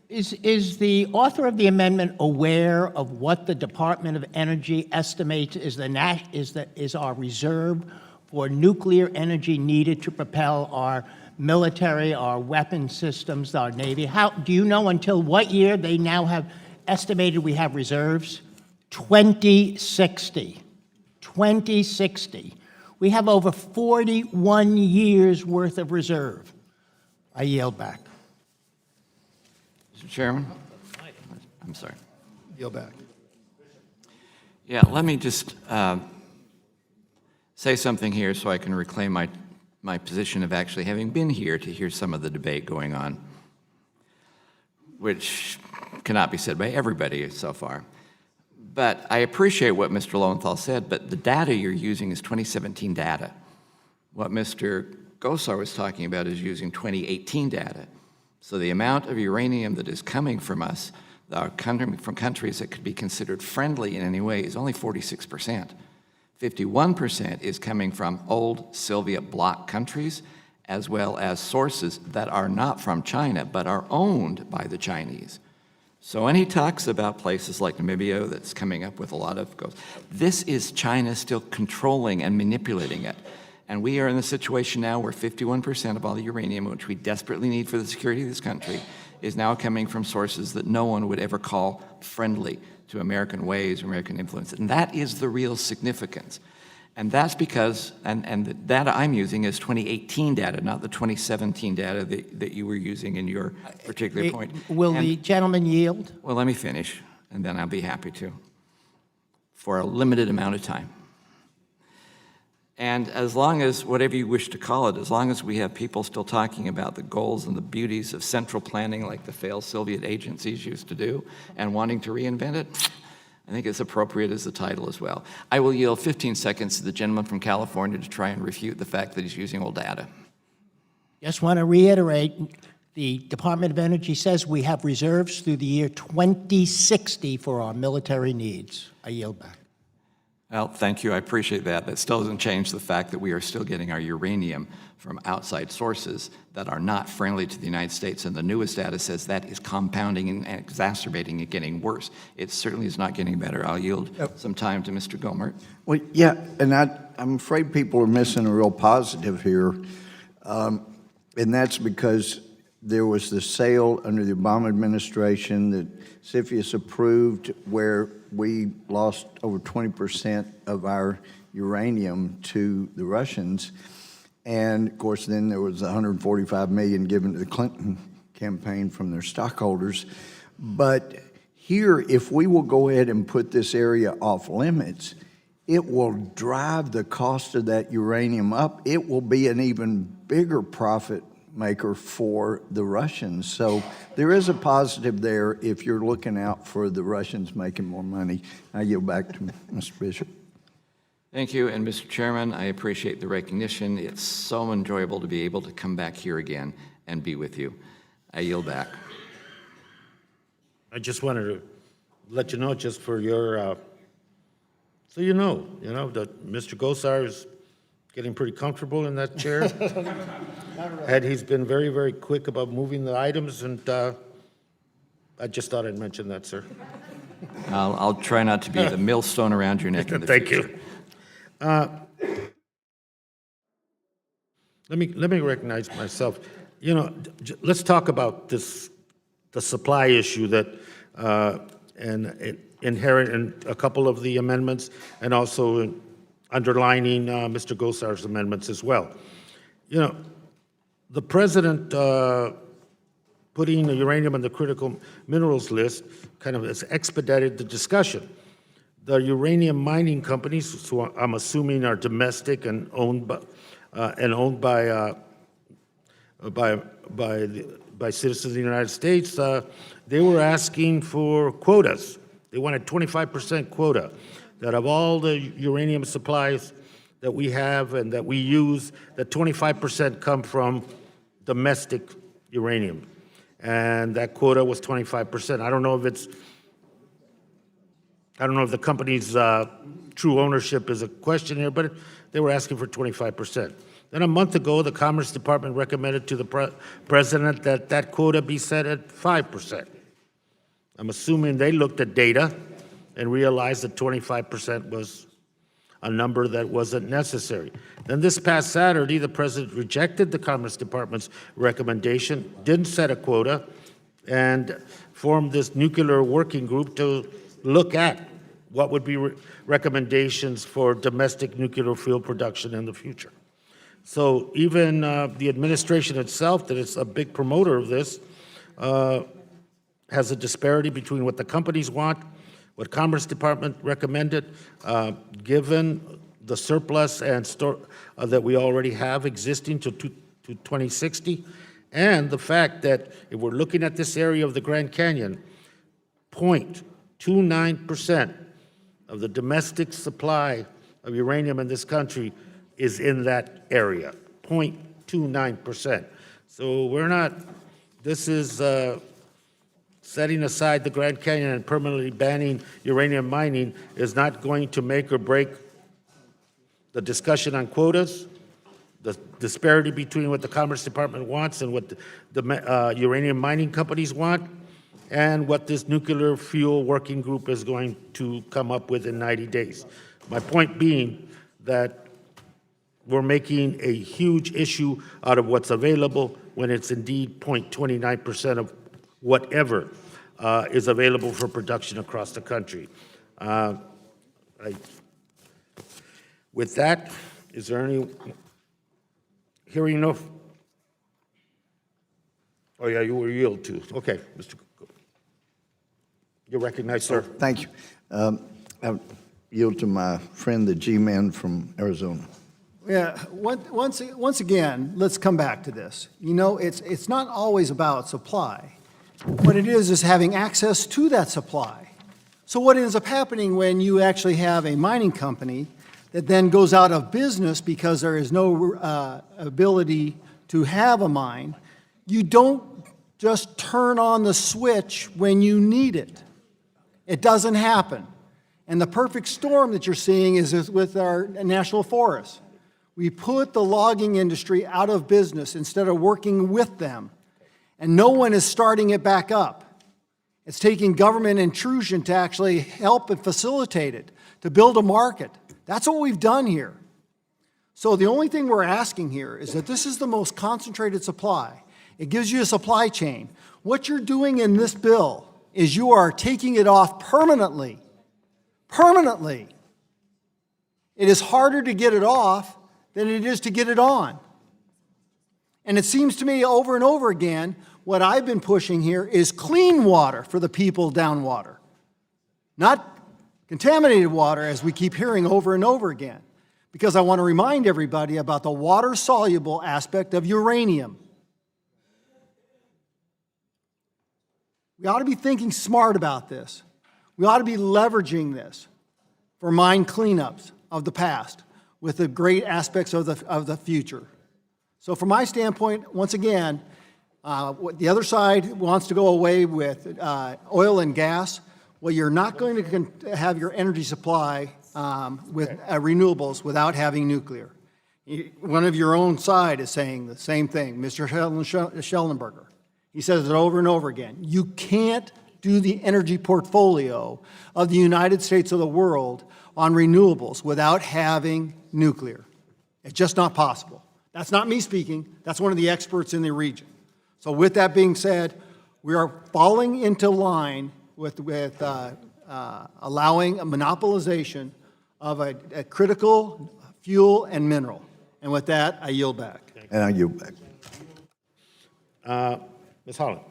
Is the author of the amendment aware of what the Department of Energy estimates is our reserve for nuclear energy needed to propel our military, our weapon systems, our Navy? Do you know until what year they now have estimated we have reserves? 2060. 2060. We have over 41 years worth of reserve. I yield back. Mr. Chairman? I'm sorry. Yield back. Yeah, let me just say something here so I can reclaim my position of actually having been here to hear some of the debate going on, which cannot be said by everybody so far. But I appreciate what Mr. Lowenthal said, but the data you're using is 2017 data. What Mr. Gosar was talking about is using 2018 data. So the amount of uranium that is coming from us, from countries that could be considered friendly in any way, is only 46%. 51% is coming from old Soviet bloc countries, as well as sources that are not from China, but are owned by the Chinese. So when he talks about places like Namibia that's coming up with a lot of goals, this is China still controlling and manipulating it. And we are in the situation now where 51% of all the uranium, which we desperately need for the security of this country, is now coming from sources that no one would ever call friendly to American ways, American influence. And that is the real significance. And that's because, and the data I'm using is 2018 data, not the 2017 data that you were using in your particular point. Will the gentleman yield? Well, let me finish, and then I'll be happy to, for a limited amount of time. And as long as, whatever you wish to call it, as long as we have people still talking about the goals and the beauties of central planning like the failed Soviet agencies used to do, and wanting to reinvent it, I think it's appropriate as the title as well. I will yield 15 seconds to the gentleman from California to try and refute the fact that he's using old data. Just want to reiterate, the Department of Energy says we have reserves through the year 2060 for our military needs. I yield back. Well, thank you. I appreciate that. That still doesn't change the fact that we are still getting our uranium from outside sources that are not friendly to the United States, and the newest data says that is compounding and exacerbating and getting worse. It certainly is not getting better. I'll yield some time to Mr. Gomert. Well, yeah, and I'm afraid people are missing a real positive here, and that's because there was the sale under the Obama administration that CFIUS approved where we lost over 20% of our uranium to the Russians. And of course, then there was $145 million given to the Clinton campaign from their stockholders. But here, if we will go ahead and put this area off limits, it will drive the cost of that uranium up. It will be an even bigger profit maker for the Russians. So there is a positive there if you're looking out for the Russians making more money. I yield back to Mr. Bishop. Thank you, and Mr. Chairman, I appreciate the recognition. It's so enjoyable to be able to come back here again and be with you. I yield back. I just wanted to let you know, just for your, so you know that Mr. Gosar is getting pretty comfortable in that chair. And he's been very, very quick about moving the items, and I just thought I'd mention that, sir. I'll try not to be the millstone around your neck in the Thank future. you. Let me recognize myself. Let's talk about this the supply issue that, and inherent in a couple of the amendments, and also underlining Mr. Gosar's amendments as well. You know, the president putting the uranium on the critical minerals list kind of has expedited the discussion. The uranium mining companies, who I'm assuming are domestic and owned by citizens of the United States, they were asking for quotas. They wanted 25% quota, that of all the uranium supplies that we have and that we use, that 25% come from domestic uranium. And that quota was 25%. I don't know if the company's true ownership is a question here, but they were asking for 25%. Then a month ago, the Commerce Department recommended to the president that that quota be set at 5%. I'm assuming they looked at data and realized that 25% was a number that wasn't necessary. Then this past Saturday, the president rejected the Commerce Department's recommendation, didn't set a quota, and formed this nuclear working group to look at what would be recommendations for domestic nuclear fuel production in the future. So even the administration itself, that is a big promoter of this, has a disparity between what the companies want, what Commerce Department recommended, given the surplus and store that we already have existing to 2060, and the fact that if we're looking at this area of the Grand Canyon, 0.29% of the domestic supply of uranium in this country is in that area, 0.29%. So we're not, this is setting aside the Grand Canyon and permanently banning uranium mining is not going to make or break the discussion on quotas, the disparity between what the Commerce Department wants and what the uranium mining companies want, and what this nuclear fuel working group is going to come up with in 90 days. My point being that we're making a huge issue out of what's available when it's indeed 0.29% of whatever is available for production across the country. With that, is there any, hearing no, oh yeah, you were yield to. Okay, Mr. You're recognized, sir. Thank you. I yield to my friend, the G-Man from Arizona. Yeah, once again, let's come back to this. You know, it's not always about supply. What it is having access to that supply. So what ends up happening when you actually have a mining company that then goes out of business because there is no ability to have a mine, you don't just turn on the switch when you need it. It doesn't happen. And the perfect storm that you're seeing is with our national forests. We put the logging industry out of business instead of working with them. And no one is starting it back up. It's taking government intrusion to actually help and facilitate it, to build a market. That's what we've done here. So the only thing we're asking here is that this is the most concentrated supply. It gives you a supply chain. What you're doing in this bill is you are taking it off permanently. Permanently. It is harder to get it off than it is to get it on. And it seems to me over and over again, what I've been pushing here is clean water for the people down water. Not contaminated water, as we keep hearing over and over again. Because I want to remind everybody about the water-soluble aspect of uranium. We ought to be thinking smart about this. We ought to be leveraging this for mine cleanups of the past with the great aspects of the future. So from my standpoint, once again, the other side wants to go away with oil and gas. Well, you're not going to have your energy supply with renewables without having nuclear. One of your own side is saying the same thing, Mr. Schellenberger. He says it over and over again. You can't do the energy portfolio of the United States of the world on renewables without having nuclear. It's just not possible. That's not me speaking. That's one of the experts in the region. So with that being said, We are falling into line with allowing a monopolization of a critical fuel and mineral. And with that, I yield back. And I yield back. Ms. Holland.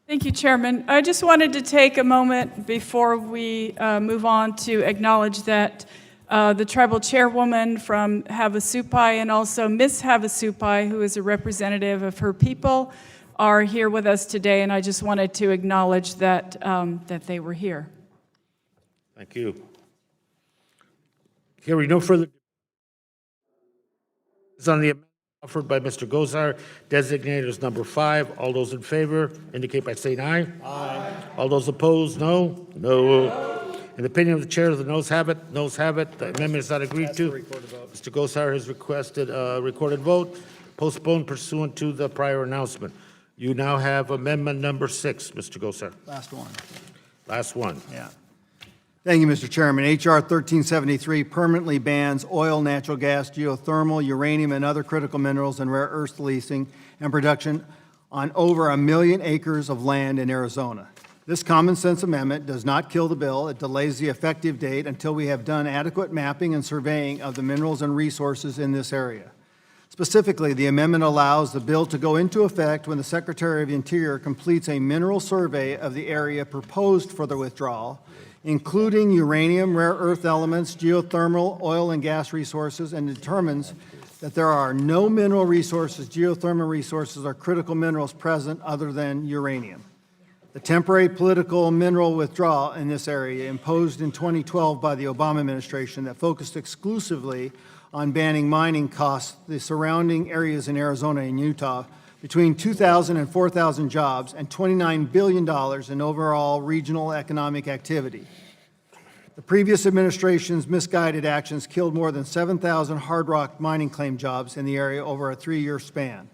Thank you, Chairman. I just wanted to take a moment before we move on to acknowledge that the tribal chairwoman from Havasupai and also Miss Havasupai, who is a representative of her people, are here with us today, and I just wanted to acknowledge that, that they were here. Thank you. Hearing no further is on the amendment offered by Mr. Gosar, designated as number 5. All those in favor indicate by saying aye. Aye. All those opposed, no? No. In the opinion of the chair, the noes have it. Noes have it. The amendment is not agreed to. Mr. Gosar has requested a recorded vote, postponed pursuant to the prior announcement. You now have amendment number 6, Mr. Gosar. Last one. Last one. Yeah. Thank you, Mr. Chairman. H.R. 1373 permanently bans oil, natural gas, geothermal, uranium, and other critical minerals and rare earth leasing and production on over 1 million acres of land in Arizona. This common sense amendment does not kill the bill. It delays the effective date until we have done adequate mapping and surveying of the minerals and resources in this area. Specifically, the amendment allows the bill to go into effect when the Secretary of the Interior completes a mineral survey of the area proposed for the withdrawal, including uranium, rare earth elements, geothermal, oil and gas resources, and determines that there are no mineral resources, geothermal resources, or critical minerals present other than uranium. The temporary political mineral withdrawal in this area imposed in 2012 by the Obama administration that focused exclusively on banning mining costs the surrounding areas in Arizona and Utah between 2,000 and 4,000 jobs and $29 billion in overall regional economic activity. The previous administration's misguided actions killed more than 7,000 hard rock mining claim jobs in the area over a 3-year span.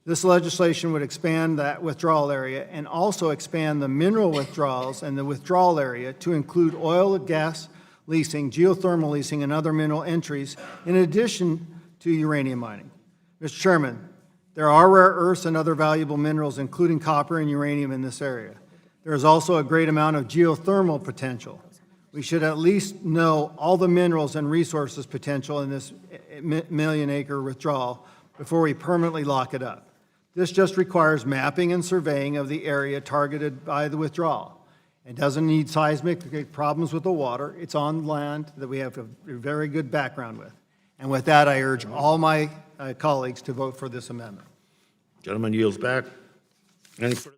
This legislation would expand that withdrawal area and also expand the mineral withdrawals and the withdrawal area to include oil and gas leasing, geothermal leasing, and other mineral entries, in addition to uranium mining. Mr. Chairman, there are rare earths and other valuable minerals, including copper and uranium, in this area. There is also a great amount of geothermal potential. We should at least know all the minerals and resources potential in this million-acre withdrawal before we permanently lock it up. This just requires mapping and surveying of the area targeted by the withdrawal. It doesn't need seismic problems with the water. It's on land that we have a very good background with. And with that, I urge all my colleagues to vote for this amendment. Gentleman yields back. Any further?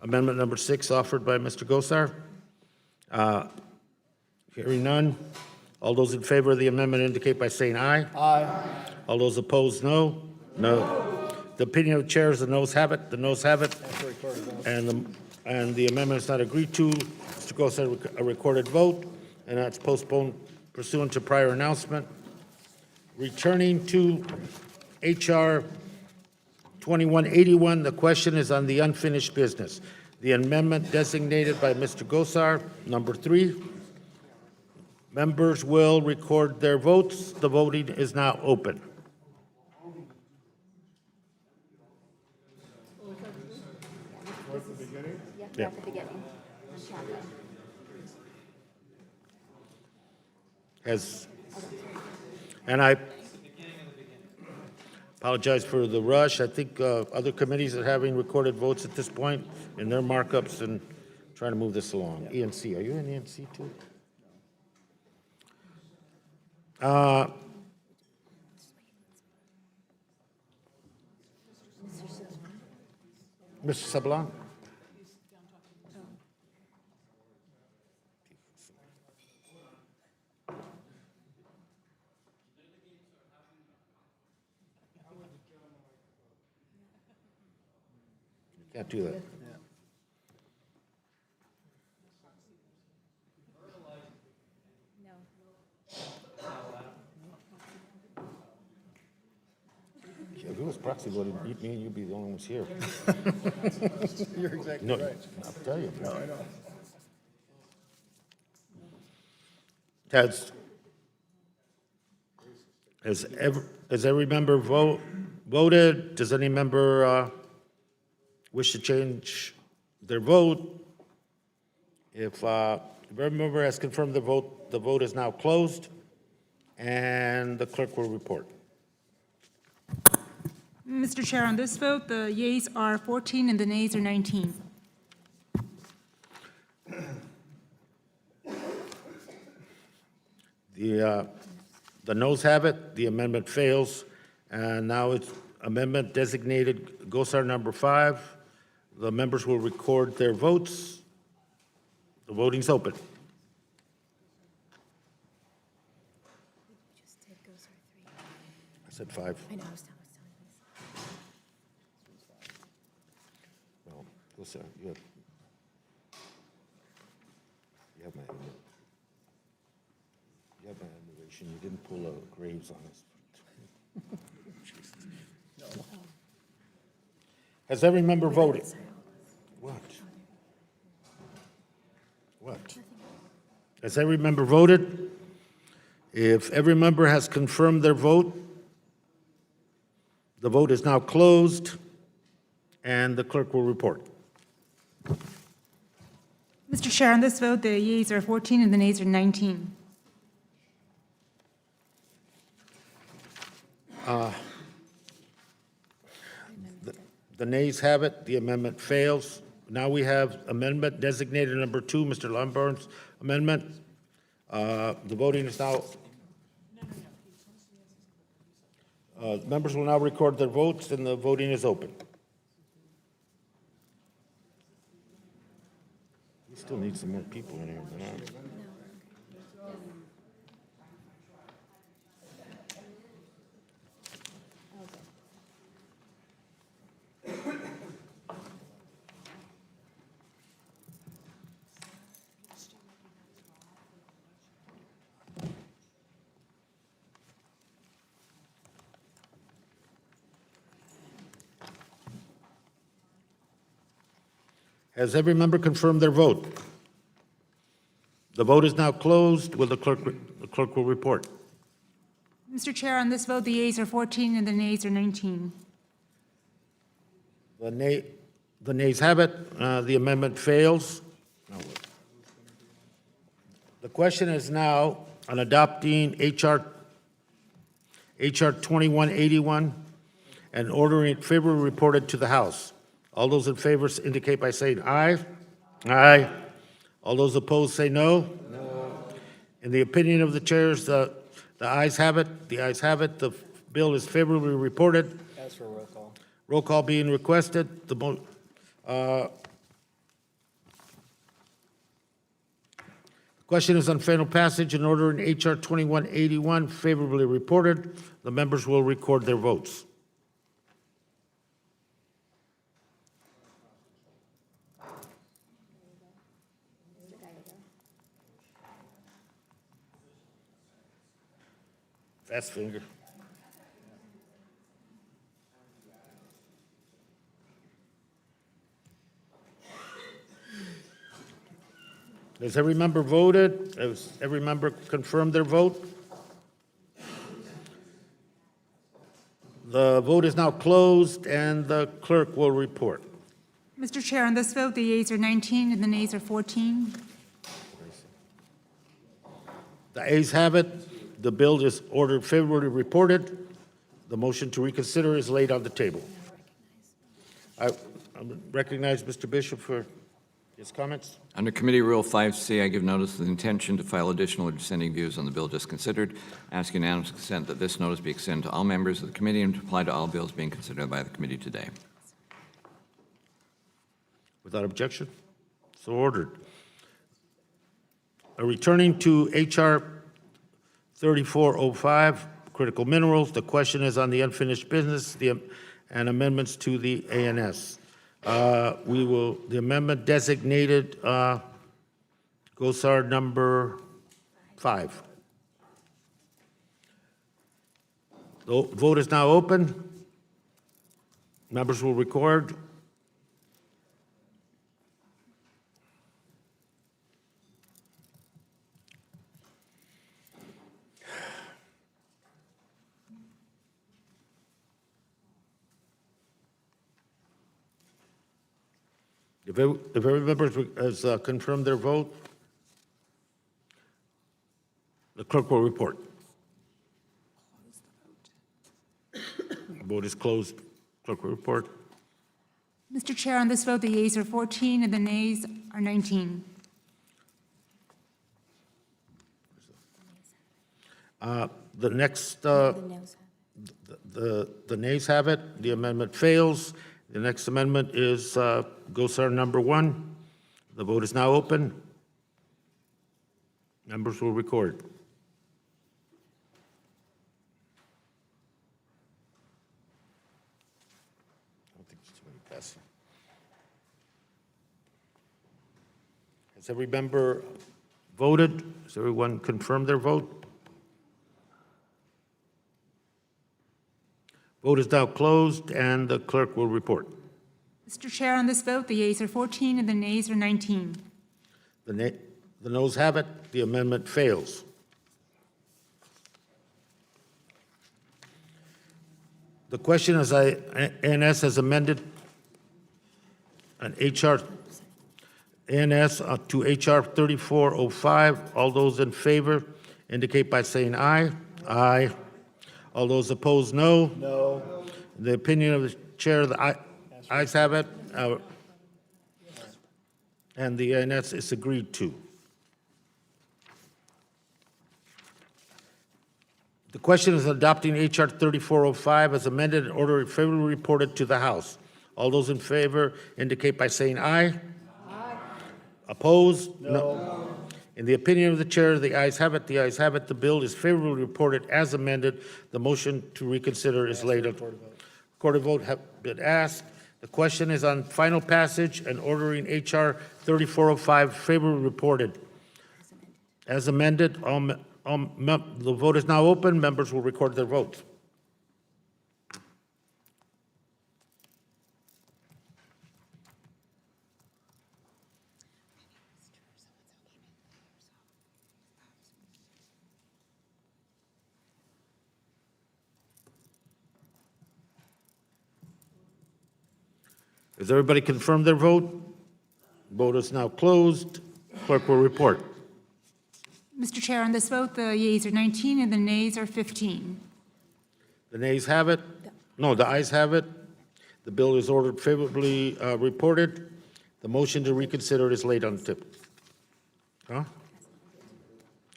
Amendment number 6 offered by Mr. Gosar. Hearing none. All those in favor of the amendment indicate by saying aye. Aye. All those opposed, no. No. The opinion of the chair is the noes have it. The noes have it. And the amendment is not agreed to. Mr. Gosar, a recorded vote, and that's postponed pursuant to prior announcement. Returning to H.R. 2181, the question is on the unfinished business. The amendment designated by Mr. Gosar, number 3. Members will record their votes. The voting is now open. Yeah. At the beginning. And I apologize for the rush. I think other committees are having recorded votes at this point in their markups and trying to move this along. ENC, are you in ENC too? Mr. Sablan? Can't do that. If it was proxy voting, me and you'd be the only ones here. You're exactly No, right. I'll tell you. No, I know. Has every member voted? Does any member wish to change their vote? If every member has confirmed the vote is now closed, and the clerk will report. Mr. Chair, on this vote, the yeas are 14 and the nays are 19. The noes have it, the amendment fails, and now it's amendment designated GOSAR number 5. The members will record their votes. The voting's open. I said 5. I know, No, GOSAR, you have my admiration. You didn't pull a Graves on us. Has every member voted? What? What? Has every member voted? If every member has confirmed their vote, the vote is now closed, and the clerk will report. Mr. Chair, on this vote, the yeas are 14 and the nays are 19. The nays have it, the amendment fails. Now we have amendment designated number 2, Mr. Lombard's amendment. The voting is now. Members will now record their votes, and the voting is open. We still need some more people in here. Has every member confirmed their vote? The vote is now closed. Will the clerk will report. Mr. Chair, on this vote, the yeas are 14 and the nays are 19. The nays have it. The amendment fails. The question is now on adopting HR 2181 and ordering it favorably reported to the House. All those in favor indicate by saying aye. Aye. All those opposed say no. No. In the opinion of the chairs, the ayes have it. The ayes have it. The bill is favorably reported. Ask for a roll call. Roll call being requested. The question is on final passage and order in HR 2181 favorably reported. The members will record their votes. Fast finger. Has every member voted? Has every member confirmed their vote? The vote is now closed, and the clerk will report. Mr. Chair, on this vote, the yeas are 19 and the nays are 14. The ayes have it. The bill is ordered favorably reported. The motion to reconsider is laid on the table. I recognize Mr. Bishop for his comments. Under Committee Rule 5C, I give notice of the intention to file additional or dissenting views on the bill just considered. Ask unanimous consent that this notice be extended to all members of the committee and to apply to all bills being considered by the committee today. Without objection, so ordered. Returning to HR 3405, critical minerals. The question is on the unfinished business and amendments to the ANS. The amendment designated GOSAR number 5. The vote is now open. Members will record. If every member has confirmed their vote, the clerk will report. Vote is closed. Clerk will report. Mr. Chair, on this vote, the yeas are 14 and the nays are 19. The next, the nays have it. The amendment fails. The next amendment is GOSAR number 1. The vote is now open. Members will record. I don't think there's too many passing. Has every member voted? Has everyone confirmed their vote? Vote is now closed, and the clerk will report. Mr. Chair, on this vote, the yeas are 14 and the nays are 19. The noes have it. The amendment fails. The question is, ANS has amended an ANS to HR 3405. All those in favor indicate by saying aye. Aye. All those opposed, no. No. The opinion of the chair, the ayes have it. And the ANS is agreed to. The question is adopting HR 3405 as amended in order favorably reported to the House. All those in favor indicate by saying aye. Aye. Opposed? No. In the opinion of the chair, the ayes have it. The ayes have it. The bill is favorably reported as amended. The motion to reconsider is laid on. Recorded vote have been asked. The question is on final passage and ordering HR 3405 favorably reported. As amended, the vote is now open. Members will record their votes. Has everybody confirmed their vote? Vote is now closed. Clerk will report. Mr. Chair, on this vote, the yeas are 19 and the nays are 15. The nays have it. No, the ayes have it. The bill is ordered favorably reported. The motion to reconsider is laid on the table. Huh?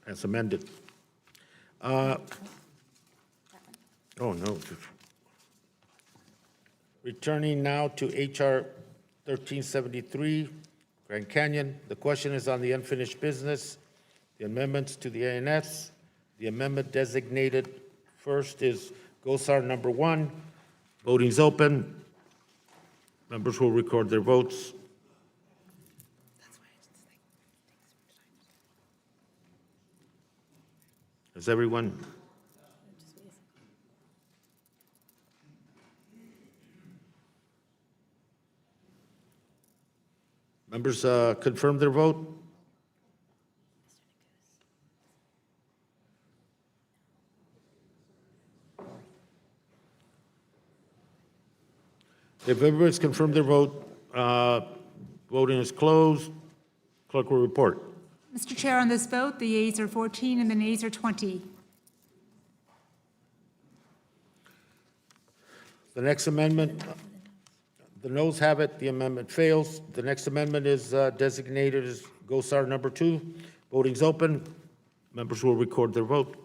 As amended. Oh, no. Returning now to HR 1373, Grand Canyon. The question is on the unfinished business, the amendments to the ANS. The amendment designated first is GOSAR number 1. Voting is open. Members will record their votes. Has everyone? Members confirm their vote? If everybody's confirmed their vote, voting is closed. Clerk will report. Mr. Chair, on this vote, the yeas are 14 and the nays are 20. The next amendment, the noes have it, the amendment fails. The next amendment is designated as GOSAR number 2. Voting's open. Members will record their vote.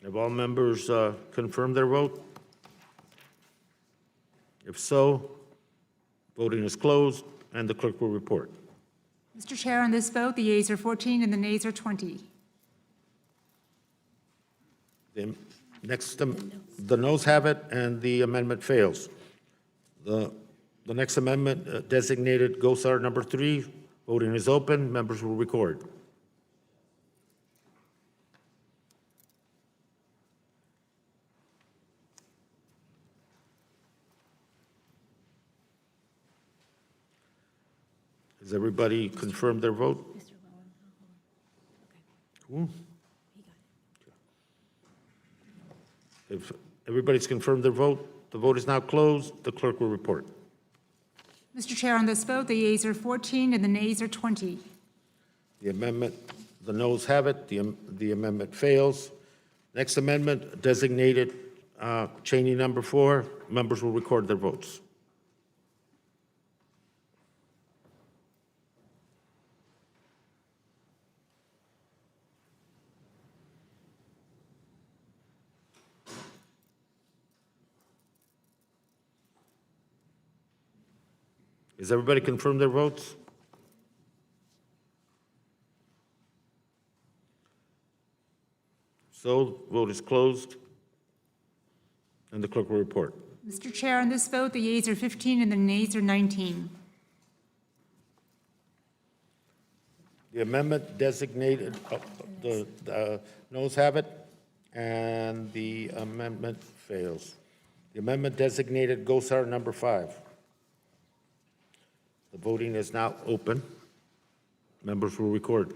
Have all members confirmed their vote? If so, voting is closed, and the clerk will report. Mr. Chair, on this vote, the yeas are 14 and the nays are 20. The noes have it, and the amendment fails. The next amendment designated GOSAR number 3. Voting is open. Members will record. Has everybody confirmed their vote? If everybody's confirmed their vote, the vote is now closed. The clerk will report. Mr. Chair, on this vote, the yeas are 14 and the nays are 20. The amendment, the noes have it. The amendment fails. Next amendment, designated Cheney number 4. Members will record their votes. Has everybody confirmed their votes? So, vote is closed, and the clerk will report. Mr. Chair, on this vote, the yeas are 15 and the nays are 19. The amendment designated, the noes have it, and the amendment fails. The amendment designated Gosar number 5. The voting is now open. Members will record.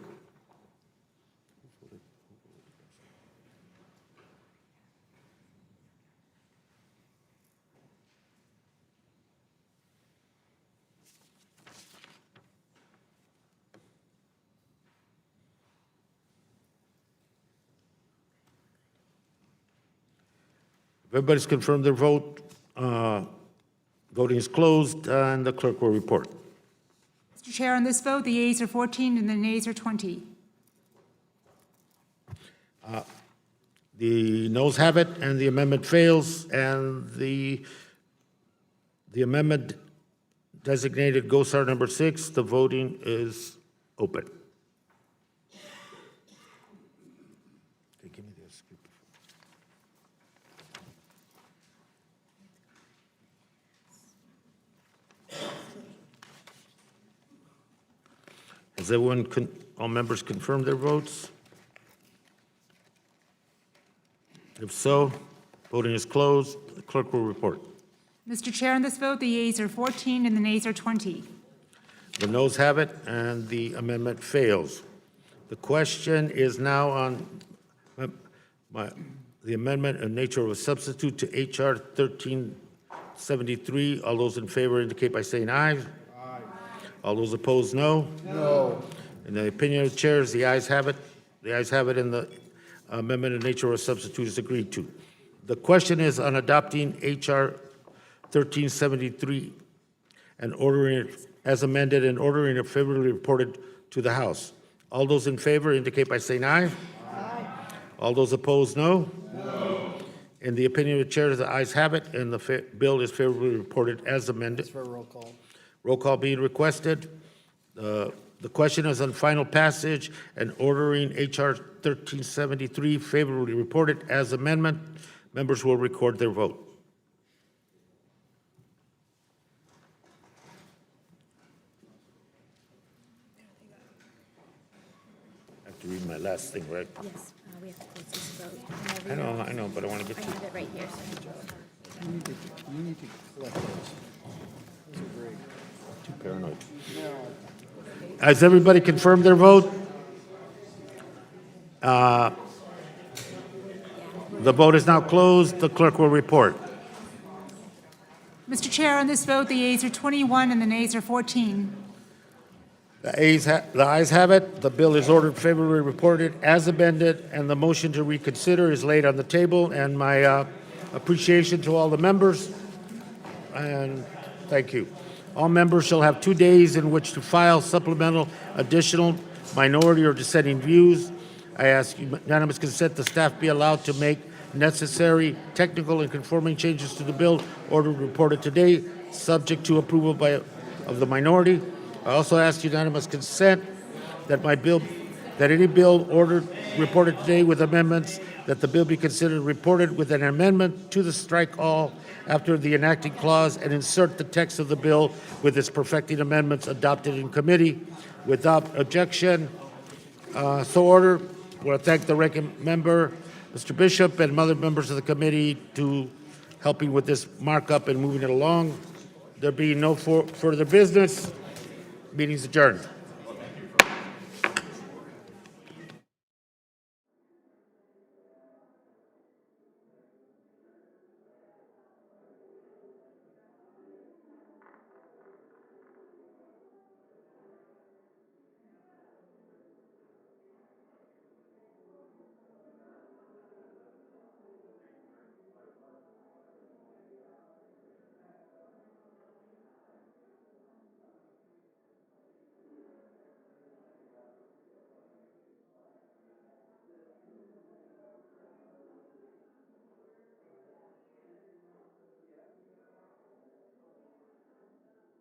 If everybody's confirmed their vote, voting is closed, and the clerk will report. Mr. Chair, on this vote, the yeas are 14 and the nays are 20. The noes have it, and the amendment fails, and the amendment designated Gosar number 6. The voting is open. Okay, give me this. Has everyone, all members confirmed their votes? If so, voting is closed. The clerk will report. Mr. Chair, on this vote, the yeas are 14 and the nays are 20. The noes have it, and the amendment fails. The question is now on the amendment in nature of a substitute to H.R. 1373. All those in favor indicate by saying aye. Aye. All those opposed, no. No. In the opinion of the chairs, the ayes have it. The ayes have it, and the amendment in nature of a substitute is agreed to. The question is on adopting H.R. 1373 and ordering it as amended and ordering it favorably reported to the House. All those in favor indicate by saying aye. Aye. All those opposed, no. No. In the opinion of the chair, the ayes have it, and the bill is favorably reported as amended. For a roll call. Roll call being requested. The question is on final passage and ordering H.R. 1373 favorably reported as amendment. Members will record their vote. I have to read my last thing, right? Yes, we have to close this vote. I know, but I want to get I to have it right here. You need to collect those. Those are great. too paranoid. Has everybody confirmed their vote? The vote is now closed. The clerk will report. Mr. Chair, on this vote, the yeas are 21 and the nays are 14. The ayes have it. The bill is ordered favorably reported as amended, and the motion to reconsider is laid on the table. And my appreciation to all the members, and thank you. All members shall have 2 days in which to file supplemental, additional, minority, or dissenting views. I ask unanimous consent the staff be allowed to make necessary technical and conforming changes to the bill ordered reported today, subject to approval of the minority. I also ask unanimous consent that any bill ordered reported today with amendments, that the bill be considered reported with an amendment to the strike all after the enacting clause and insert the text of the bill with its perfecting amendments adopted in committee without objection. So ordered. I want to thank the ranking member, Mr. Bishop, and other members of the committee to helping with this markup and moving it along. There being no further business, meeting's adjourned.